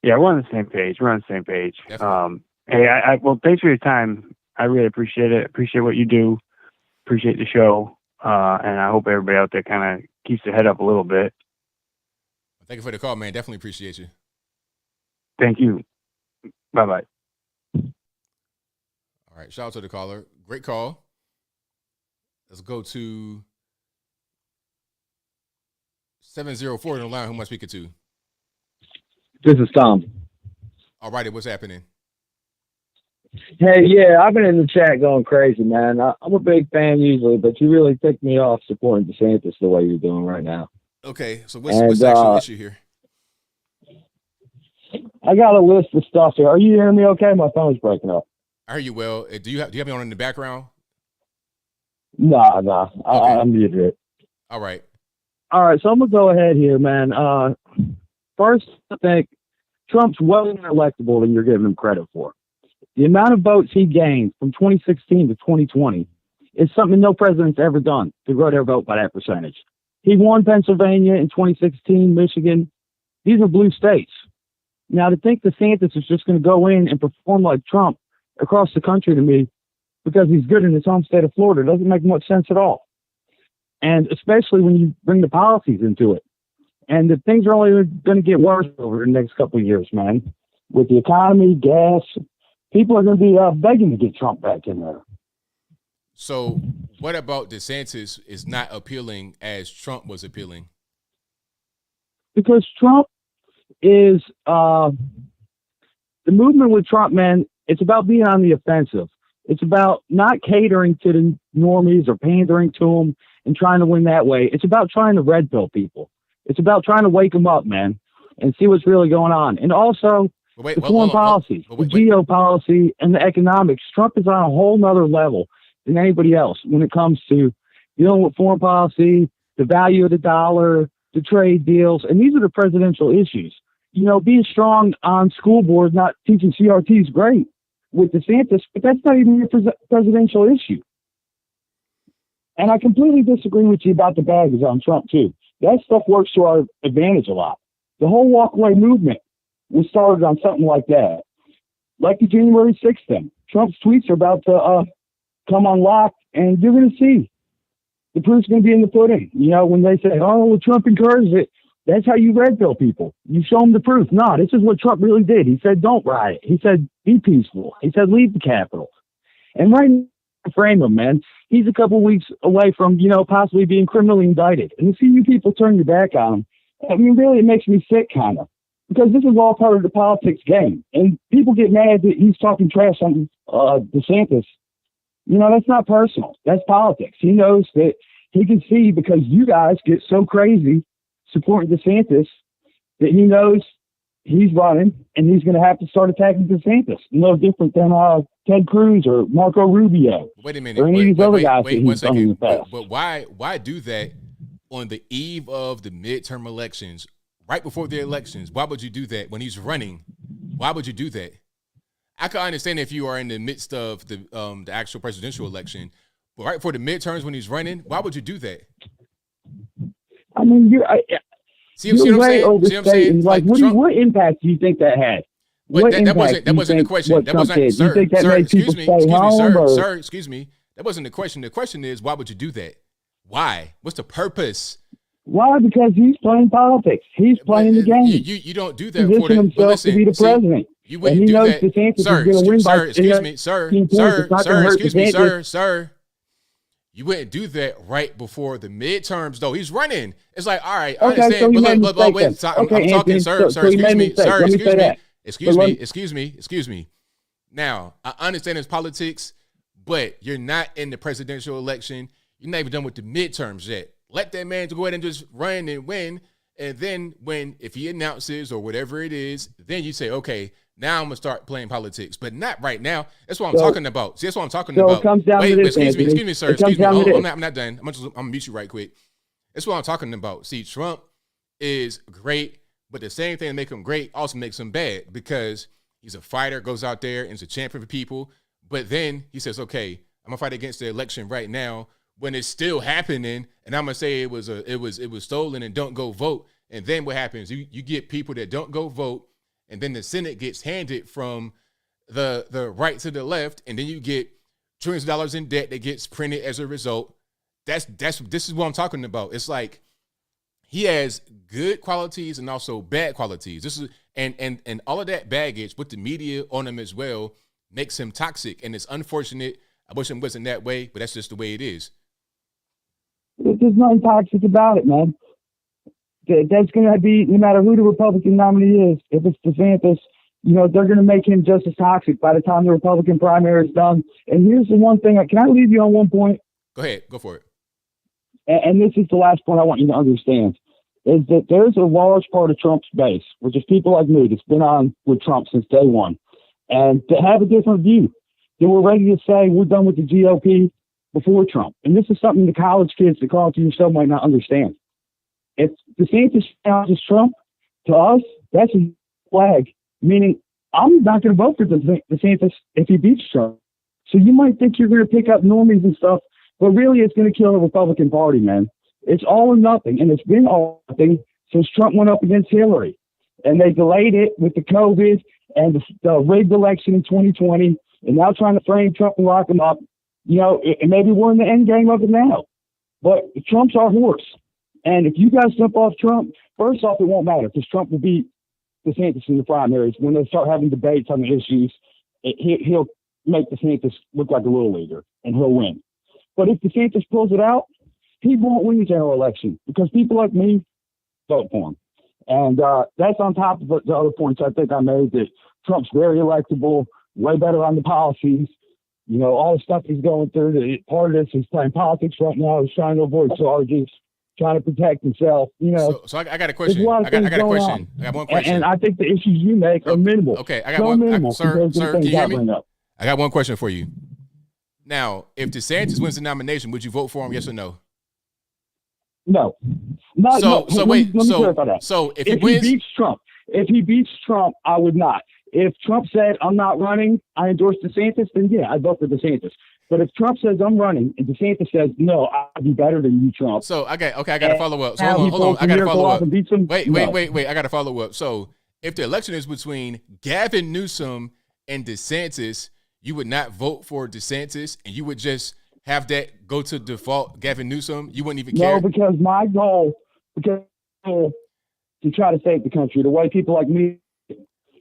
Yeah, we're on the same page. Definitely. Hey, well, thanks for your time. I really appreciate it. Appreciate what you do. Appreciate the show. And I hope everybody out there kind of keeps their head up a little bit. Thank you for the call, man. Definitely appreciate you. Thank you. Bye-bye. All right. Shout out to the caller. Great call. Let's go to 704 on the line. Who am I speaking to? This is Tom. All righty. What's happening? Hey, yeah, I've been in the chat going crazy, man. I'm a big fan usually, but you really ticked me off supporting DeSantis the way you're doing right now. Okay. So what's the actual issue here? I got a list of stuff here. Are you hearing me okay? My phone's breaking up. I hear you well. Do you have me on in the background? Nah. Okay. I'm muted it. All right. All right, so I'm going to go ahead here, man. First, I think Trump's well more electable than you're giving him credit for. The amount of votes he gained from 2016 to 2020 is something no president's ever done, to grow their vote by that percentage. He won Pennsylvania in 2016, Michigan. These are blue states. Now, to think DeSantis is just going to go in and perform like Trump across the country to me because he's good in his home state of Florida doesn't make much sense at all. And especially when you bring the policies into it. And the things are only going to get worse over the next couple of years, man. With the economy, gas, people are going to be begging to get Trump back in there. So what about DeSantis is not appealing as Trump was appealing? Because Trump is the movement with Trump, man, it's about being on the offensive. It's about not catering to the normies or pandering to them and trying to win that way. It's about trying to red pill people. It's about trying to wake them up, man, and see what's really going on. And also the foreign policy, the geopolicy, and the economics. Trump is on a whole nother level than anybody else when it comes to dealing with foreign policy, the value of the dollar, the trade deals. And these are the presidential issues. Being strong on school boards, not teaching CRT is great with DeSantis, but that's not even a presidential issue. And I completely disagree with you about the baggage on Trump, too. That stuff works to our advantage a lot. The whole walkaway movement was started on something like that. Like the January 6th thing. Trump's tweets are about to come unlocked, and you're going to see. The proof's going to be in the pudding. When they say, well, Trump encouraged it, that's how you red pill people. You show them the proof. No, this is what Trump really did. He said, don't riot. He said, be peaceful. He said, leave the Capitol. And right now, frame him, man. He's a couple weeks away from, possibly being criminally indicted. And to see you people turn your back on him, I mean, really, it makes me sick, kind of. Because this is all part of the politics game. And people get mad that he's talking trash on DeSantis. That's not personal. That's politics. He knows that he can see, because you guys get so crazy supporting DeSantis, that he knows he's running and he's going to have to start attacking DeSantis. No different than Ted Cruz or Marco Rubio. Wait a minute. Or any of these other guys that he's 1 second. done in the past. But why do that on the eve of the midterm elections, right before the elections? Why would you do that when he's running? Why would you do that? I can understand if you are in the midst of the actual presidential election, but right before the midterms when he's running, why would you do that? I mean, you're way overstating. Like, what impact do you think that had? That wasn't the question. That wasn't, sir. Excuse me, That wasn't the question. The question is, why would you do that? Why? What's the purpose? Why? Because he's playing politics. He's playing the game. You don't do that for himself to be the president. You wouldn't do that, sir. You wouldn't do that right before the midterms, though. He's running. It's like, all right, I understand. But wait, I'm talking, sir. Excuse me. Now, I understand it's politics, but you're not in the presidential election. You're not even done with the midterms yet. Let that man go ahead and just run and win. And then if he announces or whatever it is, then you say, okay, now I'm going to start playing politics, but not right now. That's what I'm talking about. See, that's what I'm talking about. It comes down to this, excuse me, sir. Excuse me. I'm not done. I'm going to mute you right quick. That's what I'm talking about. See, Trump is great, but the same thing that makes him great also makes him bad because he's a fighter, goes out there and is a champion for people. But then he says, okay, I'm going to fight against the election right now when it's still happening, and I'm gonna say it was stolen and don't go vote. And then what happens? You get people that don't go vote, and then the Senate gets handed from the right to the left, and then you get trillions of dollars in debt that gets printed as a result. This is what I'm talking about. It's like he has good qualities and also bad qualities. This is and all of that baggage with the media on him as well makes him toxic, and it's unfortunate. I wish it wasn't that way, but that's just the way it is. There's nothing toxic about it, man. That's going to be, no matter who the Republican nominee is, if it's DeSantis, they're going to make him just as toxic by the time the Republican primary is done. And here's the one thing, can I leave you on one point? Go ahead, go for it. And this is the last point I want you to understand, is that there's a large part of Trump's base, which is people like me that's been on with Trump since day one, and to have a different view. They were ready to say we're done with the GOP before Trump. And this is something the college kids that call it to your show might not understand. If DeSantis challenges Trump, to us, that's a flag, meaning I'm not going to vote for DeSantis if he beats Trump. So you might think you're going to pick up normies and stuff, but really it's going to kill the Republican Party, man. It's all or nothing, and it's been all or nothing since Trump went up against Hillary. And they delayed it with the COVID and the rigged election in 2020, and now trying to frame Trump and lock him up. And maybe we're in the end game of it now. But Trump's our horse. And if you guys jump off Trump, first off, it won't matter because Trump will beat DeSantis in the primaries. When they start having debates on the issues, he'll make DeSantis look like a little leaguer, and he'll win. But if DeSantis pulls it out, he won't win the general election because people like me vote for him. And that's on top of the other points I think I made, that Trump's very electable, way better on the policies. All the stuff he's going through, part of this is playing politics right now. He's trying to avoid charges, trying to protect himself. So I got a question. I got a question. I got one question. And I think the issues you make are minimal. Okay, I got one. Sir, can you hear me? I got one question for you. Now, if DeSantis wins the nomination, would you vote for him? Yes or no? No. So wait. So if he beats Trump, I would not. If Trump said, I'm not running, I endorse DeSantis, then yeah, I'd vote for DeSantis. But if Trump says I'm running and DeSantis says, no, I'd be better than you, Trump. So I got to follow up. So hold on. I got to follow up. Wait. I got to follow up. So if the election is between Gavin Newsom and DeSantis, you would not vote for DeSantis and you would just have that go to default Gavin Newsom? You wouldn't even care? No, because my goal to try to save the country, the way people like me.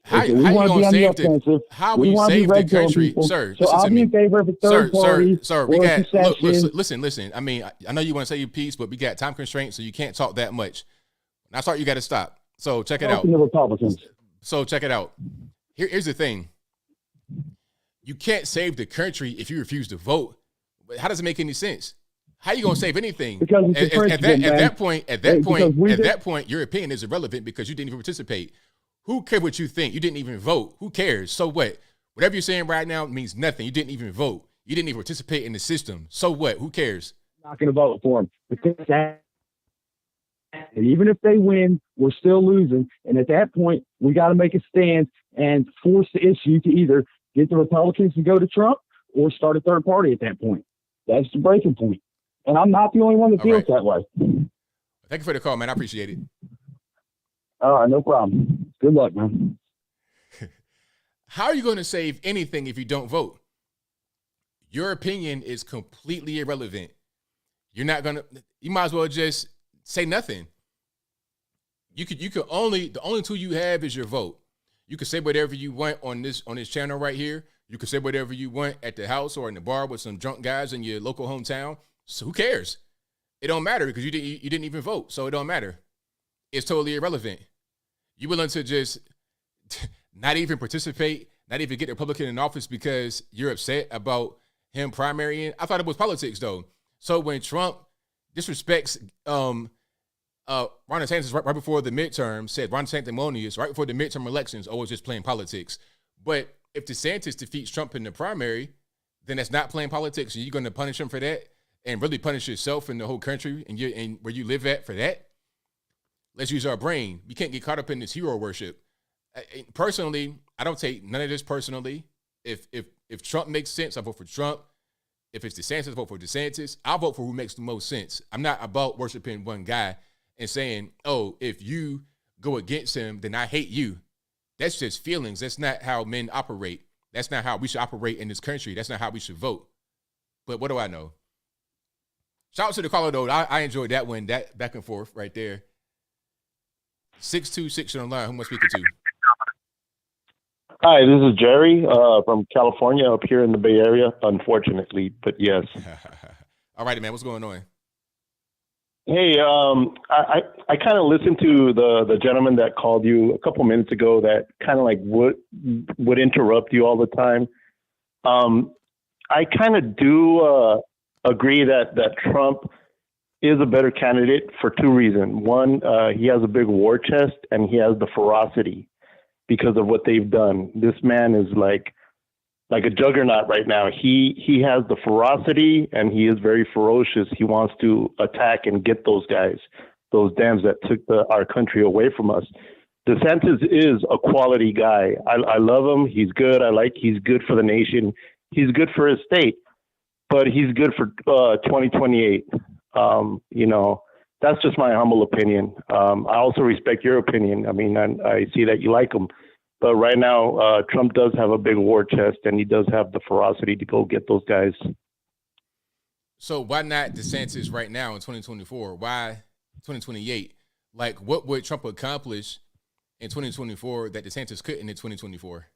How you going to save the country? Sir, so I'll be in favor of a third party. Sir, we got, look, listen. I mean, I know you want to say your piece, but we got time constraints, so you can't talk that much. When I start, you got to stop. So check it out. The Republicans. So check it out. Here's the thing. You can't save the country if you refuse to vote. How does it make any sense? How are you going to save anything? Because at that point, your opinion is irrelevant because you didn't even participate. Who cares what you think? You didn't even vote. Who cares? So what? Whatever you're saying right now means nothing. You didn't even vote. You didn't even participate in the system. So what? Who cares? I'm not going to vote for him. And even if they win, we're still losing. And at that point, we got to make a stand and force the issue to either get the Republicans to go to Trump or start a third party at that point. That's the breaking point. And I'm not the only one that feels that way. Thank you for the call, man. I appreciate it. All right, no problem. Good luck, man. How are you going to save anything if you don't vote? Your opinion is completely irrelevant. You might as well just say nothing. The only tool you have is your vote. You can say whatever you want on this channel right here. You can say whatever you want at the house or in the bar with some drunk guys in your local hometown. So who cares? It don't matter because you didn't even vote, so it don't matter. It's totally irrelevant. You willing to just not even participate, not even get a Republican in office because you're upset about him primarying? I thought it was politics though. So when Trump disrespects Ron DeSantis right before the midterm, said Ron DeSantis right before the midterm elections, oh, it's just playing politics. But if DeSantis defeats Trump in the primary, then that's not playing politics, and you're going to punish him for that and really punish yourself and the whole country and where you live at for that? Let's use our brain. You can't get caught up in this hero worship. Personally, I don't take none of this personally. If Trump makes sense, I vote for Trump. If it's DeSantis, I vote for DeSantis. I'll vote for who makes the most sense. I'm not about worshiping one guy and saying, oh, if you go against him, then I hate you. That's just feelings. That's not how men operate. That's not how we should operate in this country. That's not how we should vote. But what do I know? Shout out to the caller, though. I enjoyed that one, that back and forth right there. 626 on the line. Who am I speaking to? Hi, this is Jerry from California, up here in the Bay Area, unfortunately, but yes. All righty, man. What's going on? Hey, I kind of listened to the gentleman that called you a couple minutes ago that kind of like would interrupt you all the time. I kind of do agree that Trump is a better candidate for two reasons. One, he has a big war chest and he has the ferocity because of what they've done. This man is like a juggernaut right now. He has the ferocity and he is very ferocious. He wants to attack and get those guys, those dams that took our country away from us. DeSantis is a quality guy. I love him. He's good. He's good for the nation. He's good for his state, but he's good for 2028. That's just my humble opinion. I also respect your opinion. I mean, I see that you like him. But right now, Trump does have a big war chest, and he does have the ferocity to go get those guys. So why not DeSantis right now in 2024? Why 2028? Like, what would Trump accomplish in 2024 that DeSantis couldn't in 2024?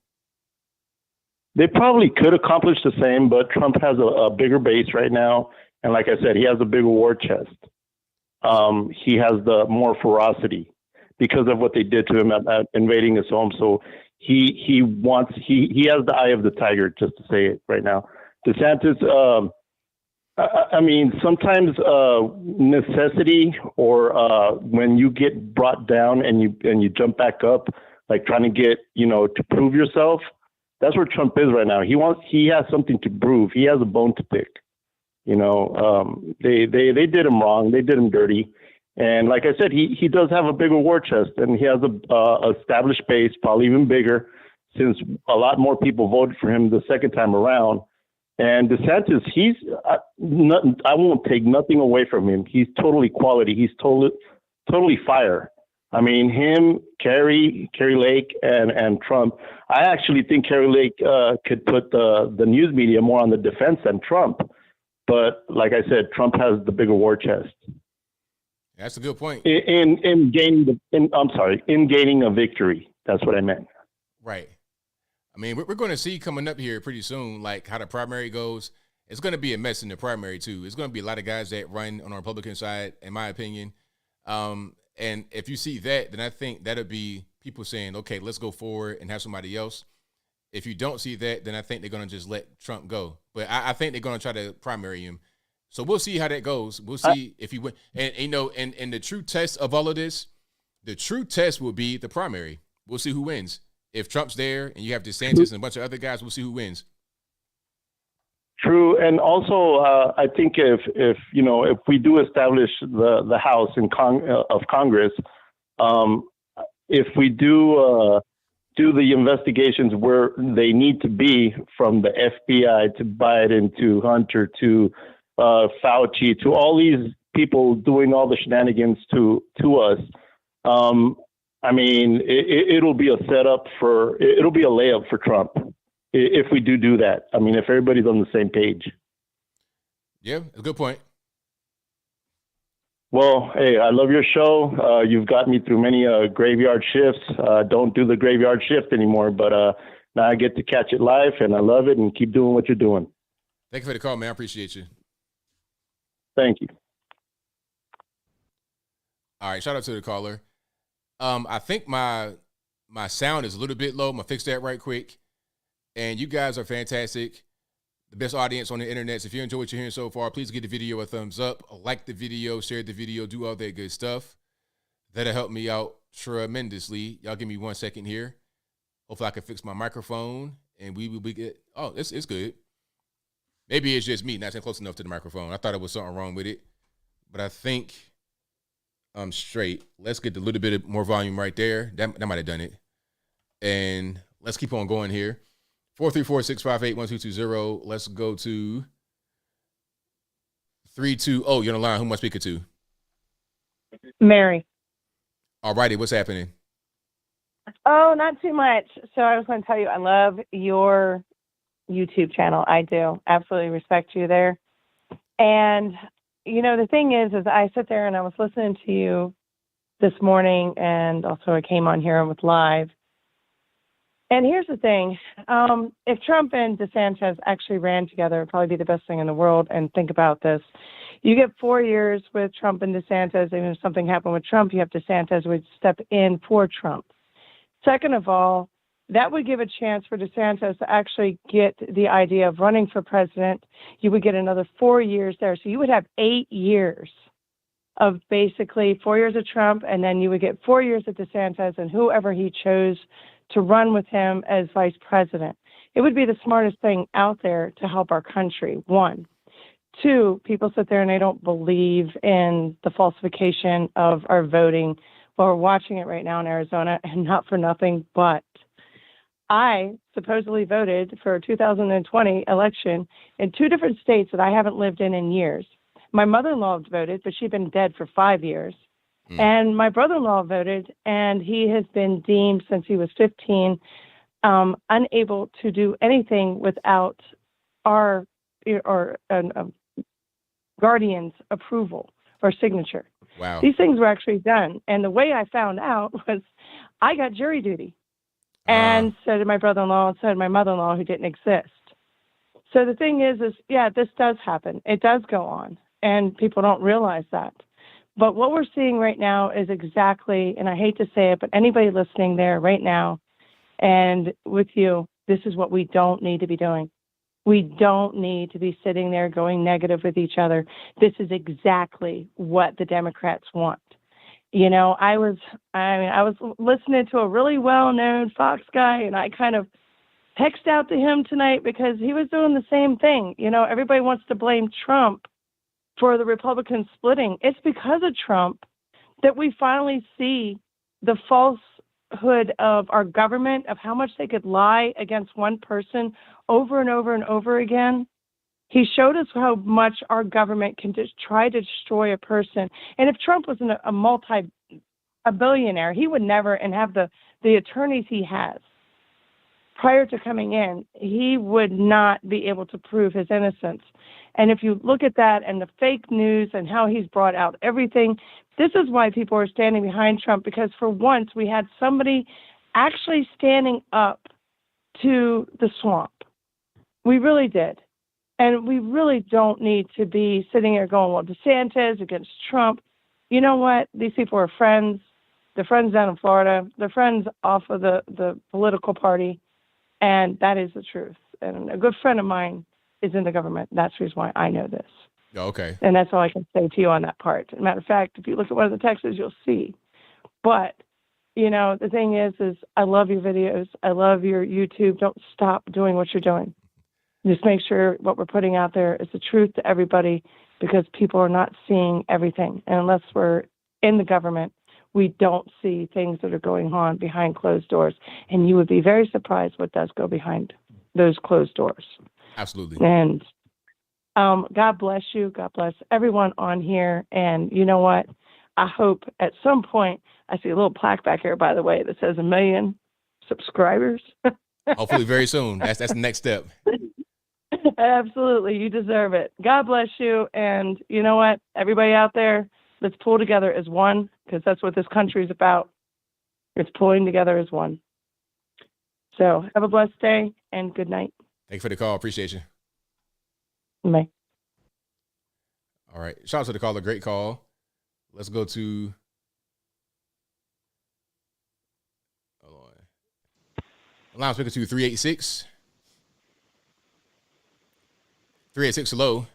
They probably could accomplish the same, but Trump has a bigger base right now. And like I said, he has a bigger war chest. He has the more ferocity because of what they did to him at invading his home. So he has the eye of the tiger, just to say it right now. DeSantis, I mean, sometimes necessity or when you get brought down and you jump back up, like trying to get, to prove yourself, that's where Trump is right now. He has something to prove. He has a bone to pick. They did him wrong. They did him dirty. And like I said, he does have a bigger war chest, and he has a established base, probably even bigger, since a lot more people voted for him the second time around. And DeSantis, I won't take nothing away from him. He's totally quality. He's totally fire. I mean, him, Carrie Lake, and Trump. I actually think Carrie Lake could put the news media more on the defense than Trump. But like I said, Trump has the bigger war chest. That's a good point. In gaining a victory. That's what I meant. Right. I mean, we're going to see coming up here pretty soon, like how the primary goes. It's going to be a mess in the primary too. It's going to be a lot of guys that run on the Republican side, in my opinion. And if you see that, then I think that'll be people saying, okay, let's go forward and have somebody else. If you don't see that, then I think they're going to just let Trump go. But I think they're going to try to primary him. So we'll see how that goes. We'll see if he win. And the true test of all of this, the true test will be the primary. We'll see who wins. If Trump's there and you have DeSantis and a bunch of other guys, we'll see who wins. True. And also, I think if we do establish the House of Congress, if we do the investigations where they need to be, from the FBI to Biden to Hunter to Fauci to all these people doing all the shenanigans to us, I mean, it'll be a setup it'll be a layup for Trump if we do that. I mean, if everybody's on the same page. Yeah, a good point. Well, hey, I love your show. You've got me through many graveyard shifts. Don't do the graveyard shift anymore, but now I get to catch it live, and I love it, and keep doing what you're doing. Thank you for the call, man. I appreciate you. Thank you. All right, shout out to the caller. I think my sound is a little bit low. I'm going to fix that right quick. And you guys are fantastic. The best audience on the internet. So if you enjoy what you're hearing so far, please give the video a thumbs up, like the video, share the video, do all that good stuff. That'll help me out tremendously. Y'all give me 1 second here. Hopefully I can fix my microphone and we will be good. Oh, it's good. Maybe it's just me not saying close enough to the microphone. I thought it was something wrong with it, but I think I'm straight. Let's get a little bit more volume right there. That might have done it. And let's keep on going here. 434-658-1220. Let's go to 320. You're on the line. Who am I speaking to? Mary. All righty. What's happening? Oh, not too much. So I was going to tell you, I love your YouTube channel. I do. Absolutely respect you there. And, you know, the thing is I sit there and I was listening to you this morning, and also I came on here with live. And here's the thing. If Trump and DeSantis actually ran together, it'd probably be the best thing in the world. And think about this. You get 4 years with Trump and DeSantis. Even if something happened with Trump, you have DeSantis would step in for Trump. Second of all, that would give a chance for DeSantis to actually get the idea of running for president. You would get another 4 years there. So you would have 8 years of basically 4 years of Trump, and then you would get 4 years of DeSantis and whoever he chose to run with him as vice president. It would be the smartest thing out there to help our country, one. Two, people sit there and they don't believe in the falsification of our voting. Well, we're watching it right now in Arizona, and not for nothing, but I supposedly voted for a 2020 election in 2 different states that I haven't lived in years. My mother-in-law voted, but she'd been dead for 5 years. And my brother-in-law voted, and he has been deemed since he was 15 unable to do anything without our guardian's approval or signature. Wow. These things were actually done. And the way I found out was I got jury duty. And so did my brother-in-law, and so did my mother-in-law, who didn't exist. So the thing is, yeah, this does happen. It does go on, and people don't realize that. But what we're seeing right now is exactly, and I hate to say it, but anybody listening there right now and with you, this is what we don't need to be doing. We don't need to be sitting there going negative with each other. This is exactly what the Democrats want. You know, I was listening to a really well-known Fox guy, and I kind of texted out to him tonight because he was doing the same thing. You know, everybody wants to blame Trump for the Republicans splitting. It's because of Trump that we finally see the falsehood of our government, of how much they could lie against one person over and over and over again. He showed us how much our government can just try to destroy a person. And if Trump was a billionaire, he would never, and have the attorneys he has prior to coming in, he would not be able to prove his innocence. And if you look at that and the fake news and how he's brought out everything, this is why people are standing behind Trump, because for once we had somebody actually standing up to the swamp. We really did. And we really don't need to be sitting here going, well, DeSantis against Trump. You know what? These people are friends. They're friends down in Florida. They're friends off of the political party. And that is the truth. And a good friend of mine is in the government. That's the reason why I know this. Oh, okay. And that's all I can say to you on that part. As a matter of fact, if you look at one of the texts, you'll see. But, you know, the thing is I love your videos. I love your YouTube. Don't stop doing what you're doing. Just make sure what we're putting out there is the truth to everybody, because people are not seeing everything. And unless we're in the government, we don't see things that are going on behind closed doors. And you would be very surprised what does go behind those closed doors. Absolutely. And God bless you. God bless everyone on here. And you know what? I hope at some point, I see a little plaque back here, by the way, that says 1 million subscribers. Hopefully very soon. That's the next step. Absolutely. You deserve it. God bless you. And you know what? Everybody out there, Let's pull together as one, because that's what this country is about. It's pulling together as one. So have a blessed day and good night. Thank you for the call. Appreciate you. Bye. All right. Shout out to the caller. Great call. Let's go to. Hold on. Line speaker to 386. 386 low.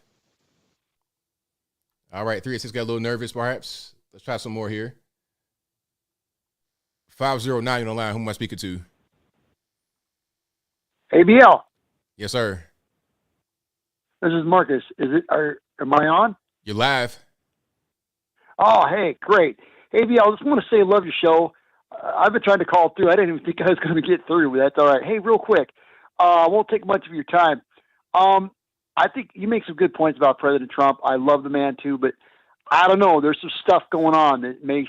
All right. 386 got a little nervous, perhaps. Let's try some more here. 509 on the line. Who am I speaking to? ABL. Yes, sir. This is Marcus. Am I on? You're live. Oh, hey, great. ABL, I just want to say I love your show. I've been trying to call through. I didn't even think I was going to get through, but that's all right. Hey, real quick. I won't take much of your time. I think you make some good points about President Trump. I love the man too, but I don't know. There's some stuff going on that may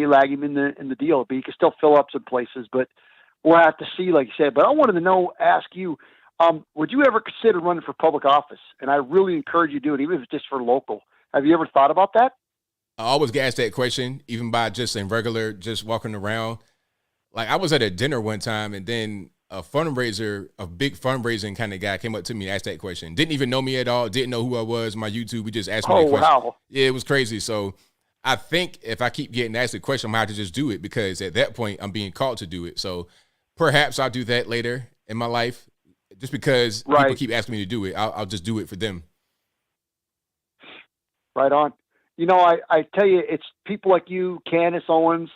lag him in the deal. But he can still fill up some places, but we'll have to see, like you said. But I wanted to ask you, would you ever consider running for public office? And I really encourage you to do it, even if it's just for local. Have you ever thought about that? I always get asked that question, even by just in regular, just walking around. Like I was at a dinner one time, and then a big fundraising kind of guy came up to me and asked that question. Didn't even know me at all. Didn't know who I was. My YouTube, we just asked me that question. Wow. Yeah, it was crazy. So I think if I keep getting asked the question, I'm going to have to just do it, because at that point I'm being called to do it. So perhaps I'll do that later in my life, just because people keep asking me to do it. I'll just do it for them. Right on. I tell you, it's people like you, Candace Owens,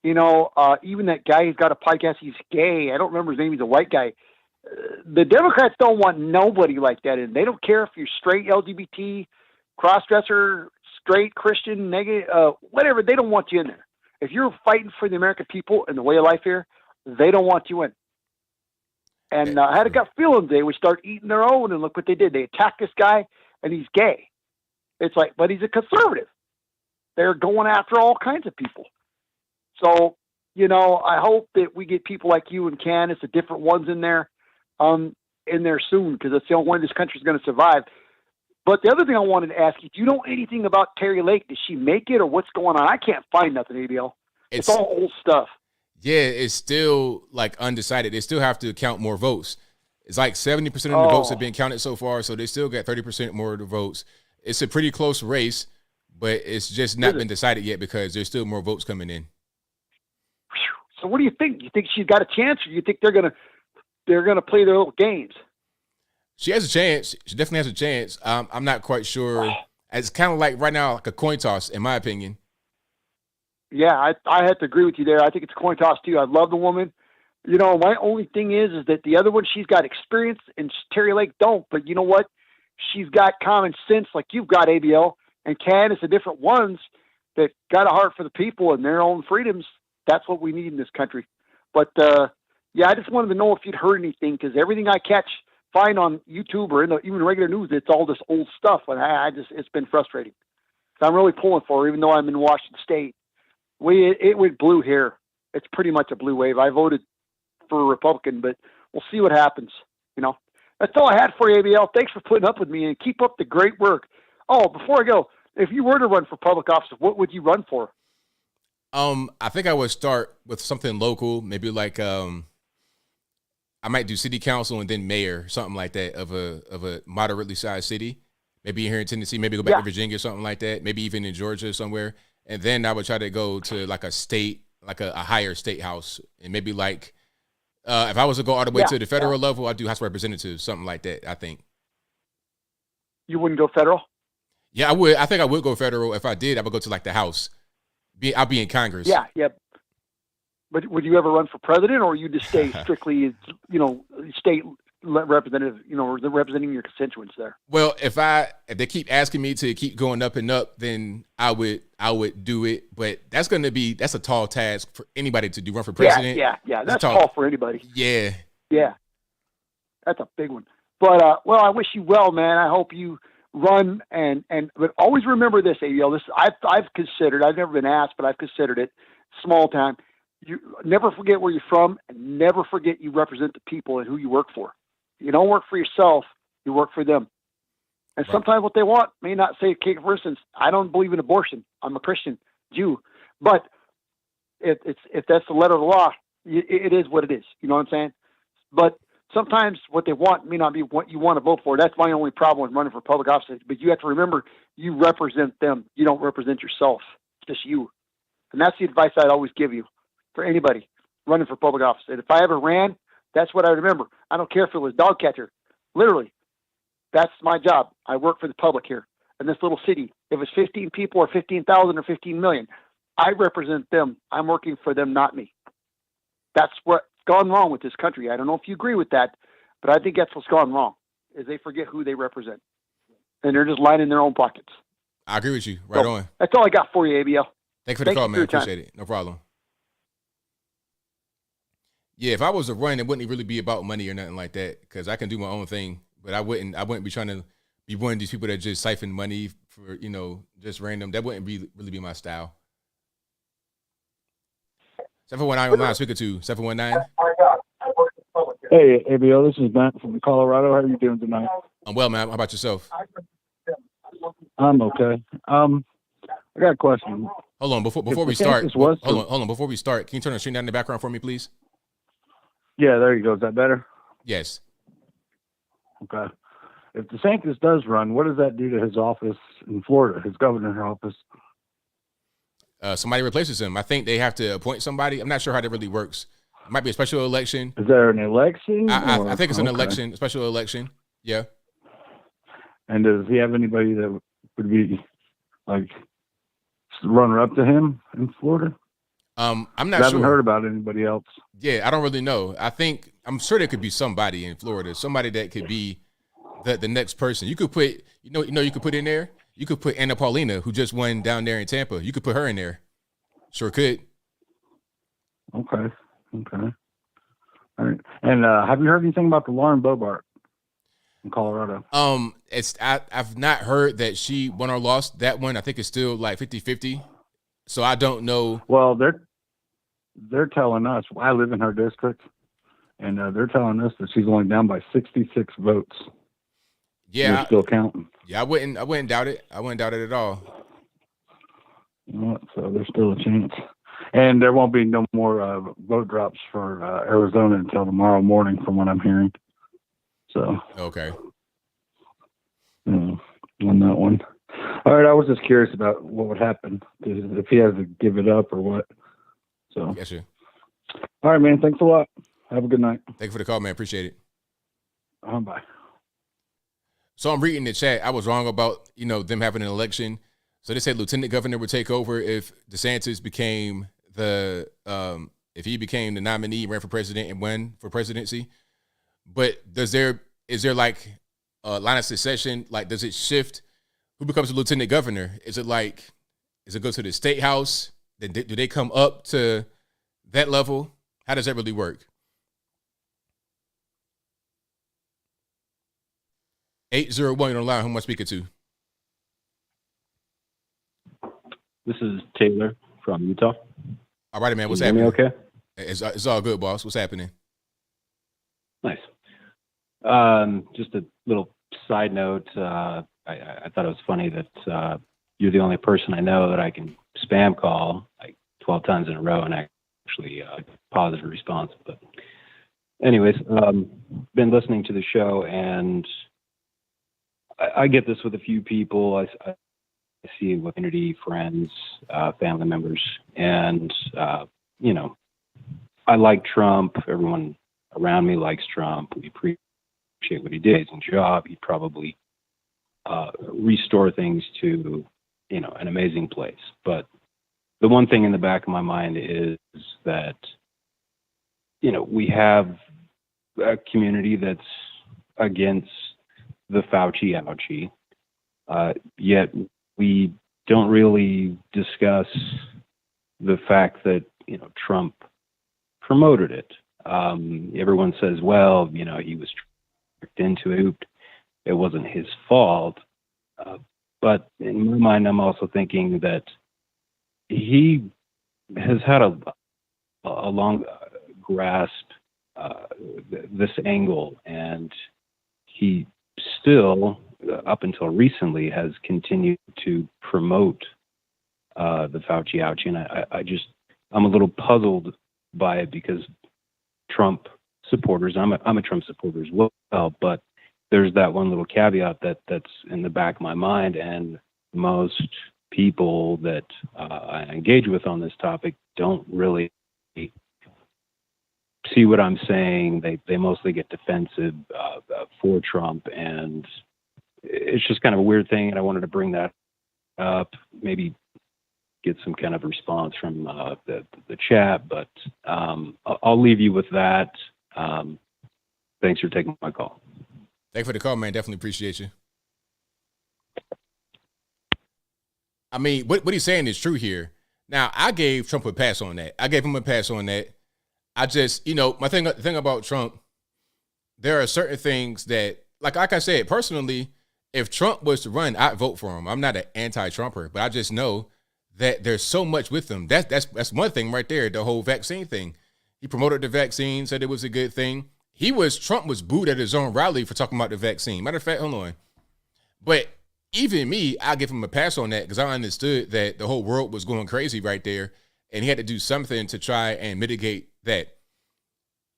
even that guy who's got a podcast, he's gay. I don't remember his name. He's a white guy. The Democrats don't want nobody like that in. They don't care if you're straight, LGBT, cross-dresser, straight, Christian, negative, whatever. They don't want you in there. If you're fighting for the American people and the way of life here, they don't want you in. And I had a gut feeling they would start eating their own, and look what they did. They attacked this guy, and he's gay. It's like, but he's a conservative. They're going after all kinds of people. So, I hope that we get people like you and Candace, the different ones in there soon, because that's the only way this country is going to survive. But the other thing I wanted to ask you, do you know anything about Terry Lake? Did she make it, or what's going on? I can't find nothing, ABL. It's all old stuff. Yeah, it's still like undecided. They still have to count more votes. It's like 70% of the votes have been counted so far, so they still got 30% more of the votes. It's a pretty close race, but it's just not been decided yet because there's still more votes coming in. So what do you think? Do you think she's got a chance, or do you think they're gonna play their little games? She has a chance. She definitely has a chance. I'm not quite sure. It's kind of like right now, like a coin toss, in my opinion. Yeah, I have to agree with you there. I think it's a coin toss too. I love the woman. My only thing is that the other one, she's got experience, and Terry Lake don't. But you know what? She's got common sense, like you've got, ABL, and Candace, the different ones that got a heart for the people and their own freedoms. That's what we need in this country. But I just wanted to know if you'd heard anything, because everything I find on YouTube or even regular news, it's all this old stuff, and it's been frustrating. So I'm really pulling for her, even though I'm in Washington State. It went blue here. It's pretty much a blue wave. I voted for a Republican, but we'll see what happens. That's all I had for you, ABL. Thanks for putting up with me, and keep up the great work. Oh, before I go, if you were to run for public office, what would you run for? I think I would start with something local, maybe like I might do city council and then mayor, something like that, of a moderately sized city. Maybe here in Tennessee, maybe go back to Virginia, something like that. Maybe even in Georgia somewhere. And then I would try to go to like a state, like a higher state house, and maybe like if I was to go all the way to the federal level, I'd do House of Representatives, something like that. I think. You wouldn't go federal? Yeah, I would. I think I would go federal. If I did, I would go to like the House. I'll be in Congress. Yeah. But would you ever run for president, or you just stay strictly, state representative, representing your constituents there? Well, if they keep asking me to keep going up and up, then I would do it. But that's a tall task for anybody to do, run for president. Yeah. That's tall for anybody. Yeah. That's a big one. But I wish you well, man. I hope you run but always remember this, ABL. I've considered. I've never been asked, but I've considered it. Small time. You never forget where you're from, and never forget you represent the people and who you work for. You don't work for yourself, you work for them. And sometimes what they want may not say, for instance, I don't believe in abortion. I'm a Christian Jew. But if that's the letter of the law, it is what it is. You know what I'm saying? But sometimes what they want may not be what you want to vote for. That's my only problem with running for public office. But you have to remember, you represent them. You don't represent yourself. It's just you. And that's the advice I'd always give you for anybody running for public office. And if I ever ran, that's what I remember. I don't care if it was dog catcher. Literally, that's my job. I work for the public here in this little city. If it's 15 people or 15,000 or 15 million, I represent them. I'm working for them, not me. That's what's gone wrong with this country. I don't know if you agree with that, but I think that's what's gone wrong, is they forget who they represent. And they're just lining their own pockets. I agree with you. Right on. That's all I got for you, ABL. Thanks for the call, man. Appreciate it. No problem. Yeah, if I was to run, it wouldn't really be about money or nothing like that, because I can do my own thing. But I wouldn't be trying to be one of these people that just siphon money for, just random. That wouldn't really be my style. 719 online, speaker to 719. Hey, ABL, this is Matt from Colorado. How are you doing tonight? I'm well, man. How about yourself? I'm okay. I got a question. Hold on, before we start. Hold on. Before we start, can you turn the screen down in the background for me, please? Yeah, there you go. Is that better? Yes. Okay. If DeSantis does run, what does that do to his office in Florida, his governor office? Somebody replaces him. I think they have to appoint somebody. I'm not sure how that really works. It might be a special election. Is there an election? I think it's an election, a special election. Yeah. And does he have anybody that would be like runner up to him in Florida? I'm not sure. I haven't heard about anybody else. Yeah, I don't really know. I'm sure there could be somebody in Florida, somebody that could be the next person. You could put, you could put in there. You could put Anna Paulina, who just won down there in Tampa. You could put her in there. Sure could. Okay. All right. And have you heard anything about the Lauren Boebert in Colorado? I've not heard that she won or lost that one. I think it's still like 50-50. So I don't know. Well, they're telling us. I live in her district, and they're telling us that she's only down by 66 votes. Yeah, they're still counting. Yeah, I wouldn't doubt it. I wouldn't doubt it at all. So there's still a chance. And there won't be no more vote drops for Arizona until tomorrow morning, from what I'm hearing. So okay. On that one. All right, I was just curious about what would happen if he has to give it up or what. So. Yes, sir. All right, man. Thanks a lot. Have a good night. Thank you for the call, man. Appreciate it. Bye. So I'm reading the chat. I was wrong about, them having an election. So they said lieutenant governor would take over if DeSantis became if he became the nominee, ran for president and won for presidency. But is there like a line of succession? Like, does it shift? Who becomes the lieutenant governor? Is it go to the state house? Do they come up to that level? How does that really work? 801 on the line. Who am I speaking to? This is Taylor from Utah. All right, man. What's happening? happening? Okay. It's all good, boss. What's happening? Nice. Just a little side note. I thought it was funny that you're the only person I know that I can spam call like 12 times in a row and actually positive response. But anyways, been listening to the show, and I get this with a few people. I see with community, friends, family members, and I like Trump. Everyone around me likes Trump. We appreciate what he did. His job. He'd probably restore things to an amazing place. But the one thing in the back of my mind is that we have a community that's against the Fauci ouchie, yet we don't really discuss the fact that Trump promoted it. Everyone says, well, he was tricked into it. It wasn't his fault. But in my mind, I'm also thinking that he has had a long grasp this angle, and he still, up until recently, has continued to promote the Fauci ouchie, and I'm a little puzzled by it because Trump supporters, I'm a Trump supporter as well, but there's that one little caveat that's in the back of my mind, and most people that I engage with on this topic don't really see what I'm saying. They mostly get defensive for Trump, and it's just kind of a weird thing, and I wanted to bring that up, maybe get some kind of response from the chat, but I'll leave you with that. Thanks for taking my call. Thanks for the call, man. Definitely appreciate you. I mean, what he's saying is true here. Now, I gave Trump a pass on that. I gave him a pass on that. I just, the thing about Trump, there are certain things that, like I said, personally, if Trump was to run, I'd vote for him. I'm not an anti-Trumper, but I just know that there's so much with him. That's one thing right there, the whole vaccine thing. He promoted the vaccine, said it was a good thing. Trump was booed at his own rally for talking about the vaccine. Matter of fact, hold on. But even me, I give him a pass on that because I understood that the whole world was going crazy right there, and he had to do something to try and mitigate that.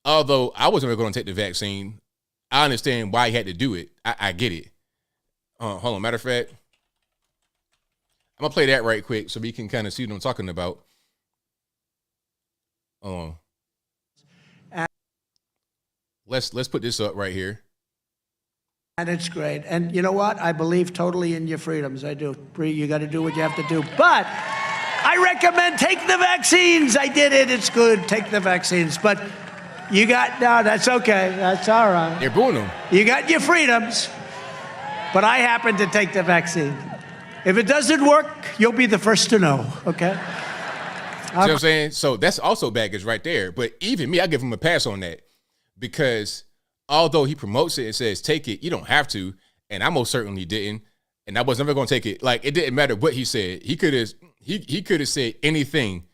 Although I wasn't going to take the vaccine, I understand why he had to do it. I get it. Hold on. Matter of fact, I'm gonna play that right quick so we can kind of see what I'm talking about. Let's put this up right here. And it's great. And you know what? I believe totally in your freedoms. I do. You got to do what you have to do. But I recommend take the vaccines. I did it. It's good. Take the vaccines. But no, that's okay. That's all right. They're booing them. You got your freedoms. But I happen to take the vaccine. If it doesn't work, you'll be the first to know, okay? See what I'm saying? So that's also baggage right there. But even me, I give him a pass on that because although he promotes it and says, take it, you don't have to. And I most certainly didn't. And I was never going to take it. Like, it didn't matter what he said. He could have said anything.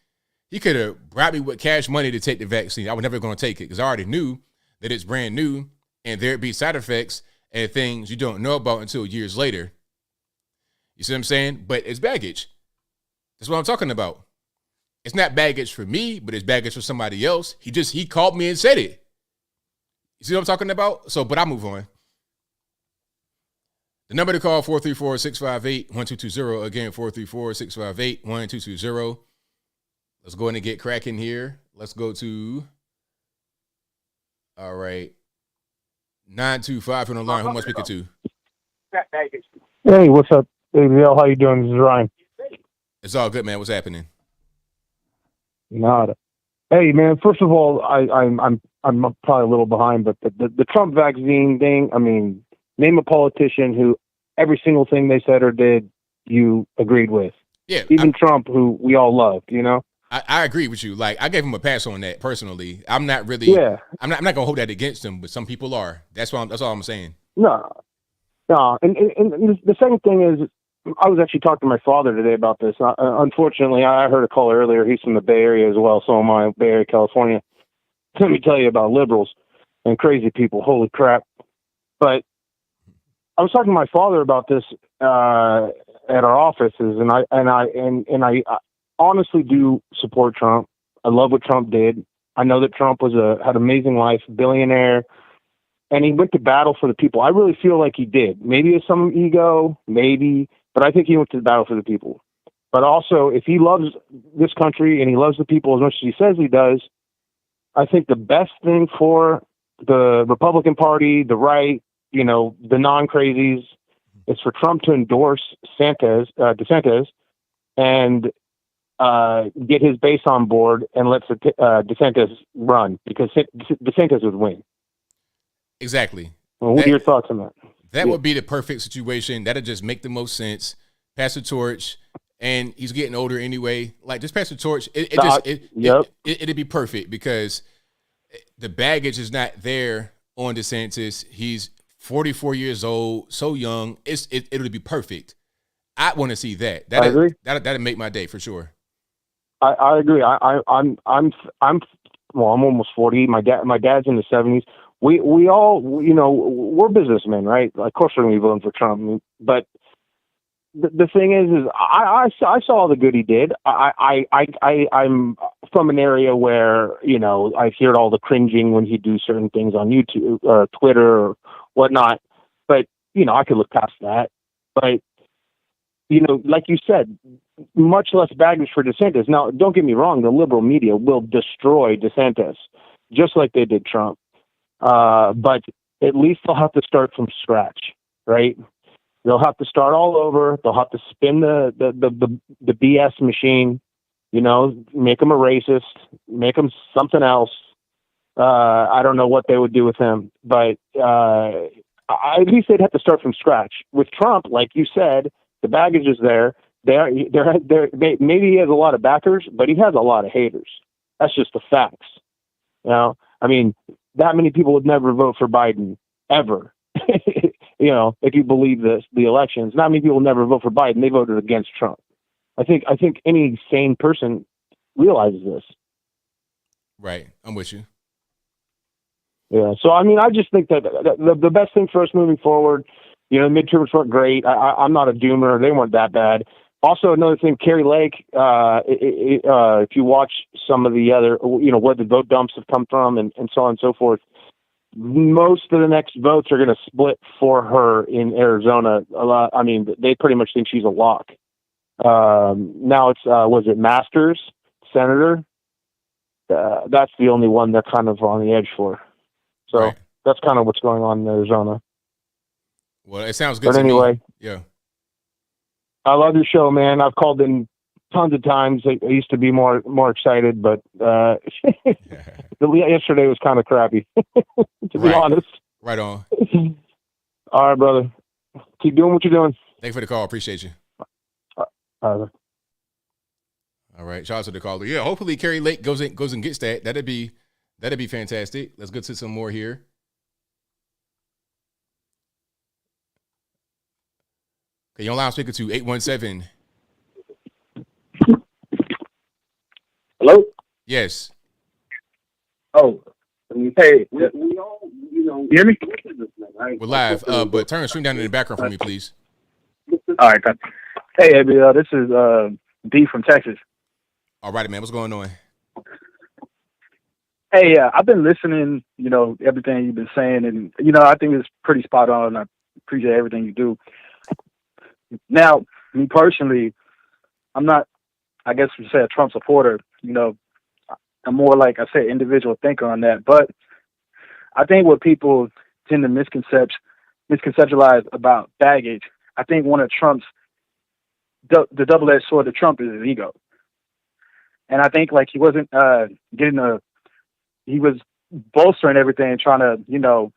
He could have bribed me with cash money to take the vaccine. I was never going to take it because I already knew that it's brand new and there'd be side effects and things you don't know about until years later. You see what I'm saying? But it's baggage. That's what I'm talking about. It's not baggage for me, but it's baggage for somebody else. He called me and said it. You see what I'm talking about? So, but I'll move on. The number to call, 434-658-1220. Again, 434-658-1220. Let's go in and get cracking here. Let's go to, all right, 925 on the line. Who am I speaking to? Hey, what's up, ABL? How you doing? This is Ryan. It's all good, man. What's happening? Nada. Hey, man. First of all, I'm probably a little behind, but the Trump vaccine thing. I mean, name a politician who every single thing they said or did you agreed with. Yeah, even Trump, who we all loved. You know. I agree with you. Like, I gave him a pass on that personally. I'm not really. Yeah. I'm not gonna hold that against him, but some people are. That's all I'm saying. No. And the second thing is, I was actually talking to my father today about this. Unfortunately, I heard a call earlier. He's from the Bay Area as well, so am I, Bay Area, California. Let me tell you about liberals and crazy people. Holy crap! But I was talking to my father about this at our offices, and I honestly do support Trump. I love what Trump did. I know that Trump had an amazing life, billionaire, and he went to battle for the people. I really feel like he did. Maybe it's some ego, maybe, but I think he went to battle for the people. But also, if he loves this country and he loves the people as much as he says he does, I think the best thing for the Republican Party, the right, the non-crazies, is for Trump to endorse DeSantis and get his base on board and let DeSantis run, because DeSantis would win. Exactly. Well, what are your thoughts on that? That would be the perfect situation. That'd just make the most sense. Pass the torch, and he's getting older anyway. Like, just pass the torch. It'd be perfect because the baggage is not there on DeSantis. He's 44 years old, so young. It'll be perfect. I want to see that. I agree. That'd make my day for sure. I agree. I'm almost 40. My dad's in the 70s. We all, we're businessmen, right? Of course we're going to be voting for Trump, but the thing is I saw the good he did. I'm from an area where, you know, I hear all the cringing when he do certain things on YouTube or Twitter or whatnot. But, you know, I could look past that. But, you know, like you said, much less baggage for DeSantis. Now, don't get me wrong, the liberal media will destroy DeSantis, just like they did Trump. But at least they'll have to start from scratch, right? They'll have to start all over. They'll have to spin the BS machine, you know, make him a racist, make him something else. I don't know what they would do with him, but at least they'd have to start from scratch. With Trump, like you said, the baggage is there. Maybe he has a lot of backers, but he has a lot of haters. That's just the facts. You know, I mean, that many people would never vote for Biden ever. You know, if you believe the elections, not many people never vote for Biden. They voted against Trump. I think any sane person realizes this. Right. I'm with you. Yeah. So, I mean, I just think that the best thing for us moving forward, you know, midterms weren't great. I'm not a doomer. They weren't that bad. Also, another thing, Kerry Lake, if you watch some of the other, you know, where the vote dumps have come from and so on and so forth, most of the next votes are going to split for her in Arizona. A lot. I mean, they pretty much think she's a lock. Now it's, was it Masters, Senator? That's the only one they're kind of on the edge for. So that's kind of what's going on in Arizona. Well, it sounds good to anyway, me. Yeah. I love your show, man. I've called in tons of times. I used to be more excited, but yesterday was kind of crappy, to be honest. Right on. All right, brother. Keep doing what you're doing. Thanks for the call. Appreciate you. All right. Shout out to the caller. Yeah, hopefully Kerry Lake goes and gets that. That'd be fantastic. Let's go to some more here. Okay, you're on loudspeaker to 817. Hello? Yes. Oh, hey, we all, you know, you hear me? We're live, but turn the stream down in the background for me, please. All right, got you. Hey, ABL, this is D from Texas. All right, man, what's going on? Hey, I've been listening, you know, everything you've been saying, and, you know, I think it's pretty spot on. I appreciate everything you do. Now, me personally, I'm not, I guess you say, a Trump supporter. You know, I'm more like I say, individual thinker on that. But I think what people tend to misconceptualize about baggage, I think one of Trump's, the double-edged sword of Trump is his ego. And I think like he wasn't he was bolstering everything, trying to, you know,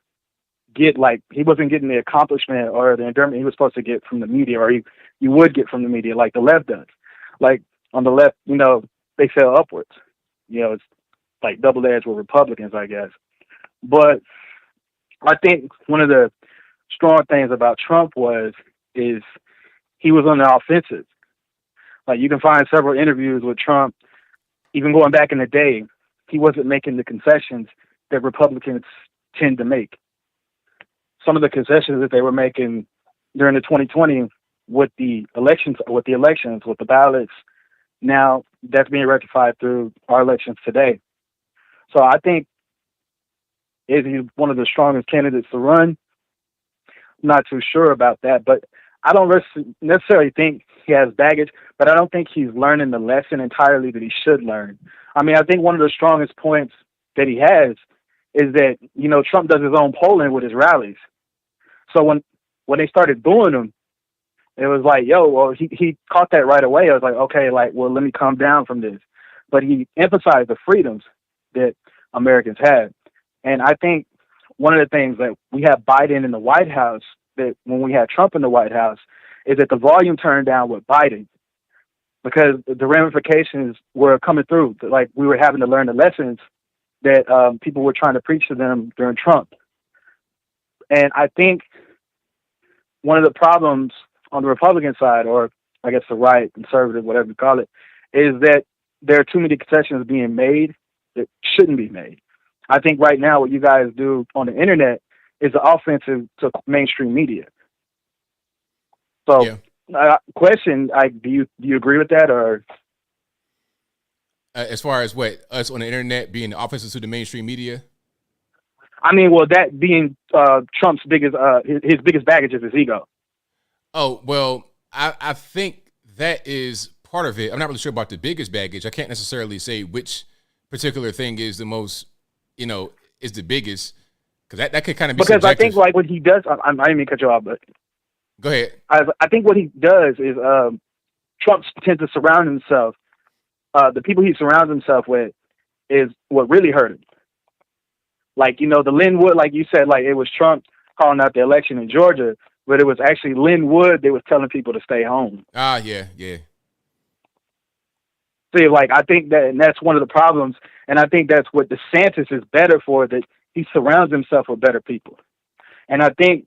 get like, he wasn't getting the accomplishment or the endearment he was supposed to get from the media, or you would get from the media like the left does. Like on the left, you know, they fell upwards. You know, it's like double-edged with Republicans, I guess. But I think one of the strong things about Trump is he was on the offensive. Like you can find several interviews with Trump, even going back in the day, he wasn't making the concessions that Republicans tend to make. Some of the concessions that they were making during the 2020 with the elections, with the ballots, now that's being rectified through our elections today. So I think is he one of the strongest candidates to run? I'm not too sure about that, but I don't necessarily think he has baggage, but I don't think he's learning the lesson entirely that he should learn. I mean, I think one of the strongest points that he has is that, you know, Trump does his own polling with his rallies. So when they started booing him, it was like, yo, well, he caught that right away. I was like, okay, like, well, let me calm down from this. But he emphasized the freedoms that Americans have. And I think one of the things that we have Biden in the White House, that when we had Trump in the White House, is that the volume turned down with Biden because the ramifications were coming through. Like we were having to learn the lessons that people were trying to preach to them during Trump. And I think one of the problems on the Republican side, or I guess the right, conservative, whatever you call it, is that there are too many concessions being made that shouldn't be made. I think right now what you guys do on the internet is the offensive to mainstream media. So question, do you agree with that, or as far as what us on the internet being the offensive to the mainstream media? I mean, well, that being Trump's biggest his biggest baggage is his ego. Oh, well, I think that is part of it. I'm not really sure about the biggest baggage. I can't necessarily say which particular thing is the most, is the biggest, because that could kind of be because subjective. I think like what he does. I didn't mean to cut you off, but go ahead. I think what he does is Trump tends to surround himself. The people he surrounds himself with is what really hurt him. Like, the Linwood, like you said, like it was Trump calling out the election in Georgia, but it was actually Linwood that was telling people to stay home. Yeah. See, like, I think that's one of the problems, and I think that's what DeSantis is better for, that he surrounds himself with better people. And I think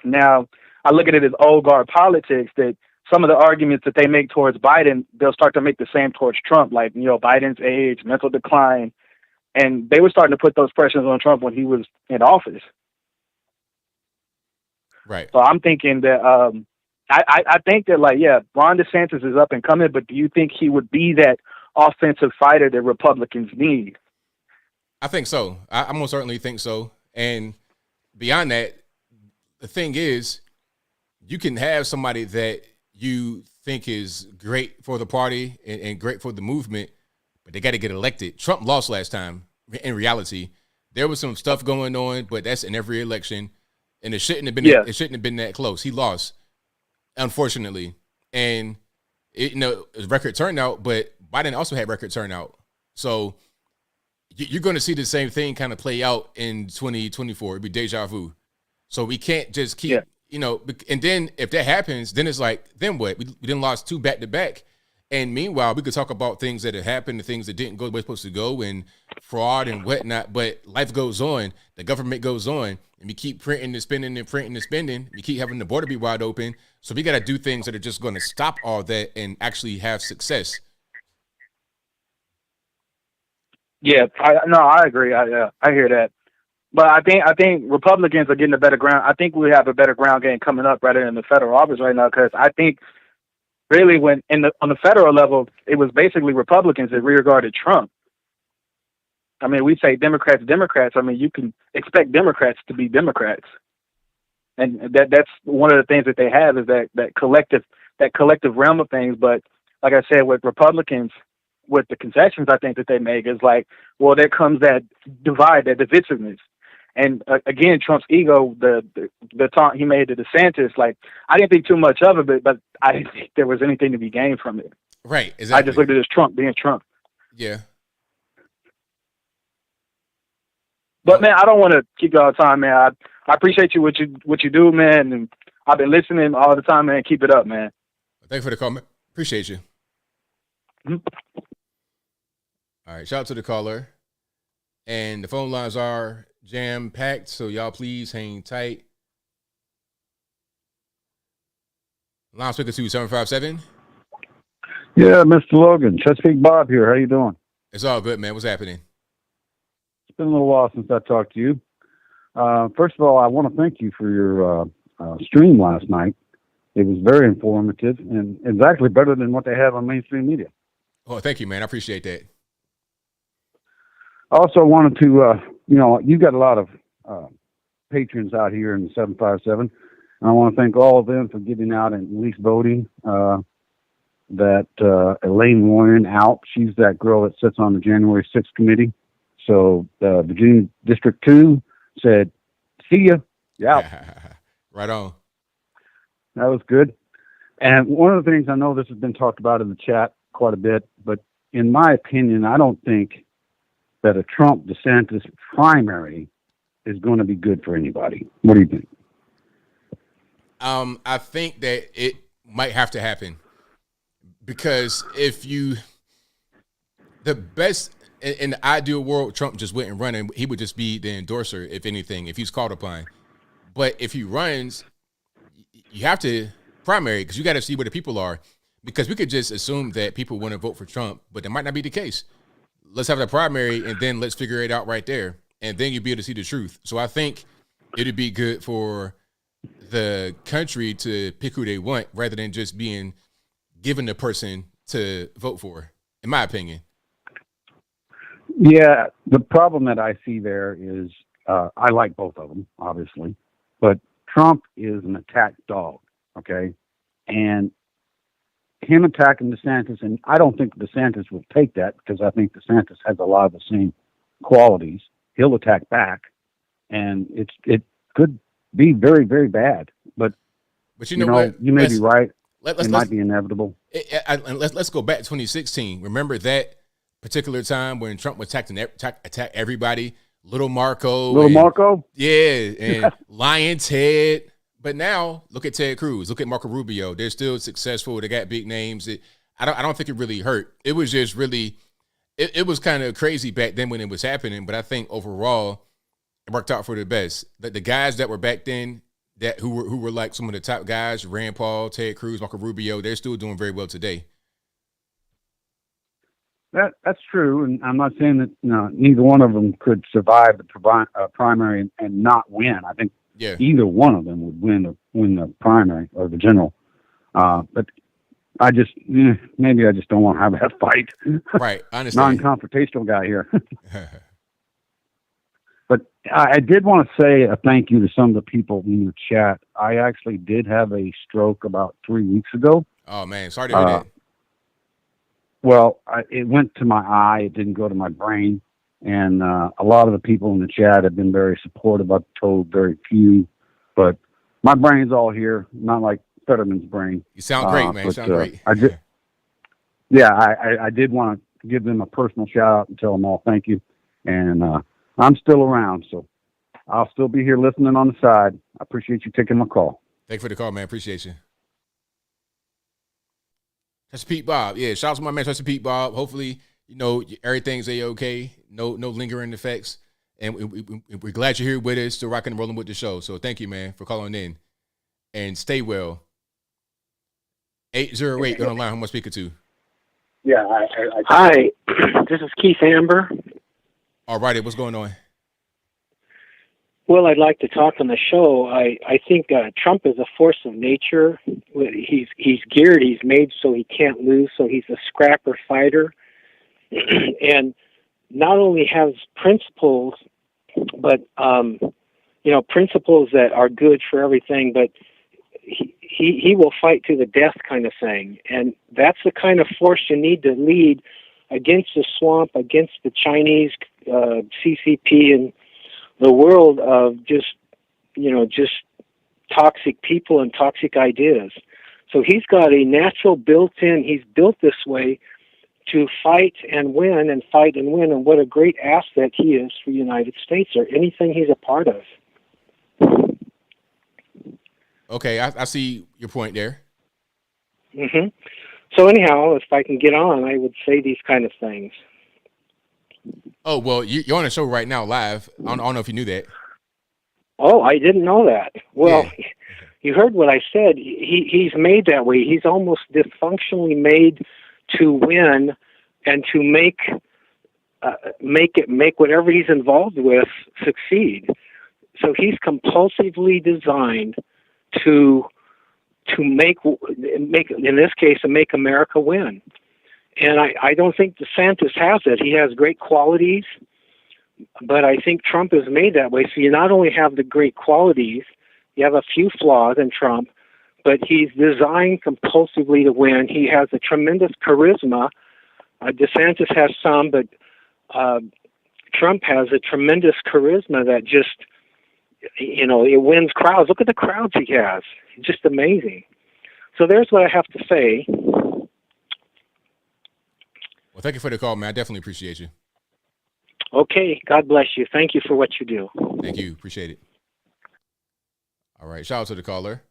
now, I look at it as old guard politics, that some of the arguments that they make towards Biden, they'll start to make the same towards Trump, like, Biden's age, mental decline, and they were starting to put those pressures on Trump when he was in office. Right. So I'm thinking that I think that, like, yeah, Ron DeSantis is up and coming, but do you think he would be that offensive fighter that Republicans need? I think so. I most certainly think so. And beyond that, the thing is, you can have somebody that you think is great for the party and great for the movement, but they got to get elected. Trump lost last time. In reality, there was some stuff going on, but that's in every election, and it shouldn't have been. Yeah. It shouldn't have been that close. He lost, unfortunately, and it was record turnout. But Biden also had record turnout, so you're going to see the same thing kind of play out in 2024. It'd be deja vu. So we can't just keep, and then if that happens, then it's like, then what? We then lost 2 back-to-back. And meanwhile, we could talk about things that have happened, the things that didn't go the way it's supposed to go, and fraud and whatnot. But life goes on. The government goes on. And we keep printing and spending and printing and spending. We keep having the border be wide open. So we got to do things that are just going to stop all that and actually have success. Yeah, I agree. I hear that. But I think Republicans are getting a better ground. I think we have a better ground game coming up rather than the federal office right now, because I think really when on the federal level, it was basically Republicans that rearguarded Trump. I mean, we say Democrats. I mean, you can expect Democrats to be Democrats, and that's one of the things that they have is that collective realm of things. But like I said, with Republicans, with the concessions I think that they make is like, well, there comes that divide, that divisiveness. And again, Trump's ego, the taunt he made to DeSantis, like, I didn't think too much of it, but I didn't think there was anything to be gained from it. Right, exactly. I just looked at it as Trump being Trump. Yeah. But man, I don't want to keep you all the time, man. I appreciate you what you do, man, and I've been listening all the time, man. Keep it up, man. Thanks for the comment. Appreciate you. Mm-hmm. All right, shout out to the caller. And the phone lines are jam-packed, so y'all please hang tight. Line speaker 2757. Yeah, Mr. Logan. Chesapeake Bob here. How you doing? It's all good, man. What's happening? It's been a little while since I talked to you. First of all, I want to thank you for your stream last night. It was very informative and exactly better than what they have on mainstream media. Oh, thank you, man. I appreciate that. I also wanted to, you've got a lot of patrons out here in the 757. And I want to thank all of them for getting out and at least voting that Elaine Warren out. She's that girl that sits on the January 6th committee. So Virginia District 2 said, see ya. Yeah. Right on. That was good. And one of the things, I know this has been talked about in the chat quite a bit, but in my opinion, I don't think that a Trump-DeSantis primary is going to be good for anybody. What do you think? I think that it might have to happen because the best in the ideal world, Trump just wouldn't run and he would just be the endorser, if anything, if he's called upon. But if he runs, you have to primary because you got to see where the people are, because we could just assume that people want to vote for Trump, but that might not be the case. Let's have the primary and then let's figure it out right there. And then you'll be able to see the truth. So I think it'd be good for the country to pick who they want rather than just being given the person to vote for, in my opinion. Yeah, the problem that I see there is I like both of them, obviously, but Trump is an attack dog, okay? And him attacking DeSantis, and I don't think DeSantis will take that because I think DeSantis has a lot of the same qualities. He'll attack back, and it could be very, very bad. But you know what? You may be right. It might be inevitable. Let's go back to 2016. Remember that particular time when Trump was attack everybody, Little Marco. Yeah, and Lion Ted. But now look at Ted Cruz. Look at Marco Rubio. They're still successful. They got big names. I don't think it really hurt. It was just really, it was kind of crazy back then when it was happening. But I think overall, it worked out for the best. The guys that were back then, who were like some of the top guys, Rand Paul, Ted Cruz, Marco Rubio, they're still doing very well today. That's true, and I'm not saying that neither one of them could survive the primary and not win. I think either one of them would win the primary or the general. But I just maybe I just don't want to have that fight. Right, I understand. Non-confrontational guy here. But I did want to say a thank you to some of the people in the chat. I actually did have a stroke about 3 weeks ago. Oh man, sorry to hear that. Well, it went to my eye. It didn't go to my brain. And a lot of the people in the chat have been very supportive. I've told very few. But my brain's all here, not like Fetterman's brain. You sound great, man. You sound great. I did want to give them a personal shout out and tell them all thank you. And I'm still around, so I'll still be here listening on the side. I appreciate you taking my call. Thank you for the call, man. Appreciate you. That's Pete Bob. Yeah, shout out to my man, that's Pete Bob. Hopefully, everything's A-okay. No lingering effects. And we're glad you're here with us, still rocking and rolling with the show. So thank you, man, for calling in. And stay well. 808 on the line. Who am I speaking to? Yeah, Hi, this is Keith Amber. All righty, what's going on? Well, I'd like to talk on the show. I think Trump is a force of nature. He's geared. He's made so he can't lose. So he's a scrapper fighter, and not only has principles, but principles that are good for everything. But he will fight to the death, kind of thing. And that's the kind of force you need to lead against the swamp, against the Chinese CCP and the world of just toxic people and toxic ideas. So he's got a natural built-in, he's built this way to fight and win. And what a great asset he is for the United States or anything he's a part of. Okay, I see your point there. Mm-hmm. So anyhow, if I can get on, I would say these kind of things. Oh, well, you're on a show right now live. I don't know if you knew that. Oh, I didn't know that. Well, yeah. You heard what I said. He's made that way. He's almost dysfunctionally made to win and to make whatever he's involved with succeed. So he's compulsively designed to make in this case to make America win. And I don't think DeSantis has it. He has great qualities, but I think Trump is made that way. So you not only have the great qualities, you have a few flaws in Trump, but he's designed compulsively to win. He has a tremendous charisma. DeSantis has some, but Trump has a tremendous charisma that just, it wins crowds. Look at the crowds he has. It's just amazing. So there's what I have to say. Well, thank you for the call, man. I definitely appreciate you. Okay. God bless you. Thank you for what you do. Thank you. Appreciate it. All right. Shout out to the caller.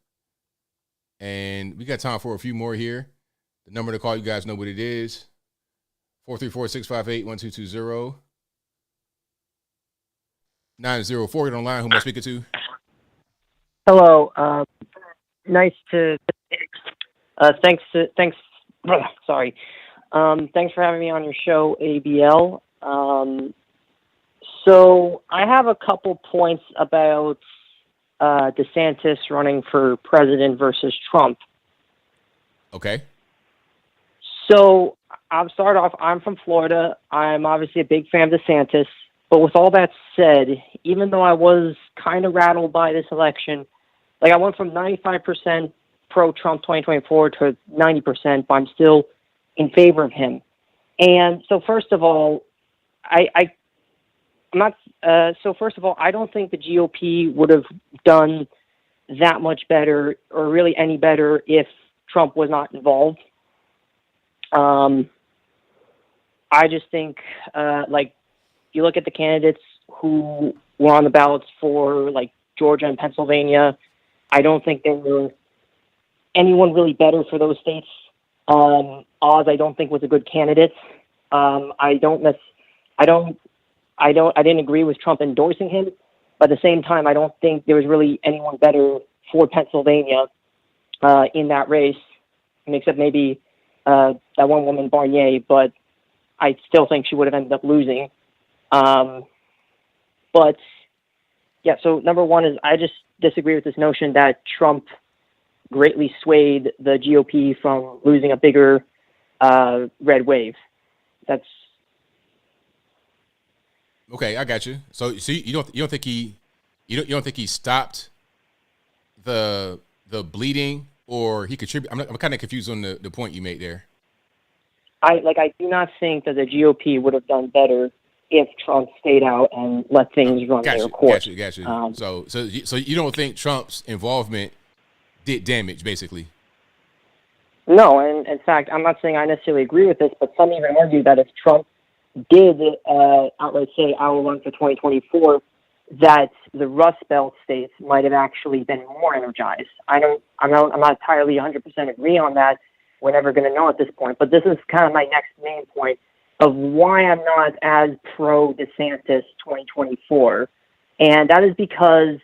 And we got time for a few more here. The number to call, you guys know what it is. 434-658-1220. 904, get online. Who am I speaking to? Hello. Nice to. Thanks. Sorry. Thanks for having me on your show, ABL. So I have a couple points about DeSantis running for president versus Trump. Okay. So I'll start off. I'm from Florida. I'm obviously a big fan of DeSantis. But with all that said, even though I was kind of rattled by this election, like I went from 95% pro-Trump 2024 to 90%, but I'm still in favor of him. And so first of all, I don't think the GOP would have done that much better or really any better if Trump was not involved. I just think, you look at the candidates who were on the ballots for, like, Georgia and Pennsylvania, I don't think there were anyone really better for those states. Oz, I don't think was a good candidate. I didn't agree with Trump endorsing him, but at the same time, I don't think there was really anyone better for Pennsylvania in that race, except maybe that one woman, Barnier, but I still think she would have ended up losing. But yeah, so number one is I just disagree with this notion that Trump greatly swayed the GOP from losing a bigger red wave. That's okay. I got you. So you don't think he stopped the bleeding, or he contributed? I'm kind of confused on the point you made there. I do not think that the GOP would have done better if Trump stayed out and let things run their course. Got you. So you don't think Trump's involvement did damage, basically? No, and in fact, I'm not saying I necessarily agree with this, but some even argue that if Trump did outright say, I will run for 2024, that the Rust Belt states might have actually been more energized. I'm not entirely 100% agree on that. We're never going to know at this point, but this is kind of my next main point of why I'm not as pro DeSantis 2024. And that is because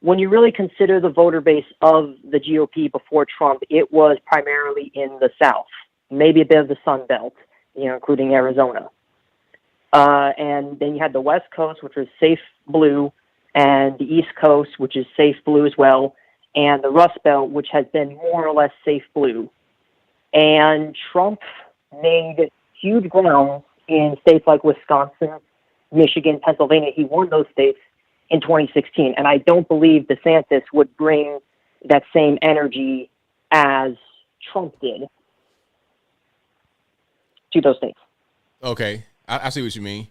when you really consider the voter base of the GOP before Trump, it was primarily in the South, maybe a bit of the Sun Belt, including Arizona. And then you had the West Coast, which was safe blue, and the East Coast, which is safe blue as well, and the Rust Belt, which has been more or less safe blue. And Trump made huge ground in states like Wisconsin, Michigan, Pennsylvania. He won those states in 2016. And I don't believe DeSantis would bring that same energy as Trump did to those states. Okay. I see what you mean.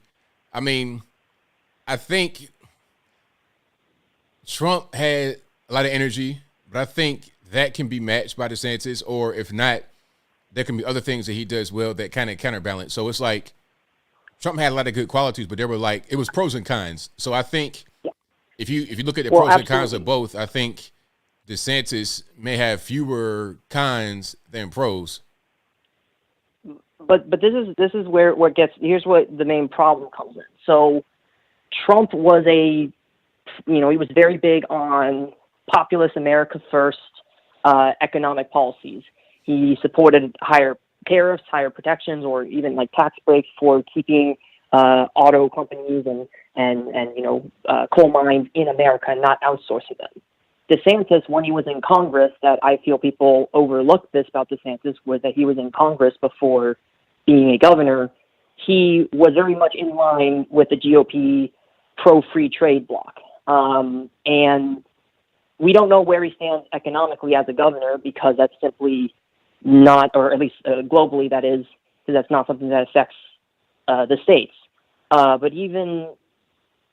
I mean, I think Trump had a lot of energy, but I think that can be matched by DeSantis, or if not, there can be other things that he does well that kind of counterbalance. So it's like Trump had a lot of good qualities, but there were it was pros and cons. So I think if you look at the pros and cons of both, I think DeSantis may have fewer cons than pros. But this is where here's what the main problem comes in. So Trump was he was very big on populist America first economic policies. He supported higher tariffs, higher protections, or even tax breaks for keeping auto companies and coal mines in America and not outsourcing them. DeSantis, when he was in Congress, that I feel people overlooked this about DeSantis, was that he was in Congress before being a governor. He was very much in line with the GOP pro-free trade bloc. And we don't know where he stands economically as a governor because that's simply not, or at least globally that is, because that's not something that affects the states. But even,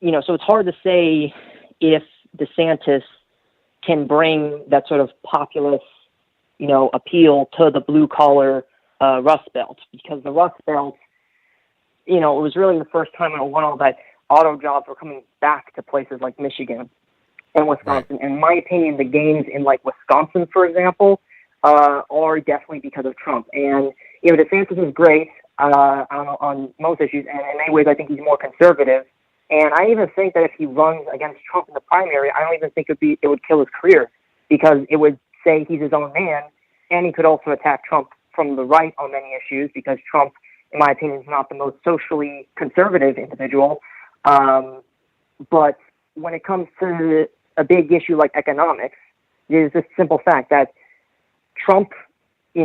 so it's hard to say if DeSantis can bring that sort of populist, appeal to the blue-collar Rust Belt, because the Rust Belt, it was really the first time in a while that auto jobs were coming back to places like Michigan and Wisconsin. Right. In my opinion, the gains in Wisconsin, for example, are definitely because of Trump. And, DeSantis is great on most issues, and in many ways I think he's more conservative. And I even think that if he runs against Trump in the primary, I don't even think it would kill his career, because it would say he's his own man, and he could also attack Trump from the right on many issues, because Trump, in my opinion, is not the most socially conservative individual. But when it comes to a big issue like economics, is the simple fact that Trump, he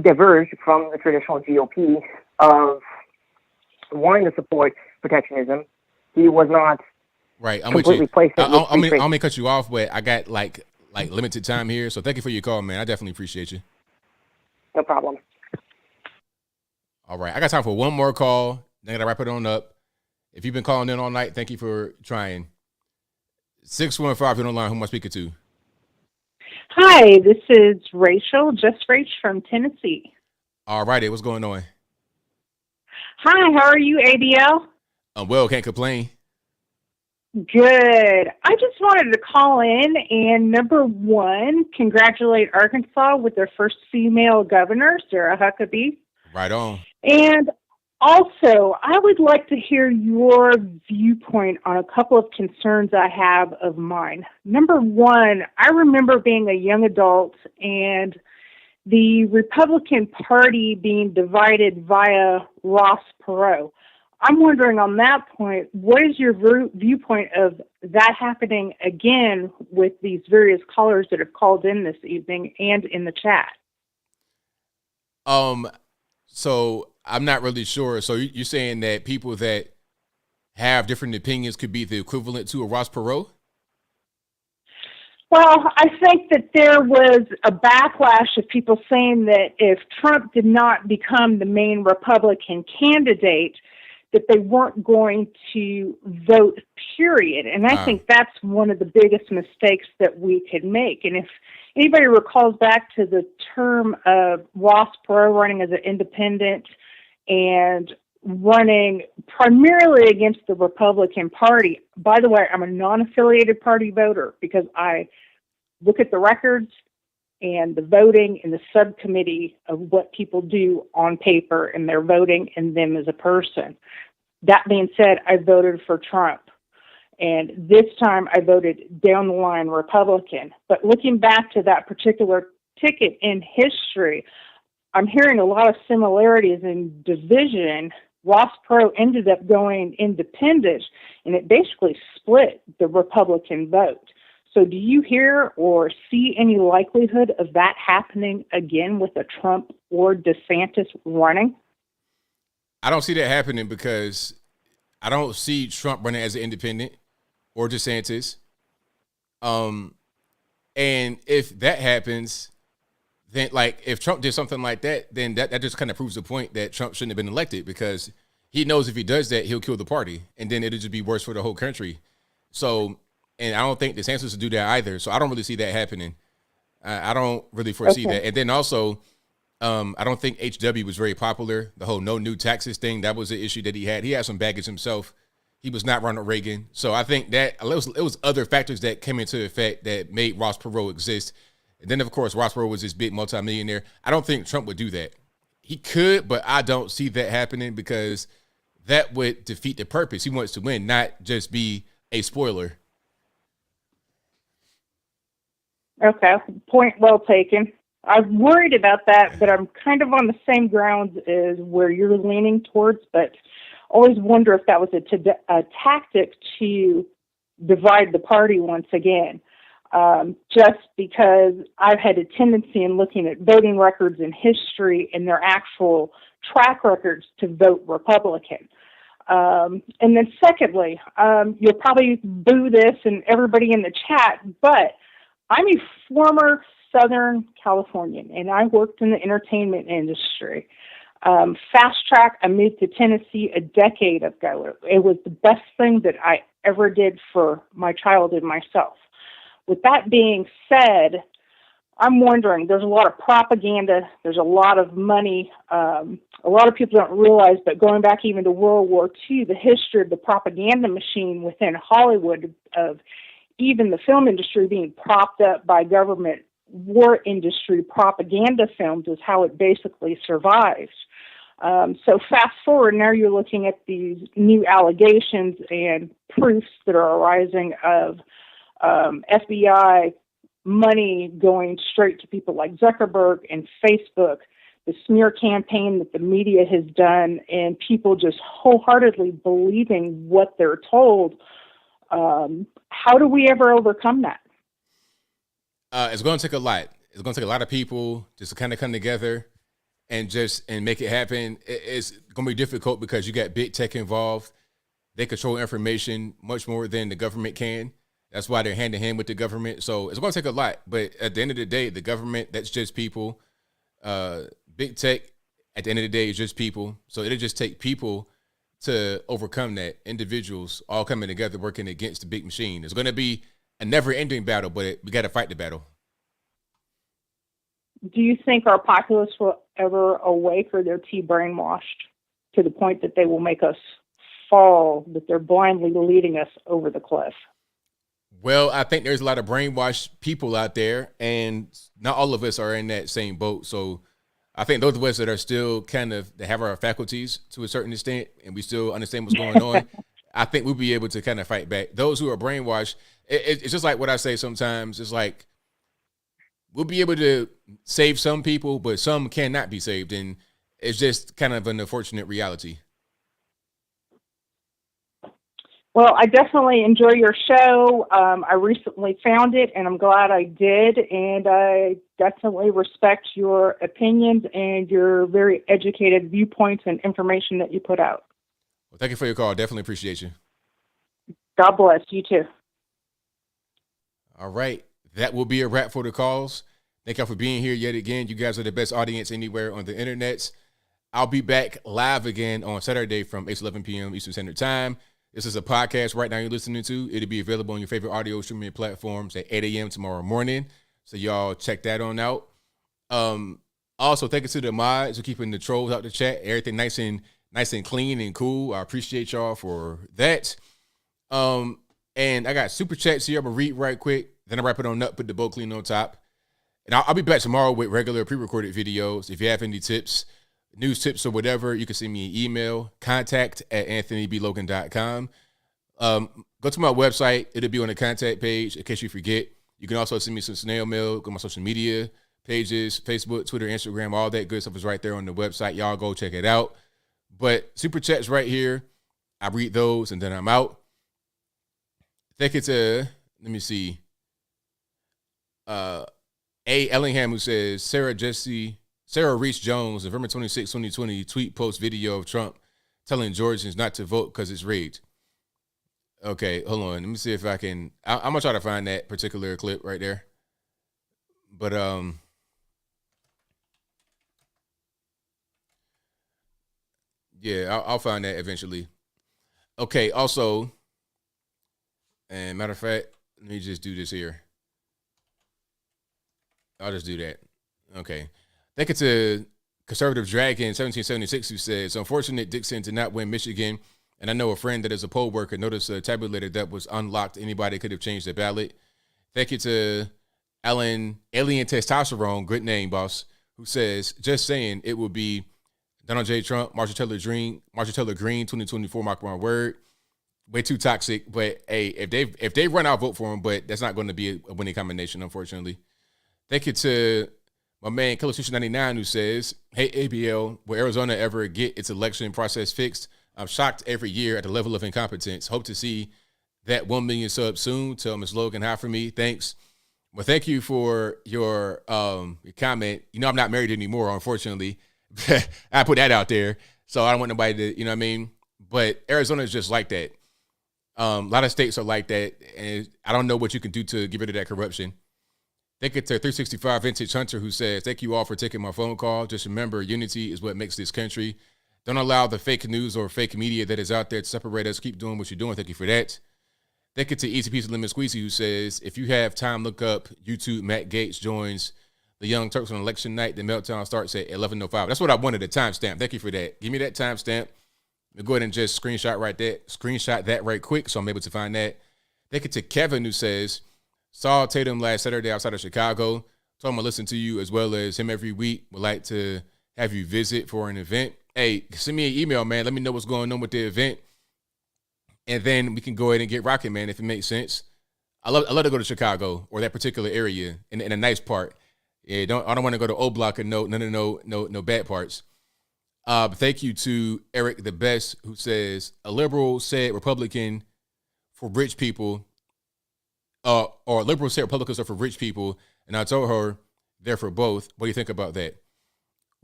diverged from the traditional GOP of wanting to support protectionism. He was not right. I'm completely with you. placed. I'm gonna cut you off, but I got like limited time here, so thank you for your call, man. I definitely appreciate you. No problem. All right, I got time for one more call. Then I gotta wrap it on up. If you've been calling in all night, thank you for trying. 615, you're on the line. Who am I speaking to? Hi, this is Rachel, just Rach from Tennessee. All righty, what's going on? Hi, how are you, ABL? I'm well, can't complain. Good. I just wanted to call in and, number one, congratulate Arkansas with their first female governor, Sarah Huckabee. Right on. And also, I would like to hear your viewpoint on a couple of concerns I have of mine. Number one, I remember being a young adult and the Republican Party being divided via Ross Perot. I'm wondering on that point, what is your viewpoint of that happening again with these various callers that have called in this evening and in the chat? So I'm not really sure. So you're saying that people that have different opinions could be the equivalent to a Ross Perot? Well, I think that there was a backlash of people saying that if Trump did not become the main Republican candidate, that they weren't going to vote, period. And I think that's one of the biggest mistakes that we could make. And if anybody recalls back to the term of Ross Perot running as an independent and running primarily against the Republican Party, by the way, I'm a non-affiliated party voter because I look at the records and the voting in the subcommittee of what people do on paper and their voting and them as a person. That being said, I voted for Trump. And this time I voted down the line Republican. But looking back to that particular ticket in history, I'm hearing a lot of similarities in division. Ross Perot ended up going independent, and it basically split the Republican vote. So do you hear or see any likelihood of that happening again with a Trump or DeSantis running? I don't see that happening because I don't see Trump running as an independent or DeSantis. And if that happens, then like if Trump did something like that, then that just kind of proves the point that Trump shouldn't have been elected, because he knows if he does that, he'll kill the party, and then it'll just be worse for the whole country. So, and I don't think DeSantis will do that either. So I don't really see that happening. I don't really foresee that. And then also, I don't think HW was very popular. The whole no new taxes thing, that was an issue that he had. He had some baggage himself. He was not Ronald Reagan. So I think that it was other factors that came into effect that made Ross Perot exist. And then, of course, Ross Perot was this big multimillionaire. I don't think Trump would do that. He could, but I don't see that happening because that would defeat the purpose. He wants to win, not just be a spoiler. Okay, point well taken. I'm worried about that, but I'm kind of on the same grounds as where you're leaning towards, but always wonder if that was a tactic to divide the party once again. Just because I've had a tendency in looking at voting records in history and their actual track records to vote Republican. And then secondly, you'll probably boo this and everybody in the chat, but I'm a former Southern Californian, and I worked in the entertainment industry. Fast track, I moved to Tennessee a decade ago. It was the best thing that I ever did for my child and myself. With that being said, I'm wondering, there's a lot of propaganda, there's a lot of money. A lot of people don't realize, but going back even to World War II, the history of the propaganda machine within Hollywood, of even the film industry being propped up by government war industry propaganda films, is how it basically survives. So fast forward, now you're looking at these new allegations and proofs that are arising of FBI money going straight to people like Zuckerberg and Facebook, the smear campaign that the media has done, and people just wholeheartedly believing what they're told. How do we ever overcome that? It's going to take a lot. It's going to take a lot of people just to kind of come together and make it happen. It's going to be difficult because you got big tech involved. They control information much more than the government can. That's why they're hand in hand with the government. So it's going to take a lot. But at the end of the day, the government, that's just people. Big tech, at the end of the day, is just people. So it'll just take people to overcome that. Individuals all coming together, working against the big machine. It's going to be a never-ending battle, but we got to fight the battle. Do you think our populace will ever awake, or they're too brainwashed to the point that they will make us fall, that they're blindly leading us over the cliff? Well, I think there's a lot of brainwashed people out there, and not all of us are in that same boat. So I think those of us that are still that have our faculties to a certain extent, and we still understand what's going on, I think we'll be able to kind of fight back. Those who are brainwashed, it's just like what I say sometimes. It's like we'll be able to save some people, but some cannot be saved. And it's just kind of an unfortunate reality. Well, I definitely enjoy your show. I recently found it, and I'm glad I did. And I definitely respect your opinions and your very educated viewpoints and information that you put out. Well, thank you for your call. Definitely appreciate you. God bless. You too. All right. That will be a wrap for the calls. Thank y'all for being here yet again. You guys are the best audience anywhere on the internet. I'll be back live again on Saturday from 8 to 11 p.m. Eastern Standard Time. This is a podcast right now you're listening to. It'll be available on your favorite audio streaming platforms at 8 a.m. tomorrow morning. So y'all check that on out. Also, thank you to the mods for keeping the trolls out the chat. Everything nice and clean and cool. I appreciate y'all for that. And I got super chats here. I'm going to read right quick. Then I wrap it on up, put the bowl clean on top. And I'll be back tomorrow with regular pre-recorded videos. If you have any tips, news tips or whatever, you can send me an email, contact@anthonyblogan.com. Go to my website. It'll be on the contact page in case you forget. You can also send me some snail mail. Go to my social media pages, Facebook, Twitter, Instagram, all that good stuff is right there on the website. Y'all go check it out. But super chats right here. I read those and then I'm out. Thank you to, let me see. A. Ellingham, who says, Sarah Reese Jones, November 26, 2020, tweet post video of Trump telling Georgians not to vote because it's rigged. Okay, hold on. Let me see if I can. I'm going to try to find that particular clip right there. But, yeah, I'll find that eventually. Okay, also, and matter of fact, let me just do this here. I'll just do that. Okay. Thank you to Conservative Dragon 1776 who says, it's unfortunate Dixon did not win Michigan. And I know a friend that is a poll worker noticed a tabulator that was unlocked. Anybody could have changed the ballot. Thank you to Alien Testosterone, good name, boss, who says, just saying it will be Donald J. Trump, Marshall Taylor Green, 2024, mark my word. Way too toxic. But hey, if they run, I'll vote for him, but that's not going to be a winning combination, unfortunately. Thank you to my man, Killer Sushi 99, who says, hey, ABL, will Arizona ever get its election process fixed? I'm shocked every year at the level of incompetence. Hope to see that 1 million subs soon. Tell Ms. Logan hi for me. Thanks. Well, thank you for your comment. You know, I'm not married anymore, unfortunately. I put that out there. So I don't want nobody to, you know what I mean? But Arizona is just like that. A lot of states are like that. And I don't know what you can do to get rid of that corruption. Thank you to 365 Vintage Hunter, who says, thank you all for taking my phone call. Just remember, unity is what makes this country. Don't allow the fake news or fake media that is out there to separate us. Keep doing what you're doing. Thank you for that. Thank you to Easy Piece of Lemon Squeezy, who says, if you have time, look up YouTube. Matt Gaetz joins the Young Turks on election night. The meltdown starts at 11:05. That's what I wanted, a timestamp. Thank you for that. Give me that timestamp. We'll go ahead and just screenshot that right quick so I'm able to find that. Thank you to Kevin, who says, saw Tatum last Saturday outside of Chicago. Told him to listen to you as well as him every week. Would like to have you visit for an event. Hey, send me an email, man. Let me know what's going on with the event. And then we can go ahead and get rocking, man, if it makes sense. I love to go to Chicago or that particular area in a nice part. Yeah, I don't want to go to O Block and no bad parts. But thank you to Eric the Best, who says, a liberal said Republican for rich people, or liberals say Republicans are for rich people, and I told her they're for both. What do you think about that?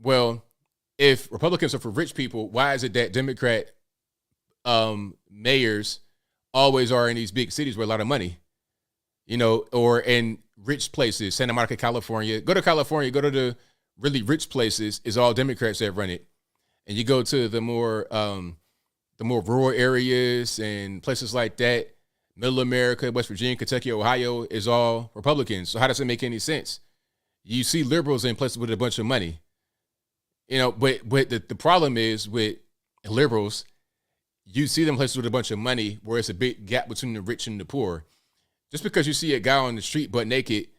Well, if Republicans are for rich people, why is it that Democrat mayors always are in these big cities with a lot of money, or in rich places? Santa Monica, California. Go to California, go to the really rich places, is all Democrats that run it. And you go to the more rural areas and places like that, Middle America, West Virginia, Kentucky, Ohio, is all Republicans. So how does it make any sense? You see liberals in places with a bunch of money. But the problem is with liberals, you see them places with a bunch of money where it's a big gap between the rich and the poor. Just because you see a guy on the street butt naked,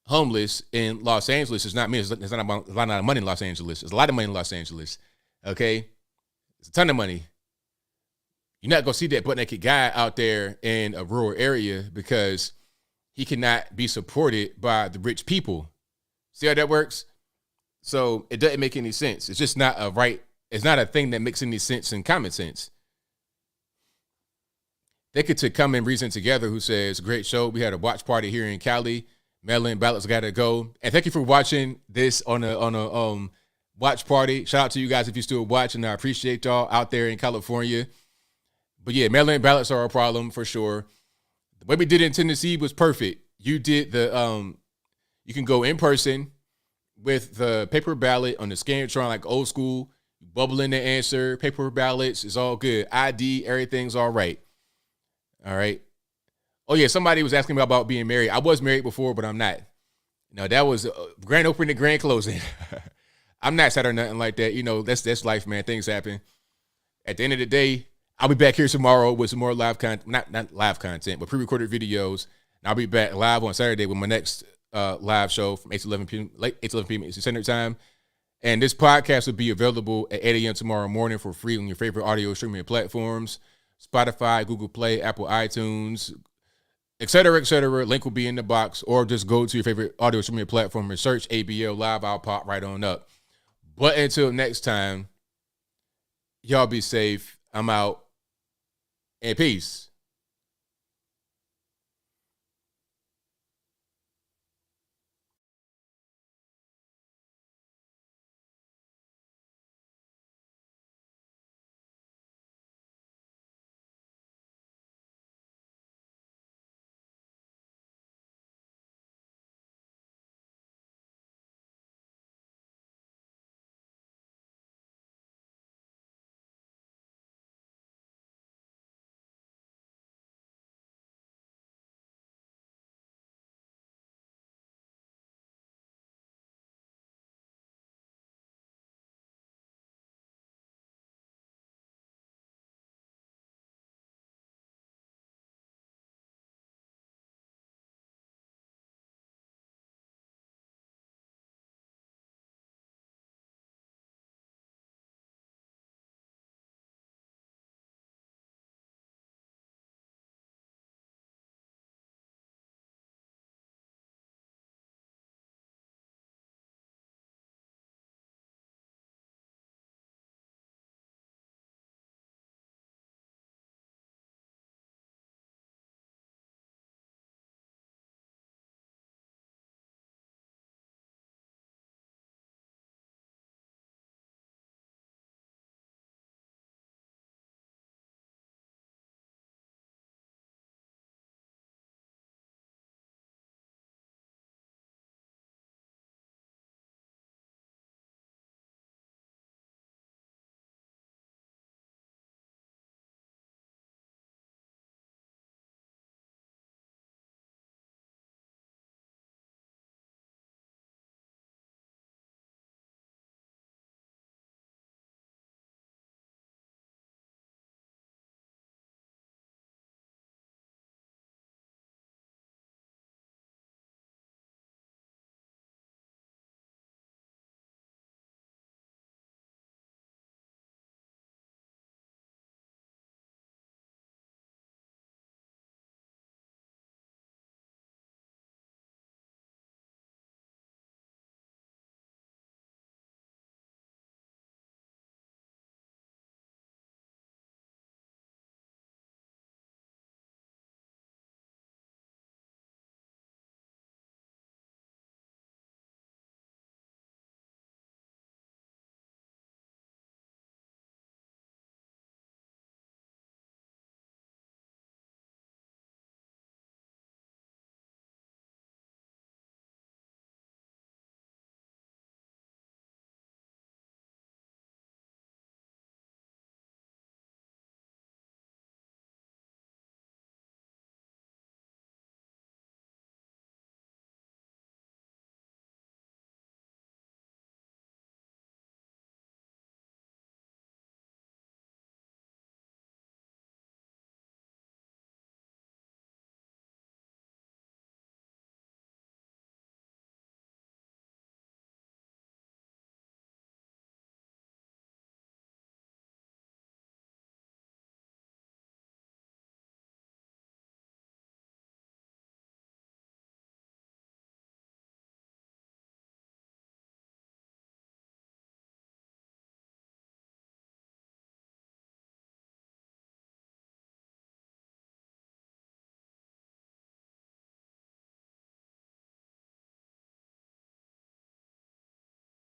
homeless in Los Angeles does not mean there's not a lot of money in Los Angeles. There's a lot of money in Los Angeles. Okay? It's a ton of money. You're not going to see that butt naked guy out there in a rural area because he cannot be supported by the rich people. See how that works? So it doesn't make any sense. It's just not it's not a thing that makes any sense in common sense. Thank you to Come and Reason Together, who says, great show. We had a watch party here in Cali. Mail-in ballots got to go. And thank you for watching this on a watch party. Shout out to you guys if you still watching. I appreciate y'all out there in California. But yeah, mail-in ballots are a problem for sure. The way we did it in Tennessee was perfect. You did you can go in person with the paper ballot on the Scantron, like old school. You bubble in the answer, paper ballots, it's all good. ID, everything's all right. All right. Oh, yeah, somebody was asking me about being married. I was married before, but I'm not. That was grand opening and grand closing. I'm not sad or nothing like that. That's life, man. Things happen. At the end of the day, I'll be back here tomorrow with some more live content, not live content, but pre-recorded videos. And I'll be back live on Saturday with my next live show from 8 to 11 p.m. Eastern Standard Time. And this podcast will be available at 8 a.m. tomorrow morning for free on your favorite audio streaming platforms, Spotify, Google Play, Apple iTunes, et cetera, et cetera. Link will be in the box, or just go to your favorite audio streaming platform and search ABL Live. I'll pop right on up. But until next time, y'all be safe. I'm out. And peace.